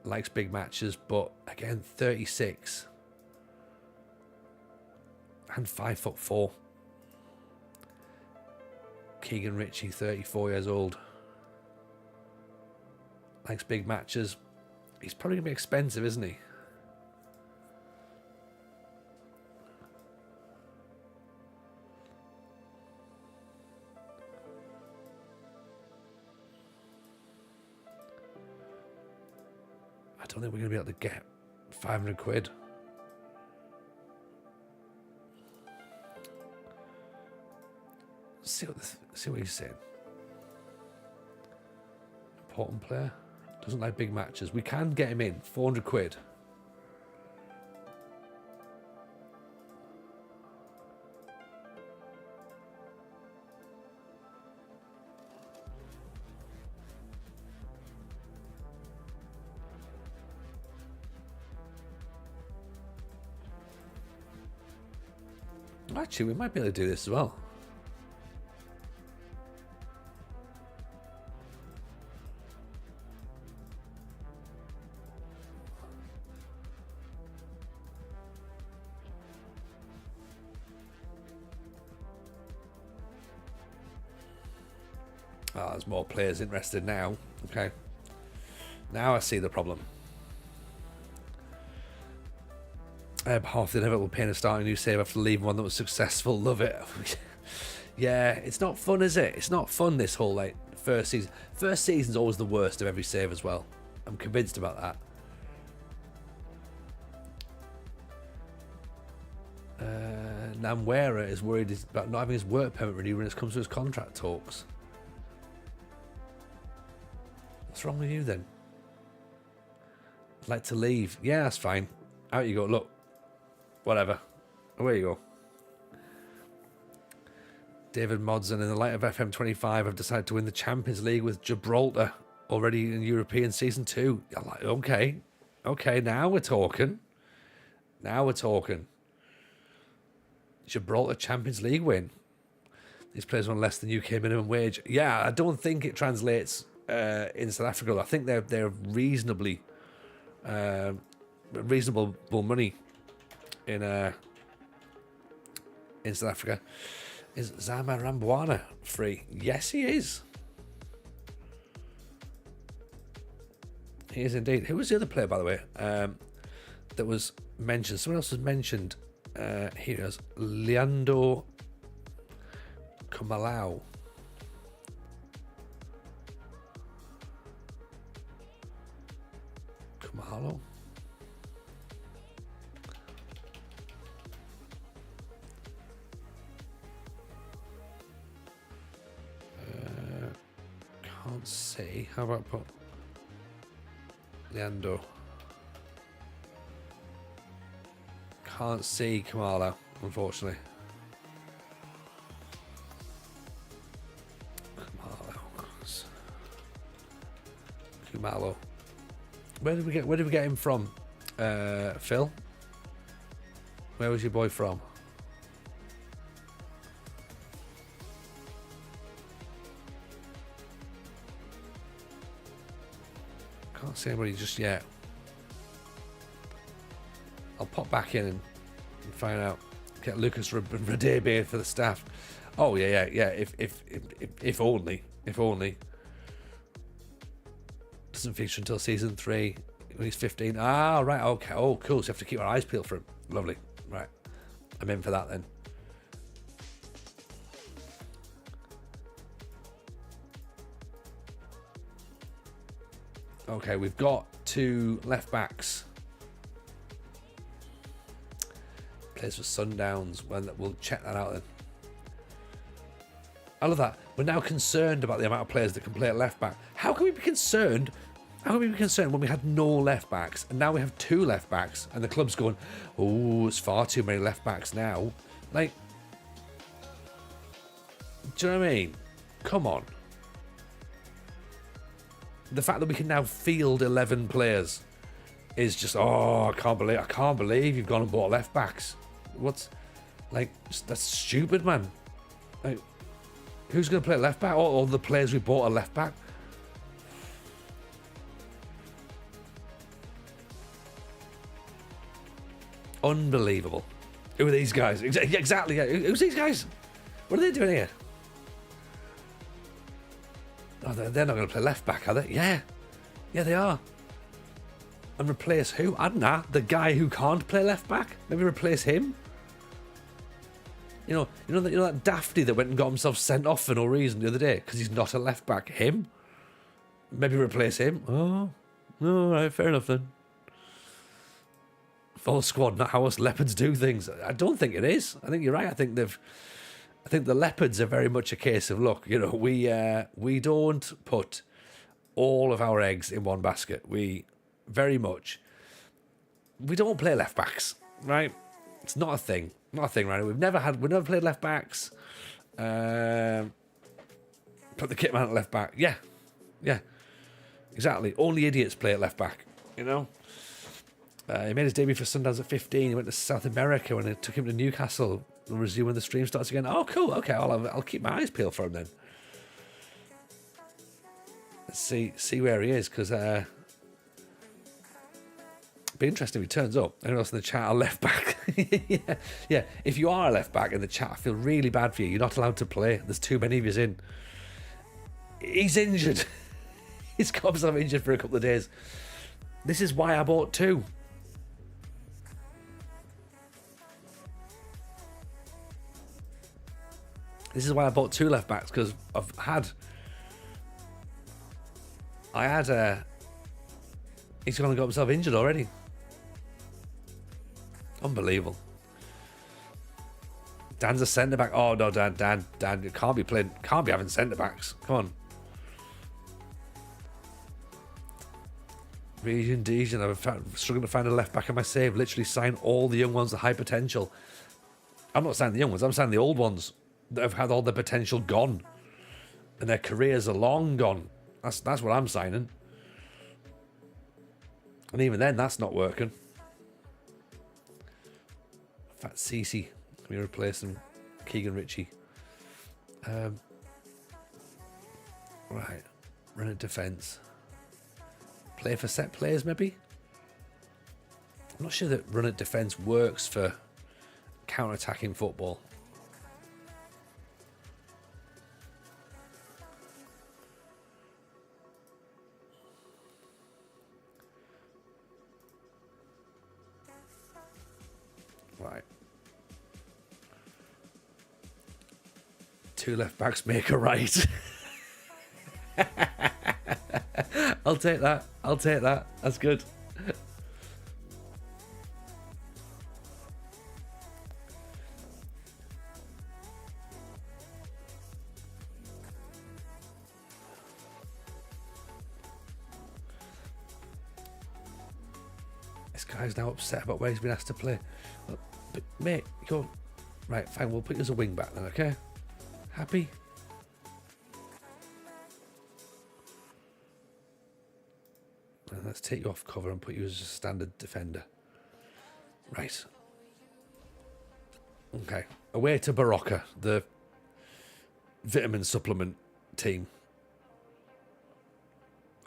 likes big matches, but again, 36 and 5'4". Keegan Ritchie, 34 years old. Likes big matches. He's probably going to be expensive, isn't he? I don't think we're going to be able to get 500 quid. See what he's saying. Important player. Doesn't like big matches. We can get him in. 400 quid. Actually, we might be able to do this as well. Oh, there's more players interested now. Okay. Now I see the problem. Half the inevitable pain of starting a new save after leaving one that was successful. Love it. Yeah, it's not fun, is it? It's not fun, this whole like first season. First season's always the worst of every save as well. I'm convinced about that. Namwera is worried about not having his work permit renewed when it comes to his contract talks. What's wrong with you then? I'd like to leave. Yeah, that's fine. Out you go. Look. Whatever. Away you go. David Modson, in the light of FM25, have decided to win the Champions League with Gibraltar already in European Season 2. I'm like, okay. Okay, now we're talking. Now we're talking. Gibraltar Champions League win. These players want less than UK minimum wage. Yeah, I don't think it translates in South Africa. I think they're reasonably reasonable money in South Africa. Is Zama Rambwana free? Yes, he is. He is indeed. Who was the other player, by the way, that was mentioned? Someone else was mentioned. Here it is. Leandro Kamalau. Kamalo? Can't see. How about put Leandro? Can't see Kamala, unfortunately. Kumalo. Where did we get him from? Phil? Where was your boy from? Can't see anybody just yet. I'll pop back in and find out. Get Lucas Radebe for the staff. Oh yeah. If only. Doesn't feature until season 3 when he's 15. Ah, right. Okay. Oh, cool. So you have to keep our eyes peeled for him. Lovely. Right. I'm in for that then. Okay, we've got 2 left backs. Plays for Sundowns. Well, we'll check that out then. I love that. We're now concerned about the amount of players that can play at left back. How can we be concerned? How can we be concerned when we had no left backs and now we have 2 left backs and the club's going, oh, it's far too many left backs now. Like, do you know what I mean? Come on. The fact that we can now field 11 players is just, oh, I can't believe you've gone and bought left backs. What's, like, that's stupid, man. Like, who's going to play left back? All the players we bought are left back. Unbelievable. Who are these guys? Exactly. Who's these guys? What are they doing here? Oh, they're not going to play left back, are they? Yeah, they are. And replace who? I don't know. The guy who can't play left back. Maybe replace him. You know that dafty that went and got himself sent off for no reason the other day because he's not a left back. Him. Maybe replace him. Oh, all right, fair enough then. Full squad, not how us leopards do things. I don't think it is. I think you're right. I think the leopards are very much a case of, look, we don't put all of our eggs in one basket. We don't play left backs, right? It's not a thing. Not a thing, right? We've never played left backs. Put the kit man at left back. Yeah. Exactly. Only idiots play at left back, you know? He made his debut for Sundowns at 15. He went to South America when they took him to Newcastle. We'll resume when the stream starts again. Oh, cool. Okay, I'll keep my eyes peeled for him then. Let's see where he is, because it'd be interesting if he turns up. Anyone else in the chat are left back? yeah. If you are a left back in the chat, I feel really bad for you. You're not allowed to play. There's too many of you in. He's injured. He's got himself injured for a couple of days. This is why I bought 2. This is why I bought 2 left backs, because he's gone and got himself injured already. Unbelievable. Dan's a centre back. Oh no, Dan, you can't be having centre backs. Come on. Region, I'm struggling to find a left back in my save. Literally sign all the young ones with high potential. I'm not signing the young ones, I'm signing the old ones that have had all their potential gone. And their careers are long gone. That's what I'm signing. And even then, that's not working. Fat Cece. We're replacing Keegan Ritchie. Right. Run at defence. Play for set players, maybe? I'm not sure that run at defence works for counter-attacking football. Right. 2 left backs make a right. I'll take that. That's good. This guy's now upset about where he's been asked to play. But mate, go. Right, fine, we'll put you as a wing back then, okay? Happy? Let's take you off cover and put you as a standard defender. Right. Okay. Away to Barocca, the vitamin supplement team.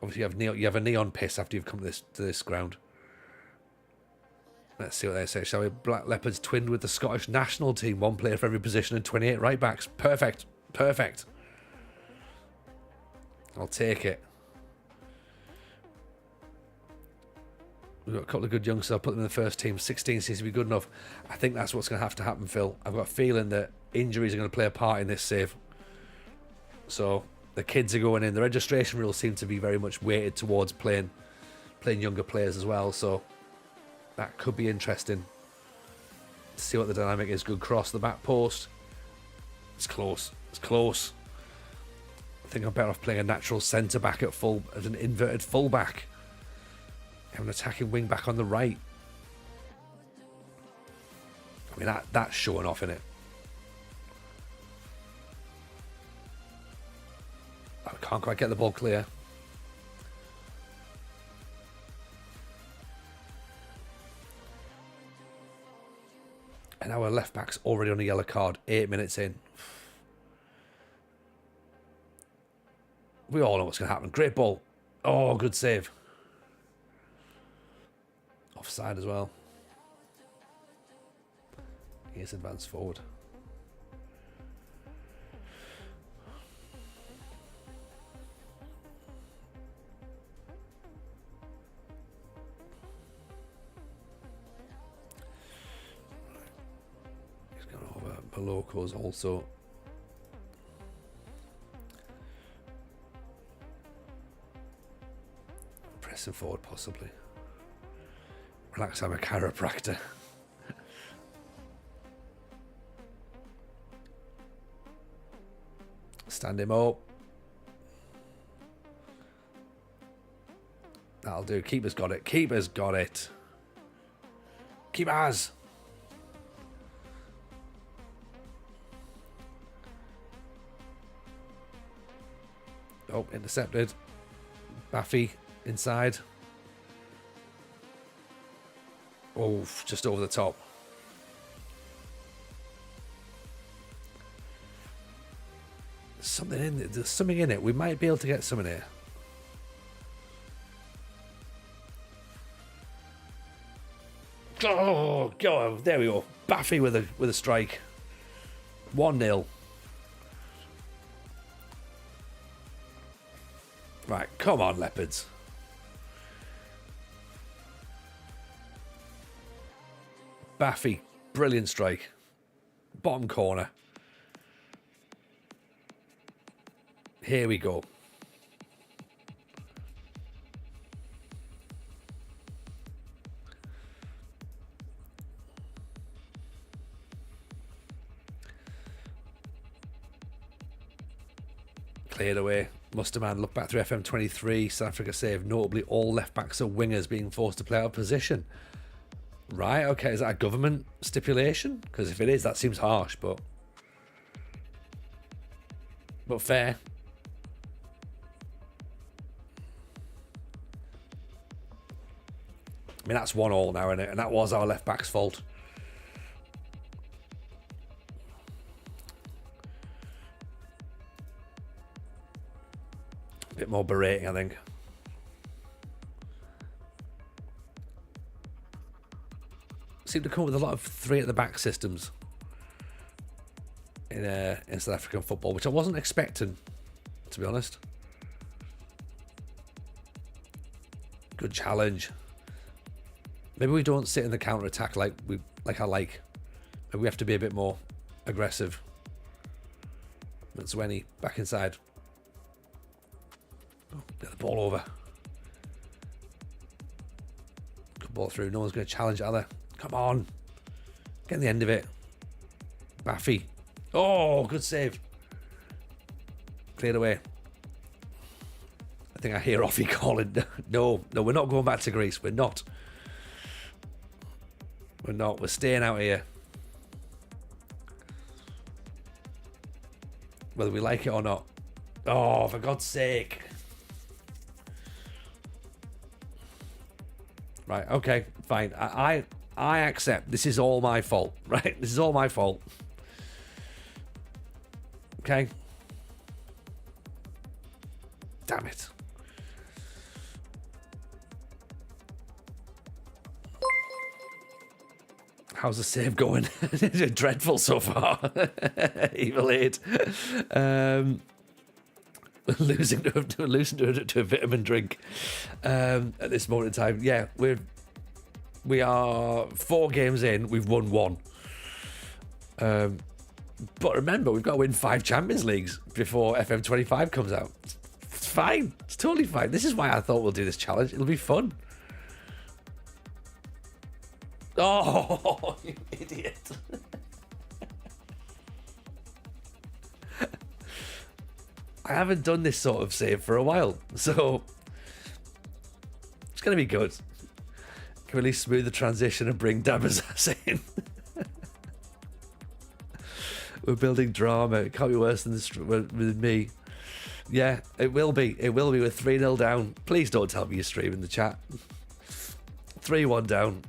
Obviously, you have a neon piss after you've come to this ground. Let's see what they say, shall we? Black Leopards twinned with the Scottish national team. 1 player for every position and 28 right backs. Perfect. I'll take it. We've got a couple of good youngsters. I'll put them in the first team. 16 seems to be good enough. I think that's what's going to have to happen, Phil. I've got a feeling that injuries are going to play a part in this save. So the kids are going in. The registration rules seem to be very much weighted towards playing younger players as well. So that could be interesting. To see what the dynamic is. Good cross, the back post. It's close. I think I'm better off playing a natural centre back as an inverted full back. Have an attacking wing back on the right. I mean, that's showing off, innit? I can't quite get the ball clear. And our left back's already on a yellow card. 8 minutes in. We all know what's going to happen. Great ball. Oh, good save. Offside as well. Here's advanced forward. He's gone over. Beloko's also. Pressing forward possibly. Relax, I'm a chiropractor. Stand him up. That'll do. Keeper's got it. Keepers. Oh, intercepted. Baffy inside. Oh, just over the top. something in it. There's something in it. We might be able to get something here. Oh, God. There we go. Baffy with a strike. 1-0. Right, come on, Leopards. Baffy, brilliant strike. Bottom corner. Here we go. Cleared away. Musterman look back through FM23. South Africa save. Notably, all left backs are wingers being forced to play out of position. Right, okay. Is that a government stipulation? Because if it is, that seems harsh, but fair. I mean, that's 1-1 now, isn't it? And that was our left back's fault. A bit more berating, I think. Seem to come with a lot of 3 at the back systems in South African football, which I wasn't expecting, to be honest. Good challenge. Maybe we don't sit in the counter attack like I like. Maybe we have to be a bit more aggressive. That's Zweni back inside. Oh, get the ball over. Good ball through. No one's going to challenge it, are they? Come on. Get in the end of it. Baffy. Oh, good save. Cleared away. I think I hear Offie calling. No, we're not going back to Greece. We're not. We're not. We're staying out here. Whether we like it or not. Oh, for God's sake. Right, okay, fine. I accept. This is all my fault, right? This is all my fault. Okay. Damn it. How's the save going? Dreadful so far. Evil 8. Losing to a vitamin drink at this moment in time. Yeah, we are 4 games in. We've won 1. But remember, we've got to win 5 Champions Leagues before FM25 comes out. It's fine. It's totally fine. This is why I thought we'll do this challenge. It'll be fun. Oh, you idiot. I haven't done this sort of save for a while, so it's going to be good. Can really smooth the transition and bring Dabazas in. We're building drama. It can't be worse than this with me. Yeah, it will be. It will be. We're 3-0 down. Please don't tell me you're streaming the chat. 3-1 down.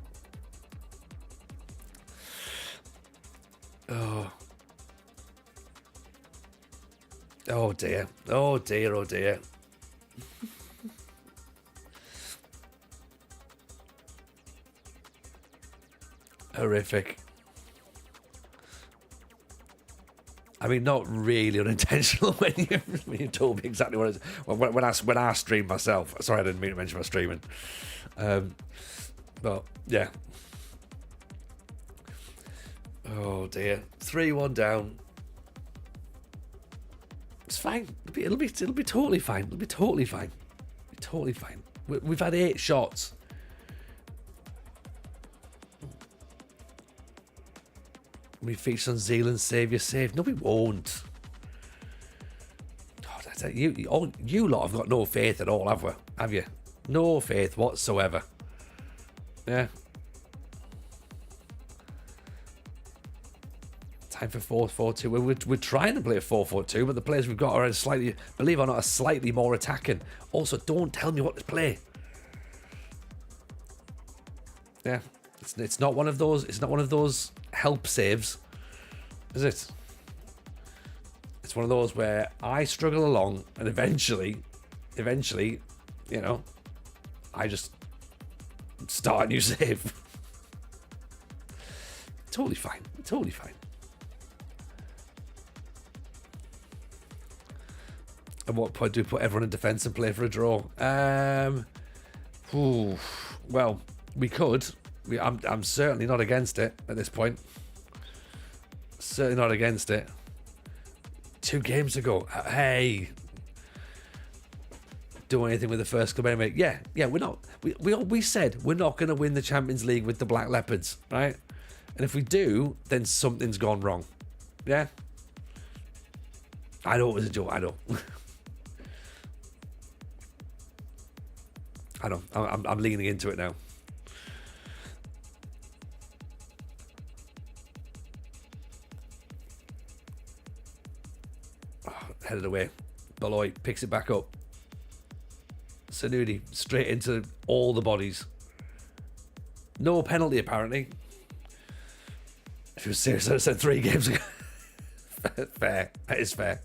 Oh. Oh dear. Oh dear, oh dear. Horrific. I mean, not really unintentional when you told me exactly what it is. When I stream myself. Sorry, I didn't mean to mention my streaming. But yeah. Oh dear. 3-1 down. It's fine. It'll be totally fine. It'll be totally fine. It'll be totally fine. We've had 8 shots. We featured on Zealand's Saviour Save. No, we won't. Oh, you lot have got no faith at all, have you? No faith whatsoever. Yeah. Time for 4-4-2. We're trying to play a 4-4-2, but the players we've got are slightly, believe it or not, are slightly more attacking. Also, don't tell me what to play. Yeah, it's not one of those. It's not one of those help saves, is it? It's one of those where I struggle along, and eventually, you know, I just start a new save. Totally fine. Totally fine. At what point do we put everyone in defence and play for a draw? Well, we could. I'm certainly not against it at this point. Certainly not against it. 2 games ago. Hey. Do anything with the first club anyway. Yeah, we're not. We said we're not going to win the Champions League with the Black Leopards, right? And if we do, then something's gone wrong. Yeah? I know it was a joke. I know. I know. I'm leaning into it now. Headed away. Beloy picks it back up. Sanudi straight into all the bodies. No penalty, apparently. If you were serious, I'd have said 3 games ago. Fair. That is fair.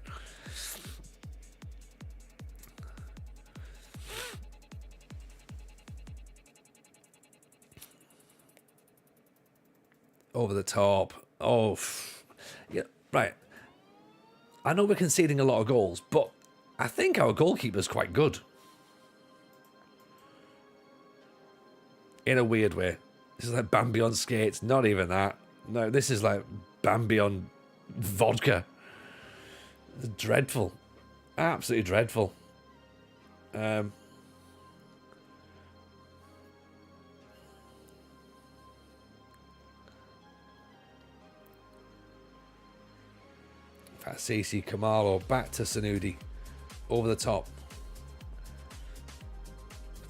Over the top. Oh, yeah, right. I know we're conceding a lot of goals, but I think our goalkeeper's quite good. In a weird way. This is like Bambi on skates. Not even that. No, this is like Bambi on vodka. It's dreadful. Absolutely dreadful. Sisi Kamalo back to Sanudi. Over the top.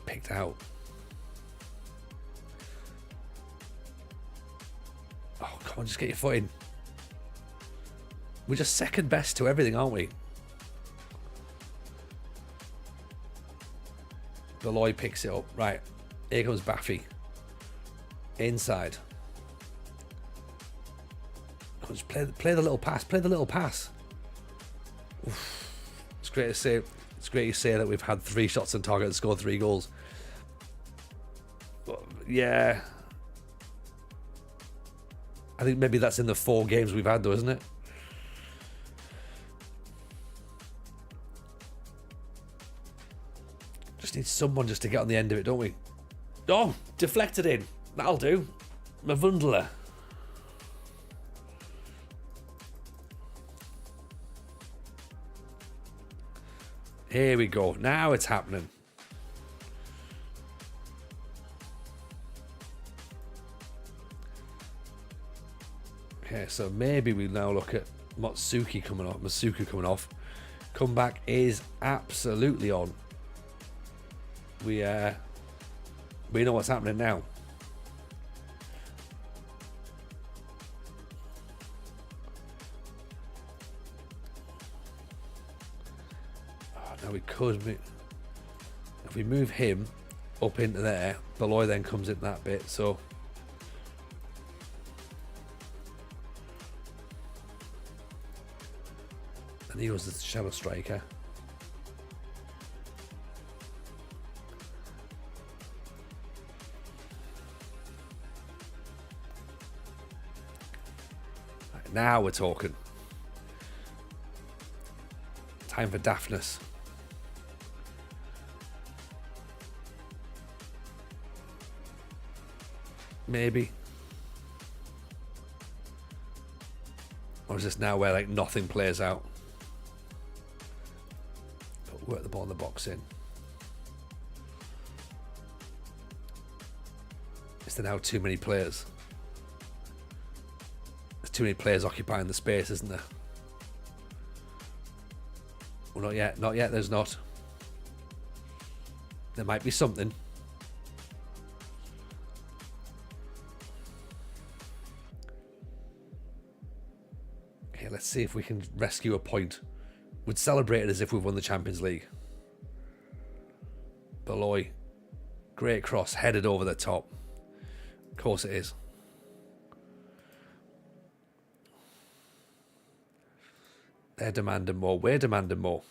Picked out. Oh, come on, just get your foot in. We're just second best to everything, aren't we? Beloy picks it up. Right. Here comes Baffy. Inside. Just play the little pass. Play the little pass. Oof. It's great to say. It's great to say that we've had 3 shots on target and scored 3 goals. But yeah, I think maybe that's in the 4 games we've had, though, isn't it? Just need someone just to get on the end of it, don't we? Oh, deflected in. That'll do. Mavundla. Here we go. Now it's happening. Okay, so maybe we now look at Masuku coming off. Comeback is absolutely on. We know what's happening now. Now we could move, if we move him up into there, Beloy then comes in that bit, so and he was the shadow striker. Right, now we're talking. Time for daftness. Maybe. Or is this now where like nothing plays out? But work the ball in the box in. Is there now too many players? There's too many players occupying the space, isn't there? Well, not yet. Not yet, there's not. There might be something. Let's see if we can rescue a point. We'd celebrate it as if we've won the Champions League. Beloy. Great cross, headed over the top. Of course it is. They're demanding more. We're demanding more.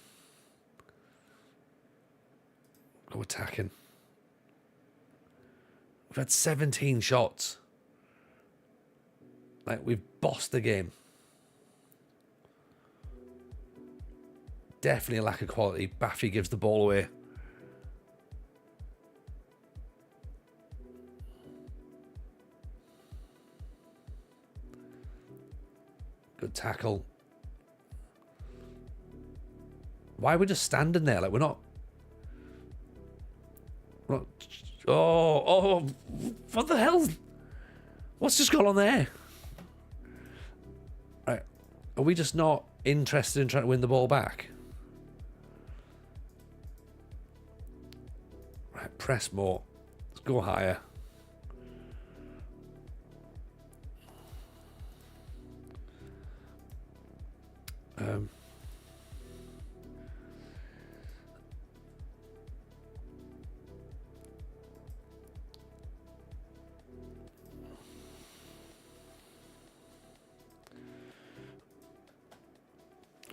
Go attacking. We've had 17 shots. Like, we've bossed the game. Definitely a lack of quality. Baffy gives the ball away. Good tackle. Why are we just standing there? Like, we're not... Oh, what the hell? What's just gone on there? Right. Are we just not interested in trying to win the ball back? Right, press more. Let's go higher.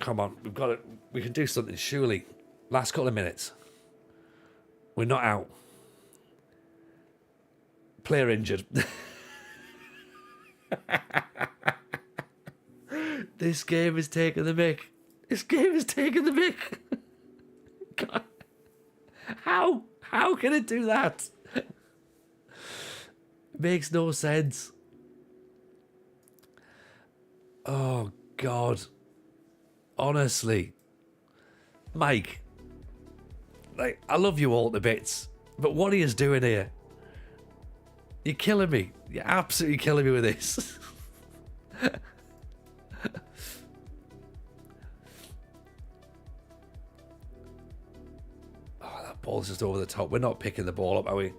Come on, we've got it. We can do something, surely. Last couple of minutes. We're not out. Player injured. This game is taking the mick. This game is taking the mick. God. How? How can it do that? It makes no sense. Oh, God. Honestly. Mike. Like, I love you all to bits, but what are you doing here? You're killing me. You're absolutely killing me with this. Oh, that ball's just over the top. We're not picking the ball up, are we?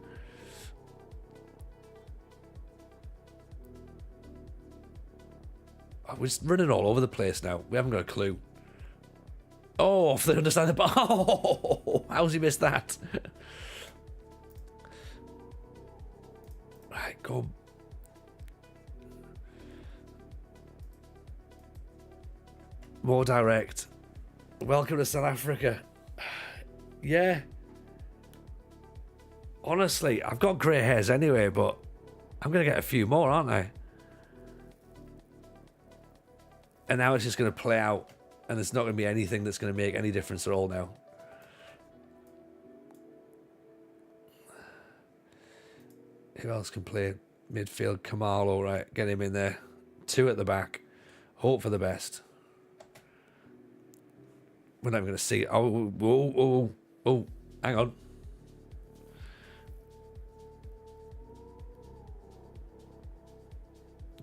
Oh, we're just running all over the place now. We haven't got a clue. Oh, if they understand the ball. Oh, how's he missed that? Right, go. More direct. Welcome to South Africa. Yeah. Honestly, I've got grey hairs anyway, but I'm going to get a few more, aren't I? And now it's just going to play out, and there's not going to be anything that's going to make any difference at all now. Who else can play midfield? Kamalo, right? Get him in there. 2 at the back. Hope for the best. We're not even going to see it. Oh, hang on.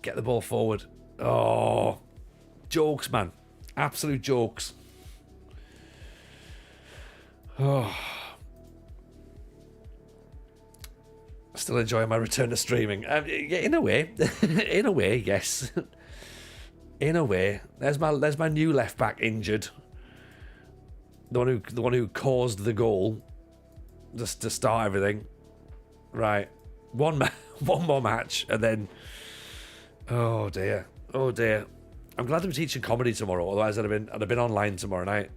Get the ball forward. Oh, jokes, man. Absolute jokes. Oh. Still enjoying my return to streaming. Yeah, in a way. In a way, yes. In a way. There's my new left back injured. The one who caused the goal. Just to start everything. Right. One more match and then oh dear. Oh dear. I'm glad I'm teaching comedy tomorrow, otherwise I'd have been online tomorrow night.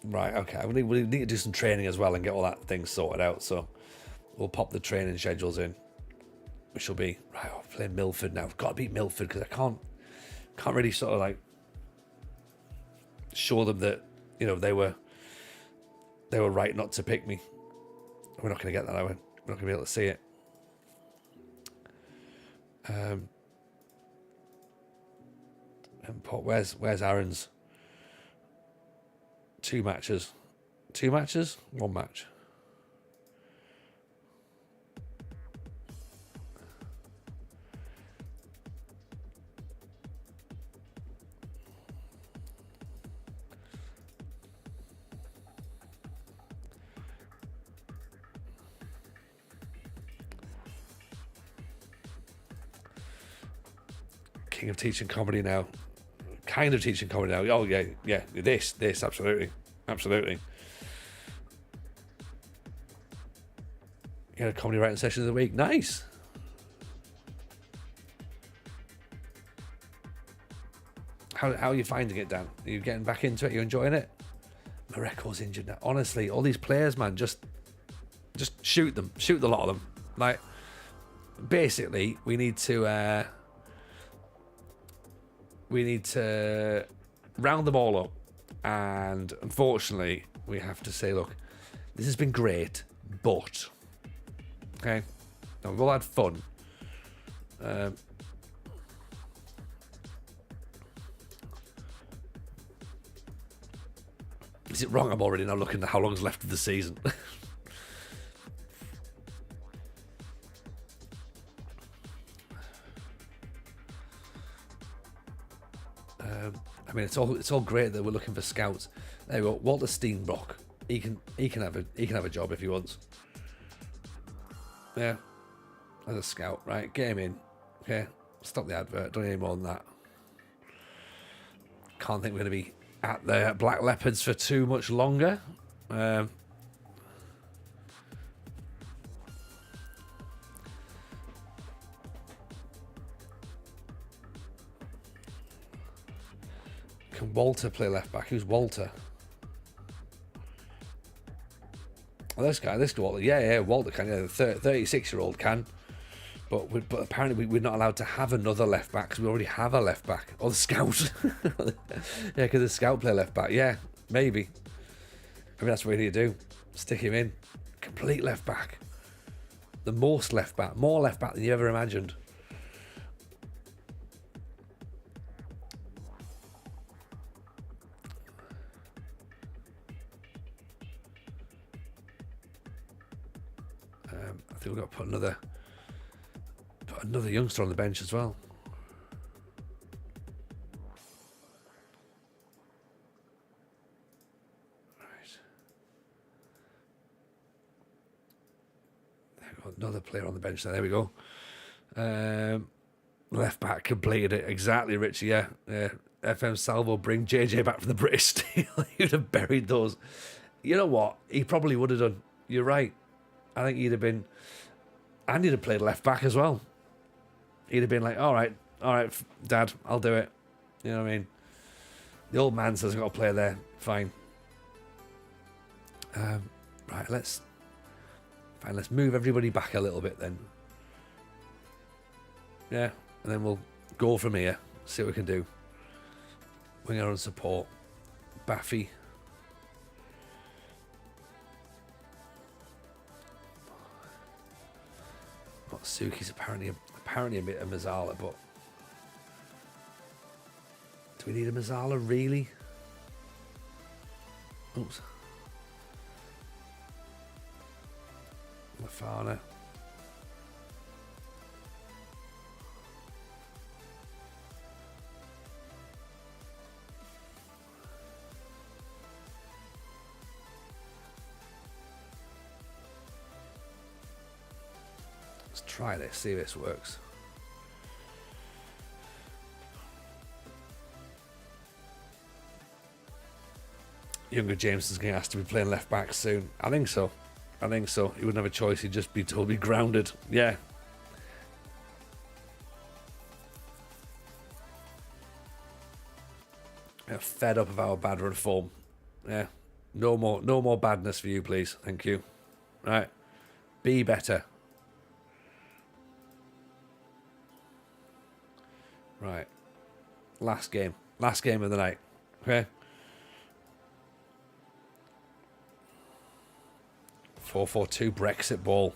Right, okay. We need to do some training as well and get all that thing sorted out. So we'll pop the training schedules in. We shall be right. I'll play Milford now. I've got to beat Milford because I can't really sort of like show them that they were right not to pick me. We're not going to get that, are we? We're not going to be able to see it. Import. Where's Aaron's? 2 matches. 2 matches? 1 match. King of teaching comedy now. Kind of teaching comedy now. Oh yeah. This absolutely. You had a comedy writing session of the week. Nice. How are you finding it, Dan? Are you getting back into it? Are you enjoying it? Mareko's injured now. Honestly, all these players, man, just shoot them. Shoot the lot of them. Like, basically, we need to round them all up. And unfortunately, we have to say, look, this has been great, but okay, now we've all had fun. Is it wrong? I'm already now looking at how long's left of the season. I mean, it's all great that we're looking for scouts. There we go. Walter Steenbrock. He can have a job if he wants. Yeah, as a scout, right? Get him in. Okay, stop the advert. Don't need any more than that. Can't think we're going to be at the Black Leopards for too much longer. Can Walter play left back? Who's Walter? Oh, this Walter. Yeah, Walter can. Yeah, the 36-year-old can. But apparently we're not allowed to have another left back because we already have a left back. Or the scout. Yeah, because the scout play left back. Yeah, maybe. I mean, that's what we need to do. Stick him in. Complete left back. The most left back. More left back than you ever imagined. I think we've got to put another youngster on the bench as well. Right. There we go. Another player on the bench there. There we go. Left back completed it. Exactly, Richie. Yeah. FM Salvo, bring JJ back from the British Steel. He'd have buried those. You know what? He probably would have done. You're right. I think he'd have been... And he'd have played left back as well. He'd have been like, all right, Dad, I'll do it. You know what I mean? The old man says I've got to play there. Fine. Right, let's move everybody back a little bit then. Yeah, and then we'll go from here. See what we can do. Winger on support. Baffy. Suki's apparently a bit of Mazzala, but do we need a Mazzala really? Oops. Lafana. Let's try this, see if this works. Younger Jameson's going to have to be playing left back soon. I think so. He wouldn't have a choice. He'd just be totally grounded. Yeah. I'm fed up of our bad run form. Yeah. No more badness for you, please. Thank you. Right. Be better. Right. Last game of the night. Okay. 4-4-2 Brexit ball.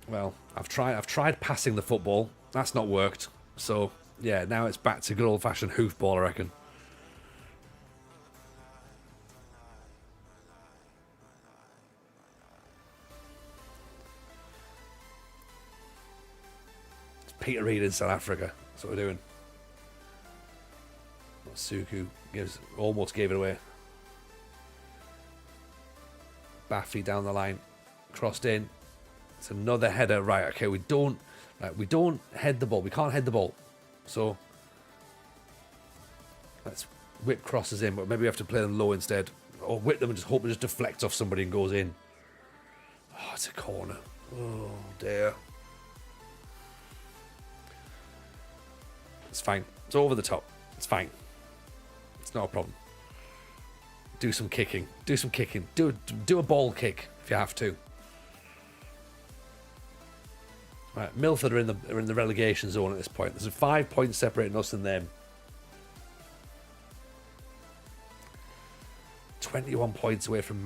Well, I've tried passing the football. That's not worked. So, yeah, now it's back to good old-fashioned hoofball, I reckon. It's Peter Reid in South Africa. That's what we're doing. Suku almost gave it away. Baffy down the line, crossed in. It's another header. Right, okay, we don't head the ball. We can't head the ball. So let's whip crosses in, but maybe we have to play them low instead. Or whip them and just hope it just deflects off somebody and goes in. Oh, it's a corner. Oh dear. It's fine. It's over the top. It's fine. It's not a problem. Do some kicking. Do some kicking. Do a ball kick if you have to. Right, Milford are in the relegation zone at this point. There's a 5 points separating us and them. 21 points away from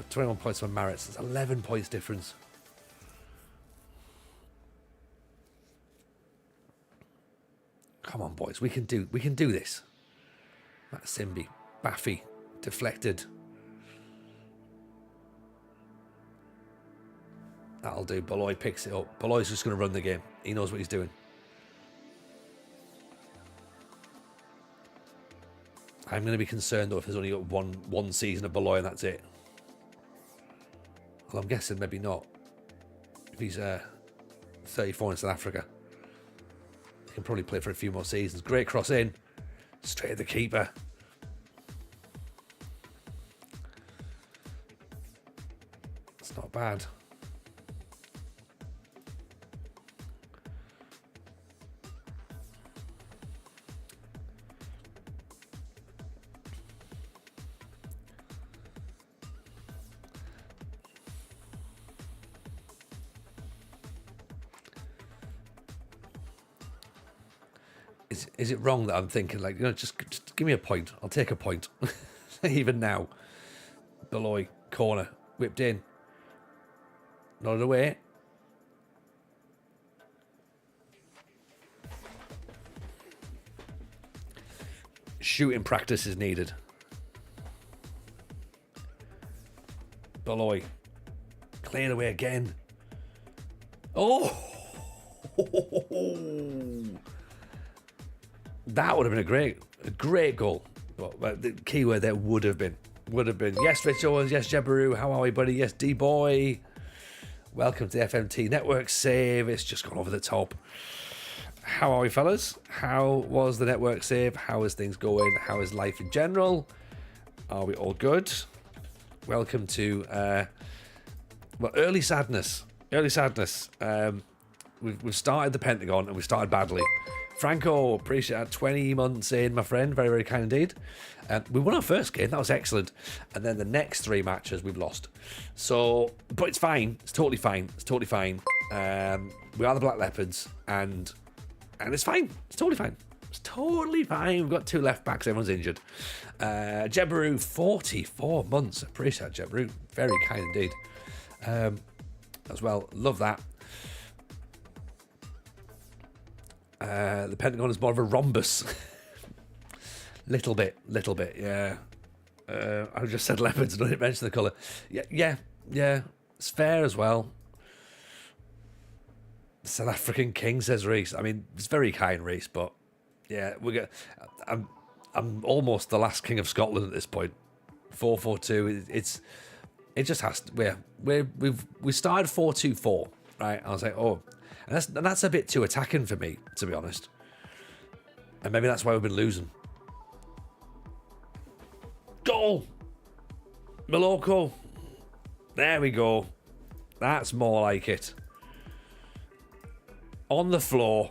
21 points from Marits. There's 11 points difference. Come on, boys. We can do this. That's Simbi. Baffy. Deflected. That'll do. Bolloy picks it up. Bolloy's just going to run the game. He knows what he's doing. I'm going to be concerned, though, if there's only got one season of Bolloy and that's it. Well, I'm guessing maybe not. If he's 34 in South Africa. He can probably play for a few more seasons. Great cross in. Straight at the keeper. It's not bad. Is it wrong that I'm thinking, like, just give me a point. I'll take a point. Even now. Bolloy, corner, whipped in. Nodded away. Shooting practice is needed. Bolloy. Cleared away again. Oh! That would have been a great goal. But the key word there would have been. Yes, Rich Owens. Yes, Jebaru. How are we, buddy? Yes, D-Boy. Welcome to the FMT network save. It's just gone over the top. How are we, fellas? How was the network save? How is things going? How is life in general? Are we all good? Welcome to early sadness. We've started the Pentagon and we started badly. Franco, appreciate that. 20 months in, my friend. Very, very kind indeed. We won our first game. That was excellent. And then the next 3 matches we've lost. So, but it's fine. It's totally fine. We are the Black Leopards, and it's fine. It's totally fine. We've got 2 left backs. Everyone's injured. Jebaru, 44 months. Appreciate that, Jebaru. Very kind indeed. As well. Love that. The Pentagon is more of a rhombus. little bit, yeah. I just said leopards, I didn't mention the colour. Yeah, it's fair as well. South African King, says Reese. I mean, it's very kind, Reese, but yeah, I'm almost the last King of Scotland at this point. 4-4-2. It just has to. We started 4-2-4, right? I was like, oh. And that's a bit too attacking for me, to be honest. And maybe that's why we've been losing. Goal! Moloko. There we go. That's more like it. On the floor.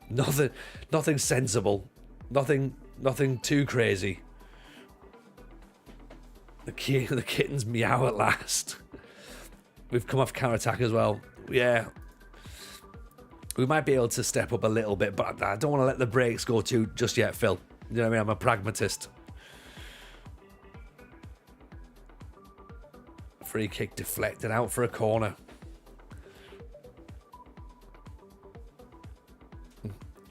Nothing sensible. Nothing too crazy. The kittens meow at last. We've come off counter-attack as well. Yeah. We might be able to step up a little bit, but I don't want to let the brakes go too just yet, Phil. You know what I mean? I'm a pragmatist. Free kick deflected out for a corner.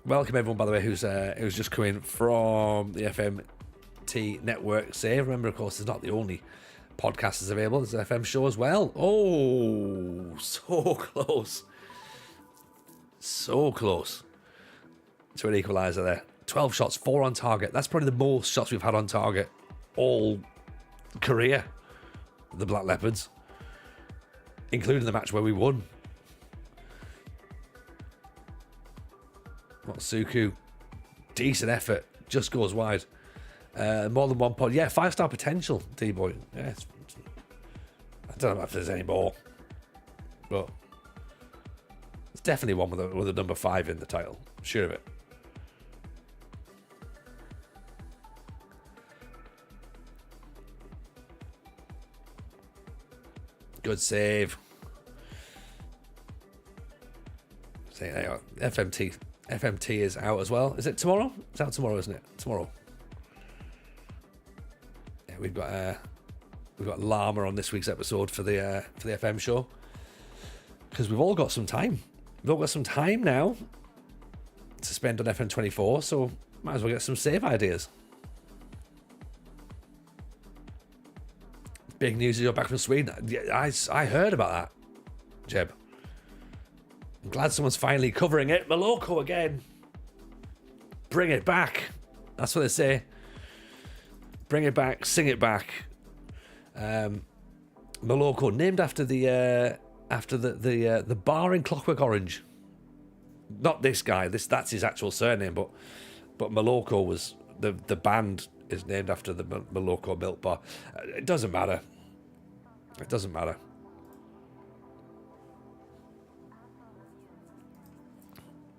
Welcome everyone, by the way, who's just coming from the FMT network save. Remember, of course, it's not the only podcast that's available. There's an FM show as well. Oh, so close. So close to an equaliser there. 12 shots, 4 on target. That's probably the most shots we've had on target all career. The Black Leopards, including the match where we won. Suku, decent effort, just goes wide. More than 1 point. Yeah, 5-star potential, D-Boy. Yeah, I don't know if there's any more, but it's definitely one with a number 5 in the title. I'm sure of it. Good save. Say, FMT is out as well. Is it tomorrow? It's out tomorrow, isn't it? Tomorrow. Yeah, we've got Llama on this week's episode for the FM show, because we've all got some time. We've all got some time now to spend on FM24, so might as well get some save ideas. Big news is you're back from Sweden. Yeah, I heard about that, Jeb. I'm glad someone's finally covering it. Maloko again. Bring it back. That's what they say. Bring it back. Sing it back. Maloko, named after the bar in Clockwork Orange. Not this guy. That's his actual surname, but Maloko was the band is named after the Maloko Milk Bar. It doesn't matter. It doesn't matter.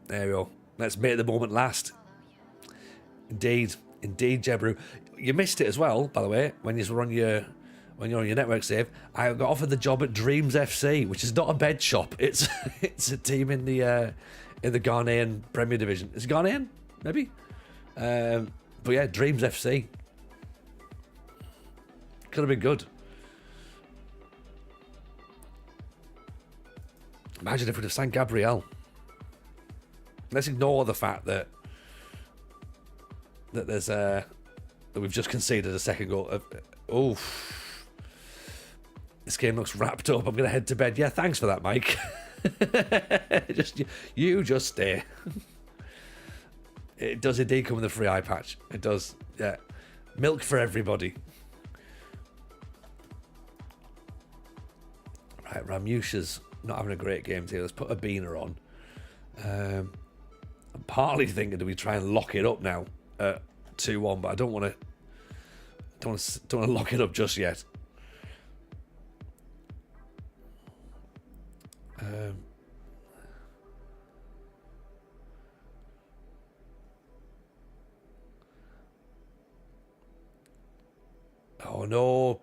There we go. Let's make the moment last. Indeed, Jebru. You missed it as well, by the way, when you're on your network save. I got offered the job at Dreams FC, which is not a bed shop. It's a team in the Ghanaian Premier Division. Is it Ghanaian? Maybe. But yeah, Dreams FC. Could have been good. Imagine if we'd have signed Gabriel. Let's ignore the fact that there's that we've just conceded a second goal. This game looks wrapped up. I'm going to head to bed. Yeah, thanks for that, Mike. You just stay. It does indeed come with a free eye patch. It does. Yeah, milk for everybody. Right, Ramusha's not having a great game today. Let's put a beaner on. I'm partly thinking, do we try and lock it up now at 2-1? But I don't want to lock it up just yet. Oh no!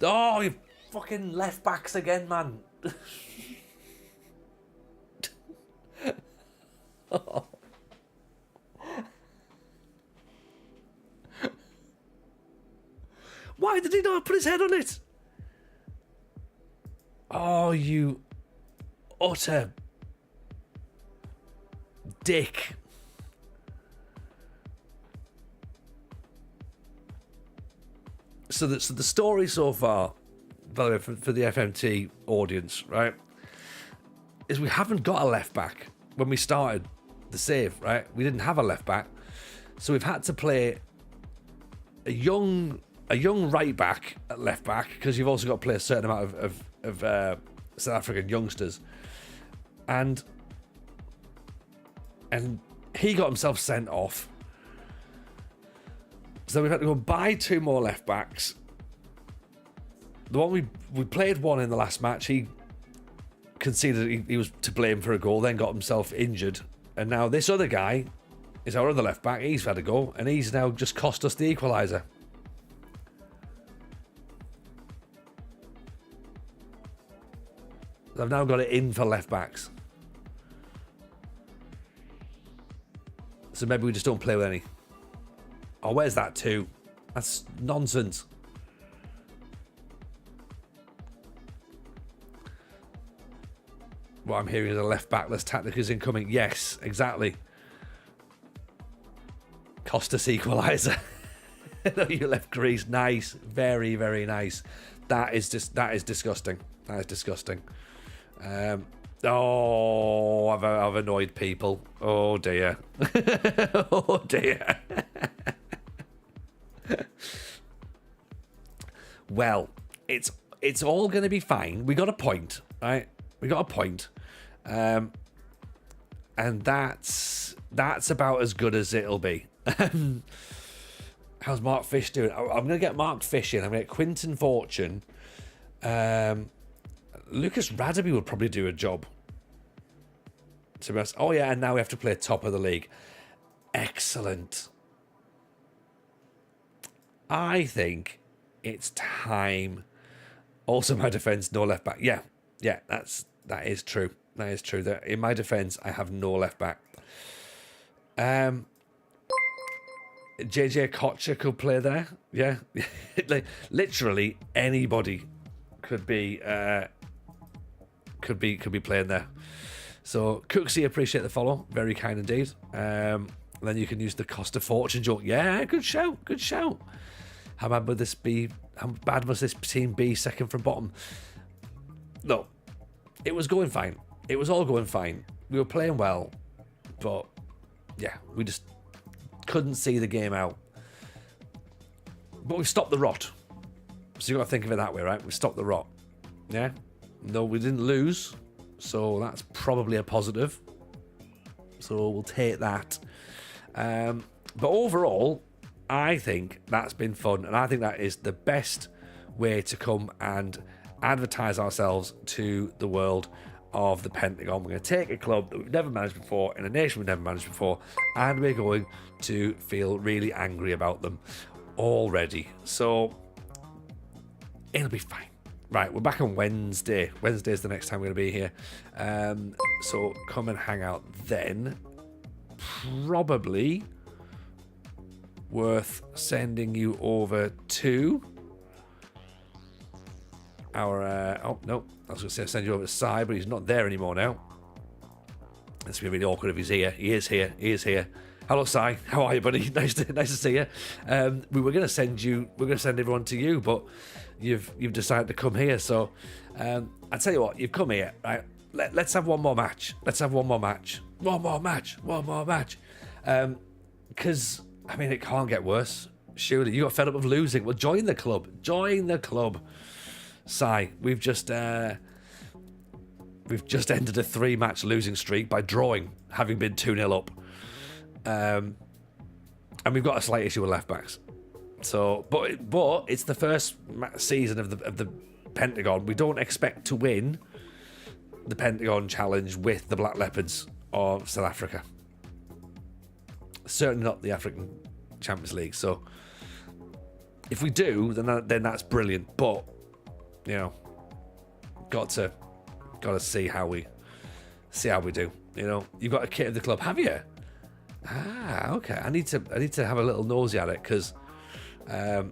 Oh, you fucking left backs again, man. Oh. Why did he not put his head on it? Oh, you utter dick. So the story so far, by the way, for the FMT audience, right, is we haven't got a left back. When we started the save, right, we didn't have a left back, so we've had to play a young right back at left back, because you've also got to play a certain amount of South African youngsters, and he got himself sent off. So we've had to go and buy two more left backs. The one we played one in the last match, he conceded he was to blame for a goal, then got himself injured, and now this other guy is our other left back. He's had a go, and he's now just cost us the equaliser. I've now got it in for left backs, so maybe we just don't play with any. Oh, where's that two? That's nonsense. What I'm hearing is a left backless tactic is incoming. Yes, exactly. Costas equaliser. No, you left Greece. Nice, very, very nice. That is disgusting. That is disgusting. Oh, I've annoyed people. Oh dear. Oh dear. Well, it's all going to be fine. We got a point, right? We got a point, and that's about as good as it'll be. How's Mark Fish doing? I'm going to get Mark Fish in. I'm going to get Quinton Fortune. Lucas Radaby would probably do a job. To be honest. Oh yeah, and now we have to play top of the league. Excellent. I think it's time Also, my defence, no left back. Yeah, that is true. That is true. That in my defence, I have no left back. JJ Kocher could play there. Yeah, like literally anybody could be playing there. So Cooksy, appreciate the follow, very kind indeed. Then you can use the cost of fortune joke. Yeah, good shout, good shout. How bad would this be? How bad must this team be second from bottom? No, it was going fine. It was all going fine. We were playing well, but yeah, we just couldn't see the game out. But we stopped the rot. So you got to think of it that way, right? We stopped the rot. Yeah? No, we didn't lose. So that's probably a positive. So we'll take that. But overall, I think that's been fun. And I think that is the best way to come and advertise ourselves to the world of the Pentagon. We're going to take a club that we've never managed before, in a nation we've never managed before, and we're going to feel really angry about them already. So it'll be fine. Right, we're back on Wednesday. Wednesday's the next time we're going to be here. So come and hang out then. Probably worth sending you over to our oh no, I was going to say send you over to Si, but he's not there anymore now. It's going to be really awkward if he's here. He is here. He is here. Hello, Si. How are you, buddy? Nice to see you. We were going to send everyone to you, but you've decided to come here. So I tell you what, you've come here, right? Let's have one more match. One more match. Because I mean, it can't get worse. Surely you got fed up of losing. Well, join the club. Si, we've just ended a 3-match losing streak by drawing, having been 2-0 up. And we've got a slight issue with left backs. So, but it's the first season of the Pentagon. We don't expect to win the Pentagon Challenge with the Black Leopards of South Africa. Certainly not the African Champions League. So, if we do, then that's brilliant. But you know, got to see how we do. You know, you've got a kit of the club, have you? Ah, okay. I need to have a little nosy at it because I'd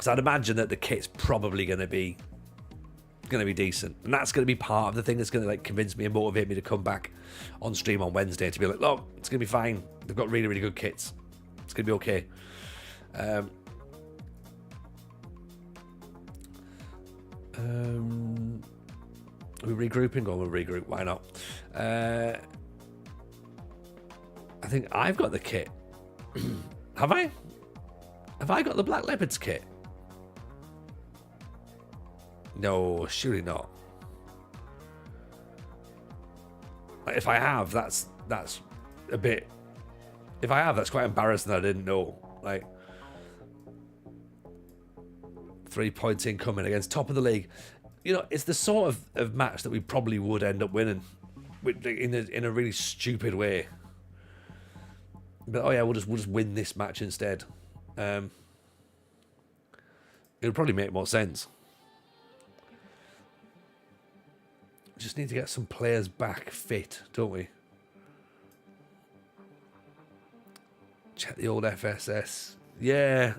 imagine that the kit's probably going to be decent, and that's going to be part of the thing that's going to like convince me and motivate me to come back on stream on Wednesday to be like, look, it's going to be fine. They've got really, really good kits. It's going to be okay. We're regrouping. Go on, we'll regroup. Why not? I think I've got the kit. Have I? Have I got the Black Leopards kit? No, surely not. Like, if I have, that's a bit. If I have, that's quite embarrassing that I didn't know. Like, 3 points incoming against top of the league. You know, it's the sort of match that we probably would end up winning, in a really stupid way. But oh yeah, we'll just win this match instead. It would probably make more sense. We just need to get some players back fit, don't we? Check the old FSS. Yeah.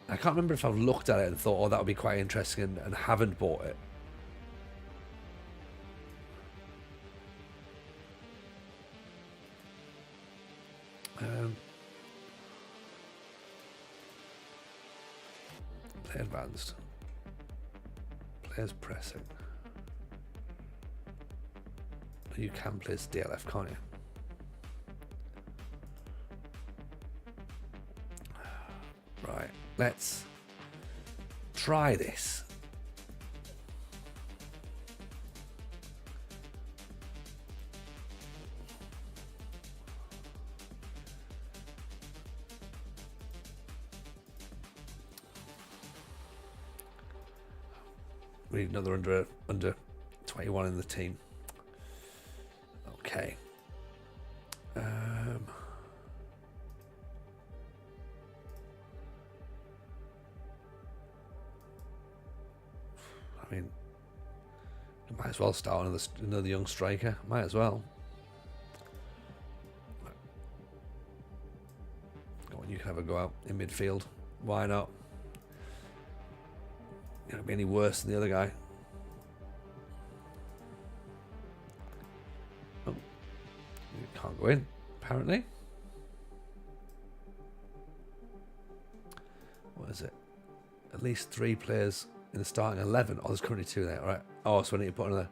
I can't remember if I've looked at it and thought, oh, that would be quite interesting, and haven't bought it. Play advanced. Players pressing. You can play as DLF, can't you? Right, let's try this. We need another under 21 in the team. Okay. as well start another young striker. Might as well. Go on, you can have a go out in midfield. Why not? You're not be any worse than the other guy. Oh, you can't go in, apparently. What is it? At least 3 players in the starting 11. Oh, there's currently 2 there. All right. Oh, so I need to put another.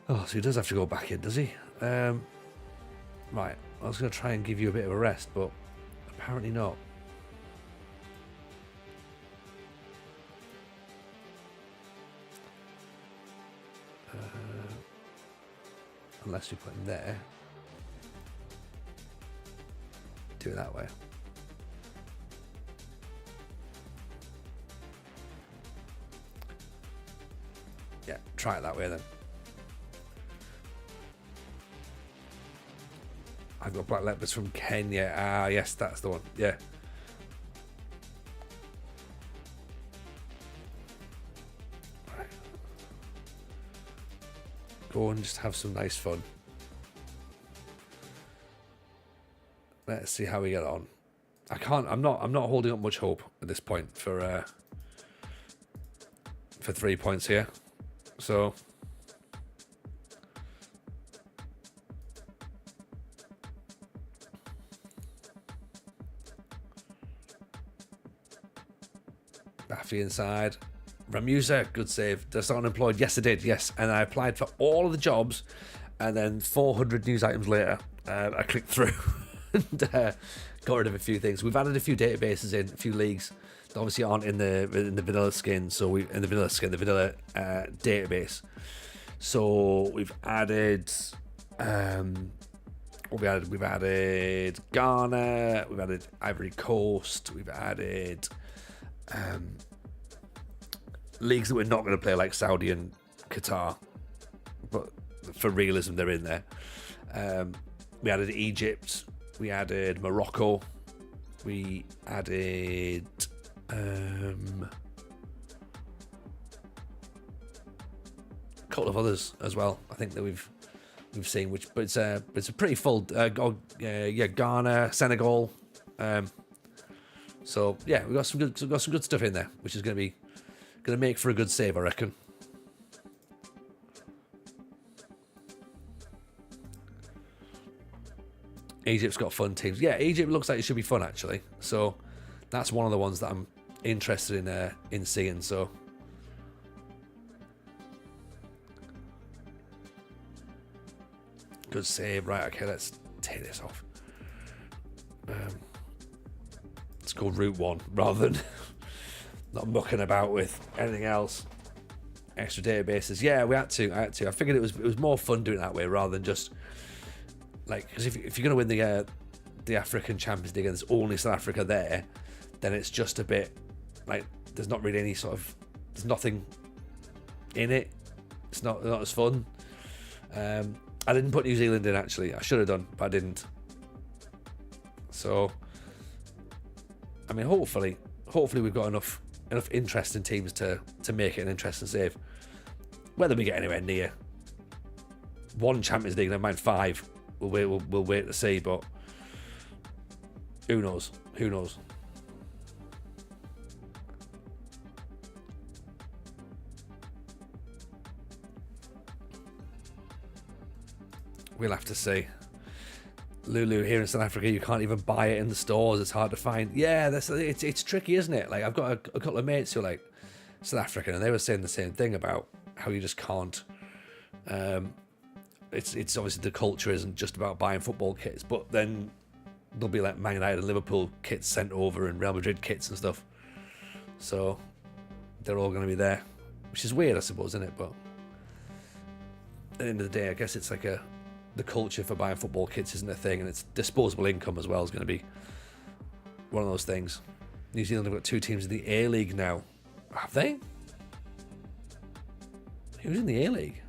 Oh, so he does have to go back in, does he? Right. I was going to try and give you a bit of a rest, but apparently not. Unless we put him there. Do it that way. Yeah, try it that way then. I've got black leopards from Kenya. Ah, yes, that's the one. Yeah. Right. Go and just have some nice fun. Let's see how we get on. I'm not holding up much hope at this point for 3 points here. So Baffy inside. Ramusa, good save. Just unemployed. Yes, I did. Yes, and I applied for all of the jobs, and then 400 news items later, I clicked through and got rid of a few things. We've added a few databases in, a few leagues that obviously aren't in the vanilla skin. So the vanilla database. So we've added. We've added Ghana. We've added Ivory Coast. We've added. Leagues that we're not going to play, like Saudi and Qatar, but for realism they're in there. We added Egypt, we added Morocco, we added a couple of others as well. I think that we've seen, but it's a pretty full. Ghana, Senegal. So yeah, we've got some good stuff in there, which is going to make for a good save, I reckon. Egypt's got fun teams. Yeah, Egypt looks like it should be fun actually. So that's one of the ones that I'm interested in seeing. So good save, right? Okay, let's take this off. Let's go route 1 rather than not mucking about with anything else. Extra databases. Yeah, I had to. I figured it was more fun doing it that way rather than just like, because if you're going to win the African Champions League and there's only South Africa there, then it's just a bit like there's not really any there's nothing in it. It's not as fun. I didn't put New Zealand in actually. I should have done, but I didn't. So I mean, hopefully we've got enough interesting teams to make it an interesting save. Whether we get anywhere near 1 Champions League, never mind 5, we'll wait to see. But who knows? Who knows? We'll have to see. Lulu here in South Africa, you can't even buy it in the stores. It's hard to find. Yeah, it's tricky, isn't it? Like I've got a couple of mates who are like South African, and they were saying the same thing about how you just can't. It's obviously the culture isn't just about buying football kits, but then there'll be like Man United and Liverpool kits sent over and Real Madrid kits and stuff. So they're all going to be there, which is weird, I suppose, isn't it? But at the end of the day, I guess it's like the culture for buying football kits isn't a thing, and it's disposable income as well is going to be one of those things. New Zealand have got 2 teams in the A League now. Have they? Who's in the A League?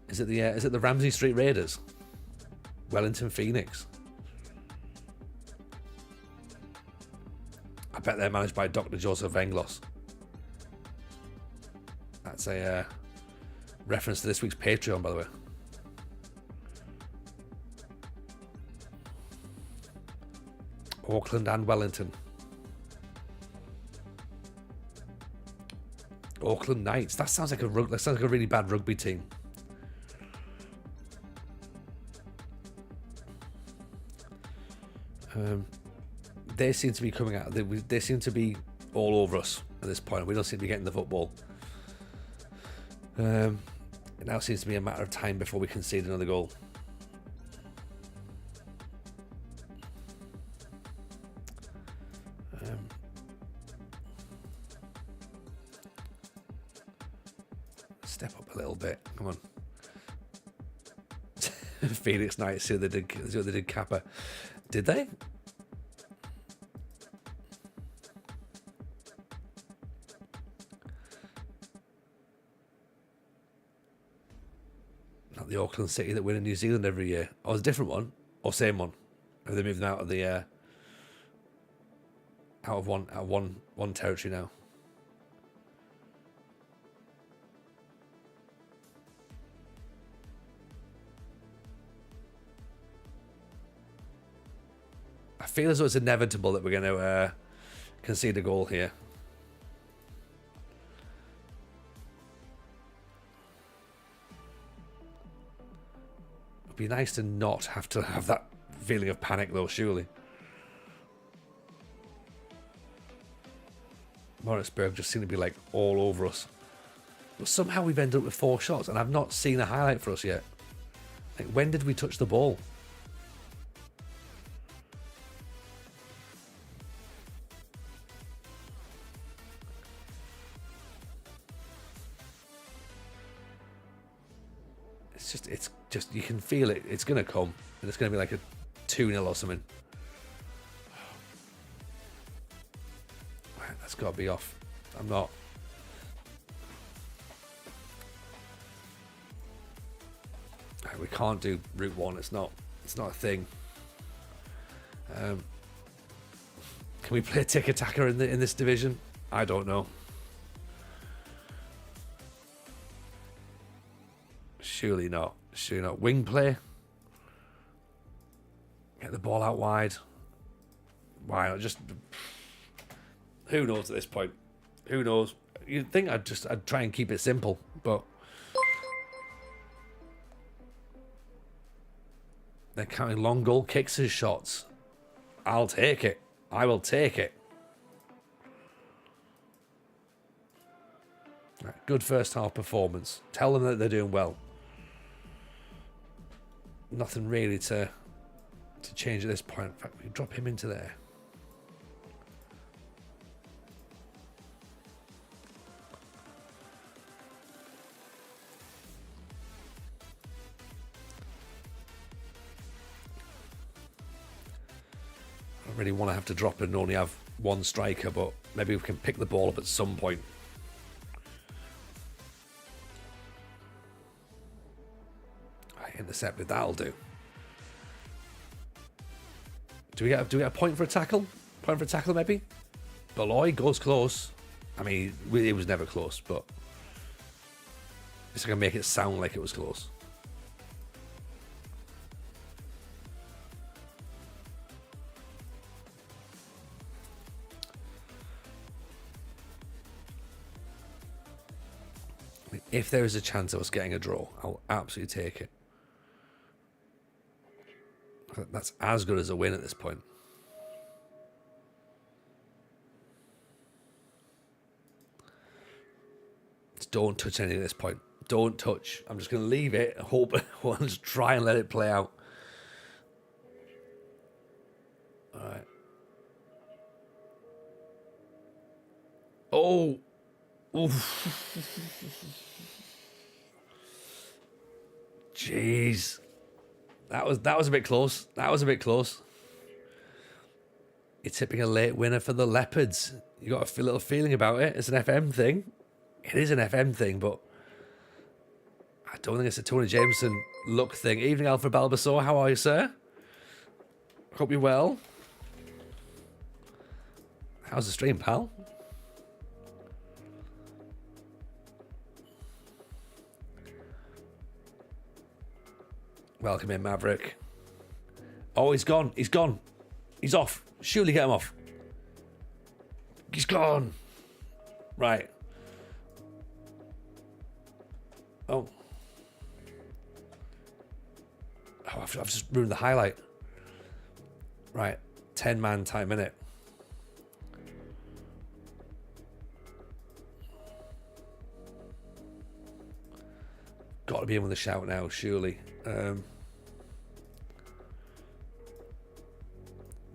Is it the Ramsey Street Raiders? Wellington Phoenix? bet they're managed by Dr. Joseph Venglos. That's a reference to this week's Patreon, by the way. Auckland and Wellington. Auckland Knights. That sounds like a really bad rugby team. They seem to be coming out. They seem to be all over us at this point. We don't seem to be getting the football. It now seems to be a matter of time before we concede another goal. Step up a little bit. Come on. Phoenix Knights, see what they did Kappa. Did they? Not the Auckland City that win in New Zealand every year. Oh, it's a different one. Or same one. Have they moved out of the out of one territory now? I feel as though it's inevitable that we're going to concede a goal here. It'd be nice to not have to have that feeling of panic, though, surely. Moritzburg just seem to be like all over us. But somehow we've ended up with 4 shots, and I've not seen a highlight for us yet. Like, when did we touch the ball? It's just, you can feel it. It's going to come. And it's going to be like a 2-0 or something. Right, that's got to be off. I'm not. Right, we can't do Route 1. It's not a thing. Can we play tick-attacker in this division? I don't know. Surely not. Surely not. Wing play. Get the ball out wide. Why not? Just, who knows at this point? Who knows? You'd think I'd try and keep it simple, but they're counting long goal kicks as shots. I'll take it. I will take it. Right, good first half performance. Tell them that they're doing well. Nothing really to change at this point. In fact, we can drop him into there. I don't really want to have to drop it and only have one striker, but maybe we can pick the ball up at some point. Intercepted, that'll do. Do we get a point for a tackle? Point for a tackle, maybe? Beloy goes close. I mean, it was never close, but it's going to make it sound like it was close. I mean, if there is a chance of us getting a draw, I'll absolutely take it. That's as good as a win at this point. Just don't touch anything at this point. Don't touch. I'm just going to leave it. Hope. I'll just try and let it play out. All right. Oh. Oof. Jeez. That was a bit close. That was a bit close. You're tipping a late winner for the Leopards. You got a little feeling about it. It's an FM thing. It is an FM thing, but I don't think it's a Tony Jameson luck thing. Evening, Alfred Balbasaur. How are you, sir? Hope you're well. How's the stream, pal? Welcome in, Maverick. Oh, he's gone. He's gone. He's off. Surely get him off. He's gone. Right. Oh. Oh, I've just ruined the highlight. Right. 10-man time minute. Got to be in with a shout now, surely. Do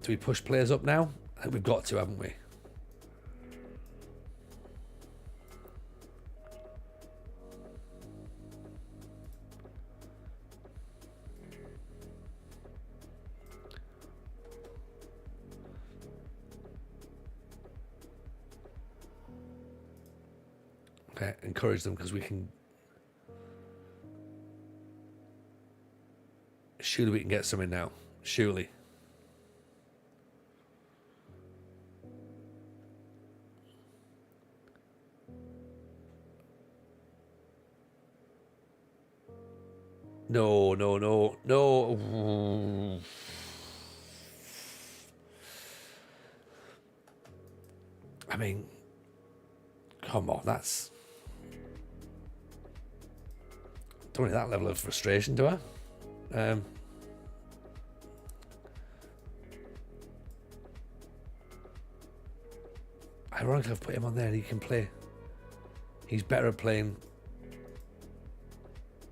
we push players up now? I think we've got to, haven't we? Okay, encourage them because we can. Surely we can get something now. Surely. No, no, no, no. I mean, come on, that's... Don't need that level of frustration, do I? Ironically, I've put him on there and he can play. He's better at playing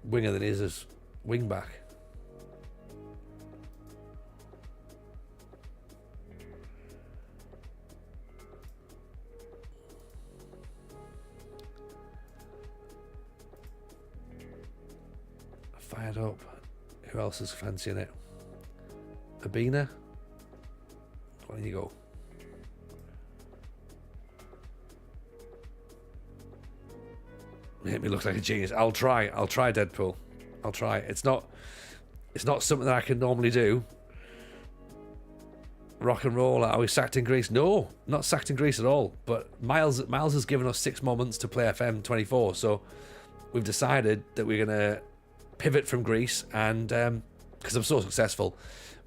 winger than he is as wing back. Fired up. Who else is fancying it? Abina? There you go. Make me look like a genius. I'll try Deadpool. I'll try. It's not something that I can normally do. Rock and roll. Are we sacked in Greece? No, not sacked in Greece at all. But Miles has given us 6 more months to play FM 24, so we've decided that we're gonna pivot from Greece, and because I'm so successful,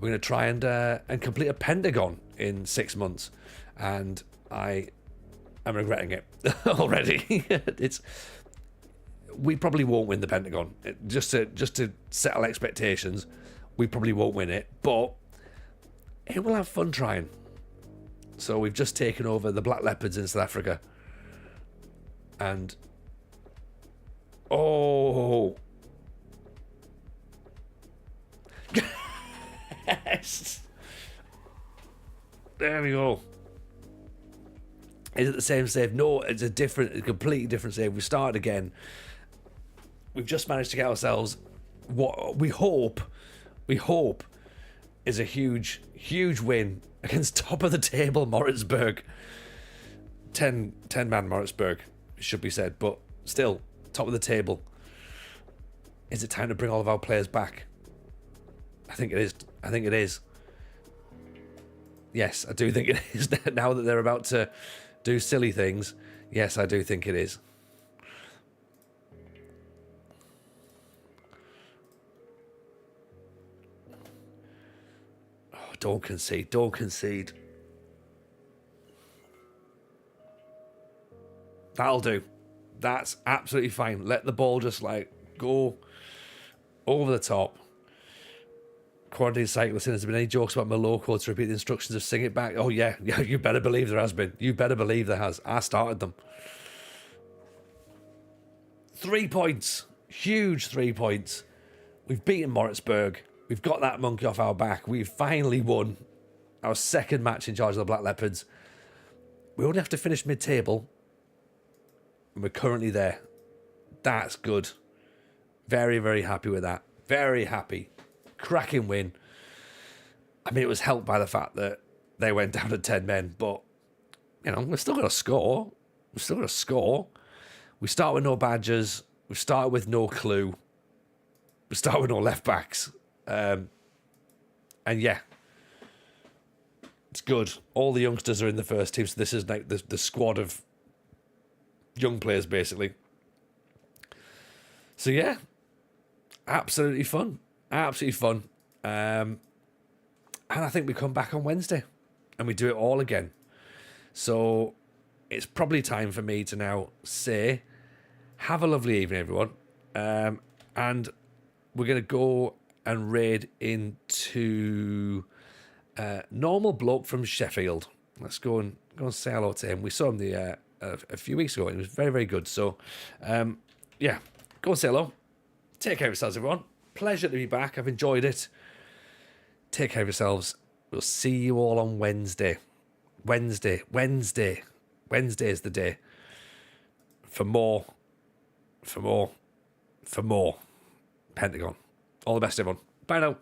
we're gonna try and complete a Pentagon in 6 months, and I'm regretting it already. We probably won't win the Pentagon. Just to settle expectations, we probably won't win it, but it will have fun trying. So we've just taken over the Black Leopards in South Africa, and oh, yes, there we go. Is it the same save? No, it's a completely different save. We start again. We've just managed to get ourselves what we hope is a huge win against top of the table Moritzburg. 10-man Moritzburg, it should be said, but still top of the table. Is it time to bring all of our players back? I think it is. Yes, I do think it is. Now that they're about to do silly things, yes, I do think it is. Oh, don't concede. That'll do. That's absolutely fine. Let the ball just go over the top. Quarantine cyclist, has there been any jokes about Maloko to repeat the instructions of Sing It Back? Oh yeah, you better believe there has been. You better believe there has. I started them. 3 points. Huge 3 points. We've beaten Moritzburg. We've got that monkey off our back. We've finally won our second match in charge of the Black Leopards. We only have to finish mid-table, and we're currently there. That's good. Very, very happy with that. Very happy. Cracking win. I mean, it was helped by the fact that they went down to 10 men, but, we're still going to score. We start with no badges. We start with no clue. We start with no left backs. And yeah, It's good. All the youngsters are in the first team, so this is like the squad of young players, basically. So yeah, absolutely fun. Absolutely fun. And I think we come back on Wednesday and we do it all again. So it's probably time for me to now say, have a lovely evening, everyone. And we're going to go and raid into Normal Bloke from Sheffield. Let's go and say hello to him. We saw him a few weeks ago and it was very, very good. So, yeah, go and say hello. Take care of yourselves, everyone. Pleasure to be back. I've enjoyed it. Take care of yourselves. We'll see you all on Wednesday. Wednesday is the day for more Pentagon. All the best, everyone. Bye now.